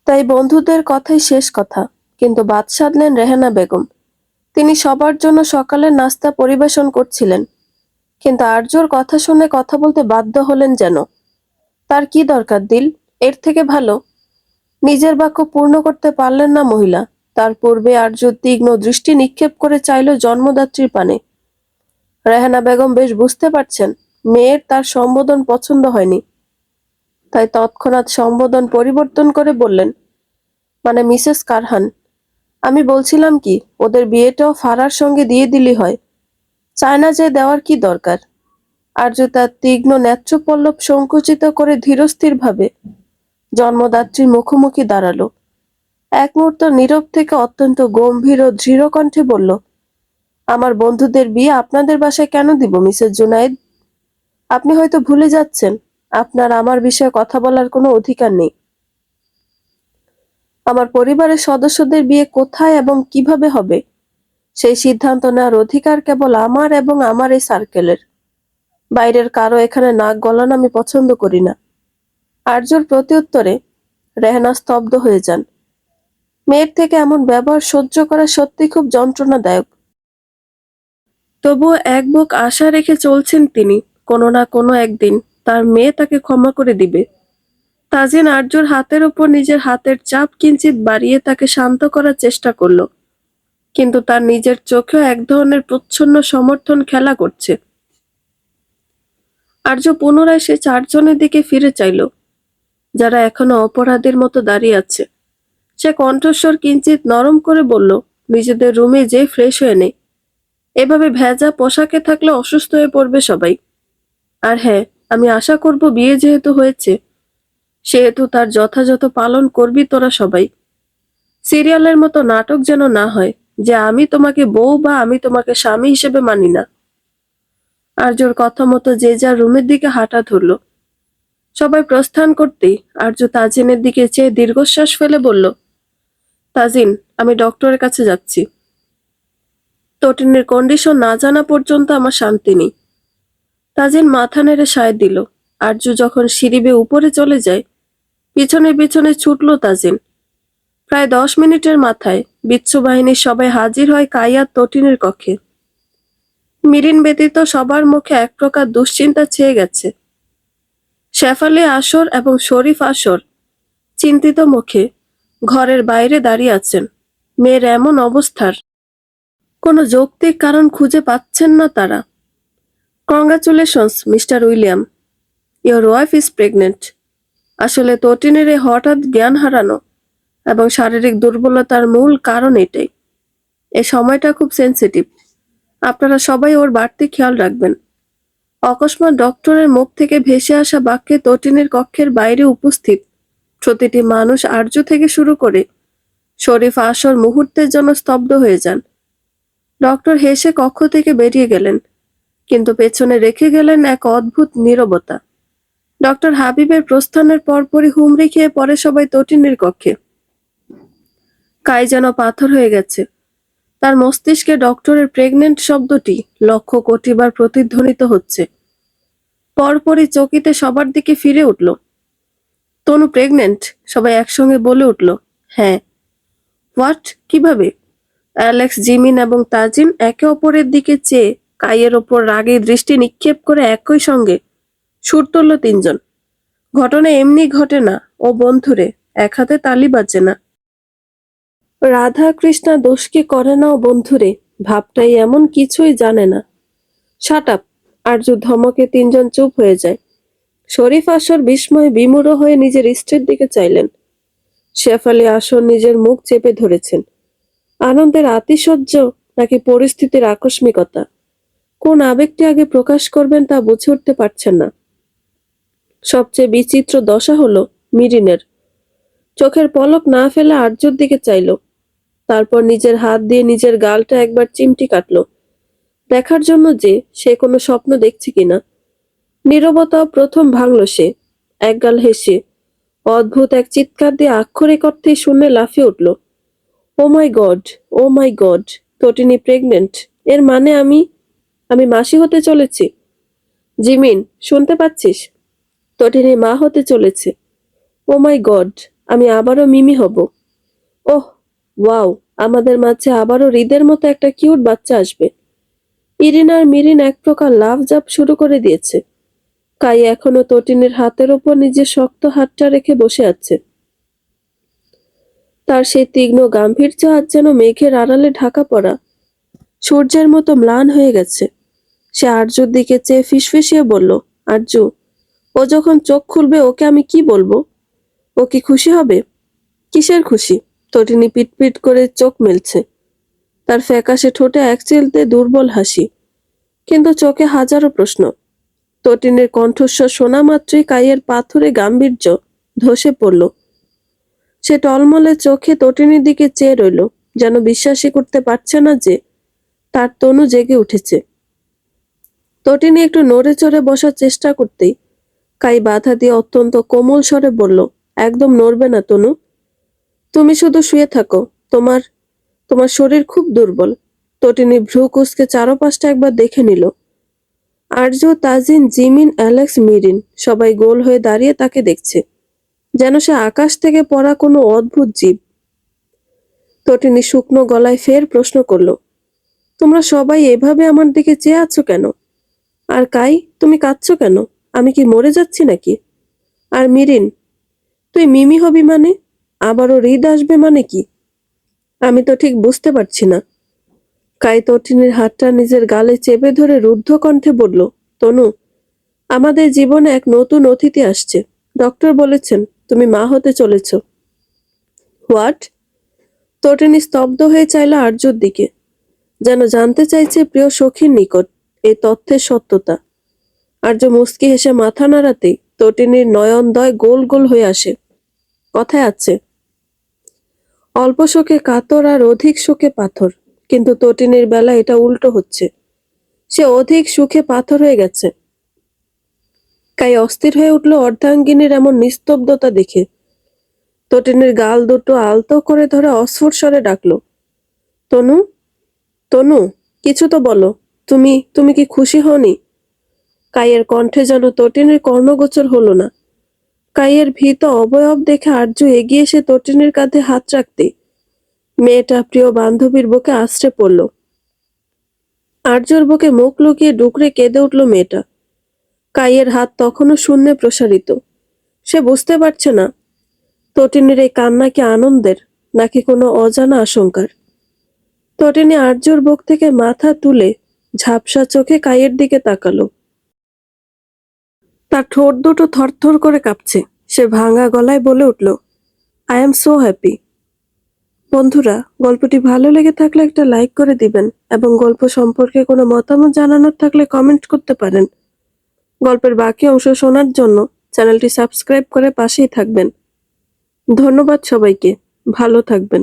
তাই বন্ধুদের কথাই শেষ কথা। কিন্তু বাদ সাধলেন রেহানা বেগম। তিনি সবার জন্য সকালের নাস্তা পরিবেশন করছিলেন, কিন্তু আর্যর কথা শুনে কথা বলতে বাধ্য হলেন যেন। তার কি দরকার দিল, এর থেকে ভালো। নিজের বাক্য পূর্ণ করতে পারলেন না মহিলা। তার পূর্বে আর্য তীক্ষ্ণ দৃষ্টি নিক্ষেপ করে চাইল জন্মদাত্রীর পানে। রেহানা বেগম বেশ বুঝতে পারছেন মেয়ের তার সম্বোধন পছন্দ হয়নি। তাই তৎক্ষণাৎ সম্বোধন পরিবর্তন করে বললেন, মানে মিসেস কারহান। আমি বলছিলাম কি, ওদের বিয়েটাও ফারার সঙ্গে দিয়ে দিলি হয়। চায় না যে দেওয়ার কি দরকার। আর্য তার তীক্ষ্ণ নেত্রপল্লব সংকুচিত করে ধীরস্থিরভাবে জন্মদাত্রীর মুখোমুখি দাঁড়ালো। এক মুহূর্ত নীরব থেকে অত্যন্ত গম্ভীর ও দৃঢ় কণ্ঠে বলল, আমার বন্ধুদের বিয়ে আপনাদের বাসায় কেন দিব মিসেস জুনায়েদ? আপনি হয়তো ভুলে যাচ্ছেন, আপনার আমার বিষয়ে কথা বলার কোনো অধিকার নেই। আমার পরিবারের সদস্যদের বিয়ে কোথায় এবং কিভাবে হবে, সেই সিদ্ধান্ত নেওয়ার অধিকার কেবল আমার এবং আমার এই সার্কেলের। বাইরের কারো এখানে নাক গলানো আমি পছন্দ করি না। আর্যর প্রত্যুত্তরে রেহানা স্তব্ধ হয়ে যান। মেয়ের থেকে এমন ব্যবহার সহ্য করা সত্যি খুব যন্ত্রণাদায়ক। তবুও এক বুক আশা রেখে চলছেন তিনি, কোনো না কোনো একদিন তার মেয়ে তাকে ক্ষমা করে দিবে। তাজিন আর্যর হাতের উপর নিজের হাতের চাপ কিঞ্চিত বাড়িয়ে তাকে শান্ত করার চেষ্টা করল, কিন্তু তার নিজের চোখেও এক ধরনের প্রচ্ছন্ন সমর্থন খেলা করছে। আর্য পুনরায় সে চারজনের দিকে ফিরে চাইল, যারা এখনো অপরাধীর মতো দাঁড়িয়ে আছে। সে কণ্ঠস্বর কিঞ্চিত নরম করে বলল, নিজেদের রুমে যে ফ্রেশ হয়ে নেই। এভাবে ভেজা পোশাকে থাকলে অসুস্থ হয়ে পড়বে সবাই। আর হ্যাঁ, আমি আশা করব বিয়ে যেহেতু হয়েছে, সেহেতু তার যথাযথ পালন করবি তোরা সবাই। সিরিয়ালের মতো নাটক যেন না হয় যে আমি তোমাকে বউ বা আমি তোমাকে স্বামী হিসেবে মানি না। আর্যর কথা মতো যে যার রুমের দিকে হাঁটা ধরল। সবাই প্রস্থান করতেই আর্য তাজিনের দিকে চেয়ে দীর্ঘশ্বাস ফেলে বলল, তাজিন, আমি ডক্টরের কাছে যাচ্ছি। তটিনের কন্ডিশন না জানা পর্যন্ত আমার শান্তি নেই। তাজিন মাথা নেড়ে সায় দিল। আর্য যখন সিঁড়ি বেয়ে উপরে চলে যায়, পিছনে পিছনে ছুটল তাজিন। প্রায় 10 মিনিটের মাথায় বিচ্ছু বাহিনীর সবাই হাজির হয় কাইয়ার তটিনের কক্ষে। মিরিন ব্যতীত সবার মুখে এক প্রকার দুশ্চিন্তা ছেয়ে গেছে। শেফালি আসর এবং শরীফ আসর চিন্তিত মুখে ঘরের বাইরে দাঁড়িয়ে আছেন। মেয়ের এমন অবস্থার কোনো যৌক্তিক কারণ খুঁজে পাচ্ছেন না তারা। Congratulations mister William, your wife is pregnant. আসলে তটিনের এই হঠাৎ জ্ঞান হারানো এবং শারীরিক দুর্বলতার মূল কারণ এটাই। এই সময়টা খুব সেন্সিটিভ। আপনারা সবাই ওর বাড়তি খেয়াল রাখবেন। অকস্মাৎ ডক্টরের মুখ থেকে ভেসে আসা বাক্যে তটিনের কক্ষের বাইরে উপস্থিত প্রতিটি মানুষ আর্য থেকে শুরু করে শরীফ আসর মুহূর্তের জন্য স্তব্ধ হয়ে যান। ডক্টর হেসে কক্ষ থেকে বেরিয়ে গেলেন, কিন্তু পেছনে রেখে গেলেন এক অদ্ভুত নীরবতা। ডক্টর হাবিবের প্রস্থানের পরপরই হুমড়ি খেয়ে পড়ে সবাই তটিনের কক্ষে। কাই যেন পাথর হয়ে গেছে। তার মস্তিষ্কে ডক্টরের প্রেগনেন্ট শব্দটি লক্ষ কোটি বার প্রতিধ্বনিত হচ্ছে। পরপরই চকিতে সবার দিকে ফিরে উঠল। তনু প্রেগনেন্ট? সবাই একসঙ্গে বলে উঠল, হ্যাঁ। হোয়াট? কিভাবে? অ্যালেক্স, জিমিন এবং তাজিন একে অপরের দিকে চেয়ে কাইয়ের ওপর রাগে দৃষ্টি নিক্ষেপ করে একই সঙ্গে সুর তুলল তিনজন। ঘটনা এমনি ঘটে না ও বন্ধুরে, এক হাতে তালি বাজে না। রাধা কৃষ্ণা দোষ কি করে না ও বন্ধুরে, ভাবটাই এমন, কিছুই জানে না। Shut up! আর্য ধমকে তিনজন চুপ হয়ে যায়। শরীফ আসর বিস্ময়ে বিমূঢ় হয়ে নিজের স্ত্রীর দিকে চাইলেন। শেফালি আসর নিজের মুখ চেপে ধরেছেন। আনন্দের আতিশয্য নাকি পরিস্থিতির আকস্মিকতা, কোন আবেগটি আগে প্রকাশ করবেন তা বুঝে উঠতে পারছেন না। সবচেয়ে বিচিত্র দশা হলো মিরিনের। চোখের পলক না ফেলে আর্যর দিকে চাইল, তারপর নিজের হাত দিয়ে নিজের গালটা একবার চিমটি কাটল, দেখার জন্য যে সে কোনো স্বপ্ন দেখছে কিনা। নীরবতা প্রথম ভাঙল সে, একগাল হেসে, অদ্ভুত এক চিৎকার দিয়ে আক্ষরিক অর্থেই শূন্যে লাফিয়ে উঠল। ও মাই গড, ও মাই গড, তটিনী প্রেগনেন্ট। এর মানে আমি আমি মাসি হতে চলেছি। জিমিন, শুনতে পাচ্ছিস? তটিনী মা হতে চলেছে। ও মাই গড, আমি আবারও মিমি হব। ওহ ওয়াও, আমাদের মাঝে আবারও হৃদের মতো একটা কিউট বাচ্চা আসবে। ইরিন আর মিরিন এক প্রকার লাফ জাপ শুরু করে দিয়েছে। কাই এখনো তটিনীর হাতের ওপর নিজের শক্ত হাতটা রেখে বসে আছে। তার সেই তীক্ষ্ণ গাম্ভীর্য আজ যেন মেঘের আড়ালে ঢাকা পড়া, সূর্যের মতো ম্লান হয়ে গেছে। সে আরজুর দিকে চেয়ে ফিসফিসিয়ে বলল, আরজু, ও যখন চোখ খুলবে ওকে আমি কি বলবো? ও কি খুশি হবে? কিসের খুশি? তটিনী পিটপিট করে চোখ মেলছে, তার ফ্যাকাশে ঠোঁটে এক চিলতে দুর্বল হাসি, কিন্তু চোখে হাজারো প্রশ্ন। তটিনীর কণ্ঠস্বর শোনা মাত্রই কাইয়ের পাথরে গাম্ভীর্য ধসে পড়ল। সে টলমলে চোখে তটিনীর দিকে চেয়ে রইল, যেন বিশ্বাসই করতে পারছে না যে তার তনু জেগে উঠেছে। তটিনী একটু নড়ে চড়ে বসার চেষ্টা করতেই কাই বাধা দিয়ে অত্যন্ত কোমল স্বরে বলল, একদম নড়বে না তনু, তুমি শুধু শুয়ে থাকো, তোমার তোমার শরীর খুব দুর্বল। তটিনী ভ্রু কুঁচকে চারপাশটা একবার দেখে নিল। আরজু, তাজিন, জিমিন, অ্যালেক্স, মিরিন সবাই গোল হয়ে দাঁড়িয়ে তাকে দেখছে, যেন সে আকাশ থেকে পড়া কোনো অদ্ভুত জীব। তটিনী শুকনো গলায় ফের প্রশ্ন করল, তোমরা সবাই এভাবে আমার দিকে চেয়ে আছো কেন? আর কাই, তুমি কাঁদছো কেন? আমি কি মরে যাচ্ছি নাকি? আর মিরিন, তুই মিমি হবি মানে? আবারও হৃদ আসবে মানে কি? আমি তো ঠিক বুঝতে পারছি না। কাই তটিনীর হাতটা নিজের গালে চেপে ধরে রুদ্ধ কণ্ঠে বলল, তনু, আমাদের জীবনে এক নতুন অতিথি আসছে। ডক্টর বলেছেন তুমি মা হতে চলেছ। হোয়াট? তটিনী স্তব্ধ হয়ে চাইল আর্যর দিকে, যেন জানতে চাইছে প্রিয় সখীর নিকট এই তথ্যের সত্যতা। আর্য মুচকি হেসে মাথা নাড়াতেই তটিনীর নয়নদ্বয় গোল গোল হয়ে আসে। কথায় আছে, অল্প শোকে কাতর আর অধিক শোকে পাথর, কিন্তু তটিনীর বেলা এটা উল্টো হচ্ছে। সে অধিক সুখে পাথর হয়ে গেছে। কাই অস্থির হয়ে উঠল অর্ধাঙ্গিনীর এমন নিস্তব্ধতা দেখে। তটিনীর গাল দুটো আলতো করে ধরে অস্ফুট স্বরে ডাকলো, তনু, তনু, কিছু তো বলো। তুমি তুমি কি খুশি হওনি? কাইয়ের কণ্ঠে যেন তটিনীর কর্ণগোচর হলো না। কাইয়ের ভীত অবয়ব দেখে আর্য এগিয়ে এসে তটিনীর কাঁধে হাত রাখতে মেয়েটা প্রিয় বান্ধবীর বুকে আশ্রে পড়ল। আর্যর বুকে মুখ লুকিয়ে ডুকরে কেঁদে উঠল মেয়েটা। কাইয়ের হাত তখনও শূন্যে প্রসারিত। সে বুঝতে পারছে না তটিনীর এই কান্না কি আনন্দের নাকি কোনো অজানা আশঙ্কার। তটিনী আর্যর বুক থেকে মাথা তুলে ঝাপসা চোখে কাইয়ের দিকে তাকালো। তার ঠোঁট দুটো থরথর করে কাঁপছে। সে ভাঙা গলায় বলে উঠল, আই এম সো হ্যাপি। বন্ধুরা, গল্পটি ভালো লেগে থাকলে একটা লাইক করে দিবেন এবং গল্প সম্পর্কে কোনো মতামত জানানোর থাকলে কমেন্ট করতে পারেন। গল্পের বাকি অংশ শোনার জন্য চ্যানেলটি সাবস্ক্রাইব করে পাশেই থাকবেন। ধন্যবাদ সবাইকে। ভালো থাকবেন।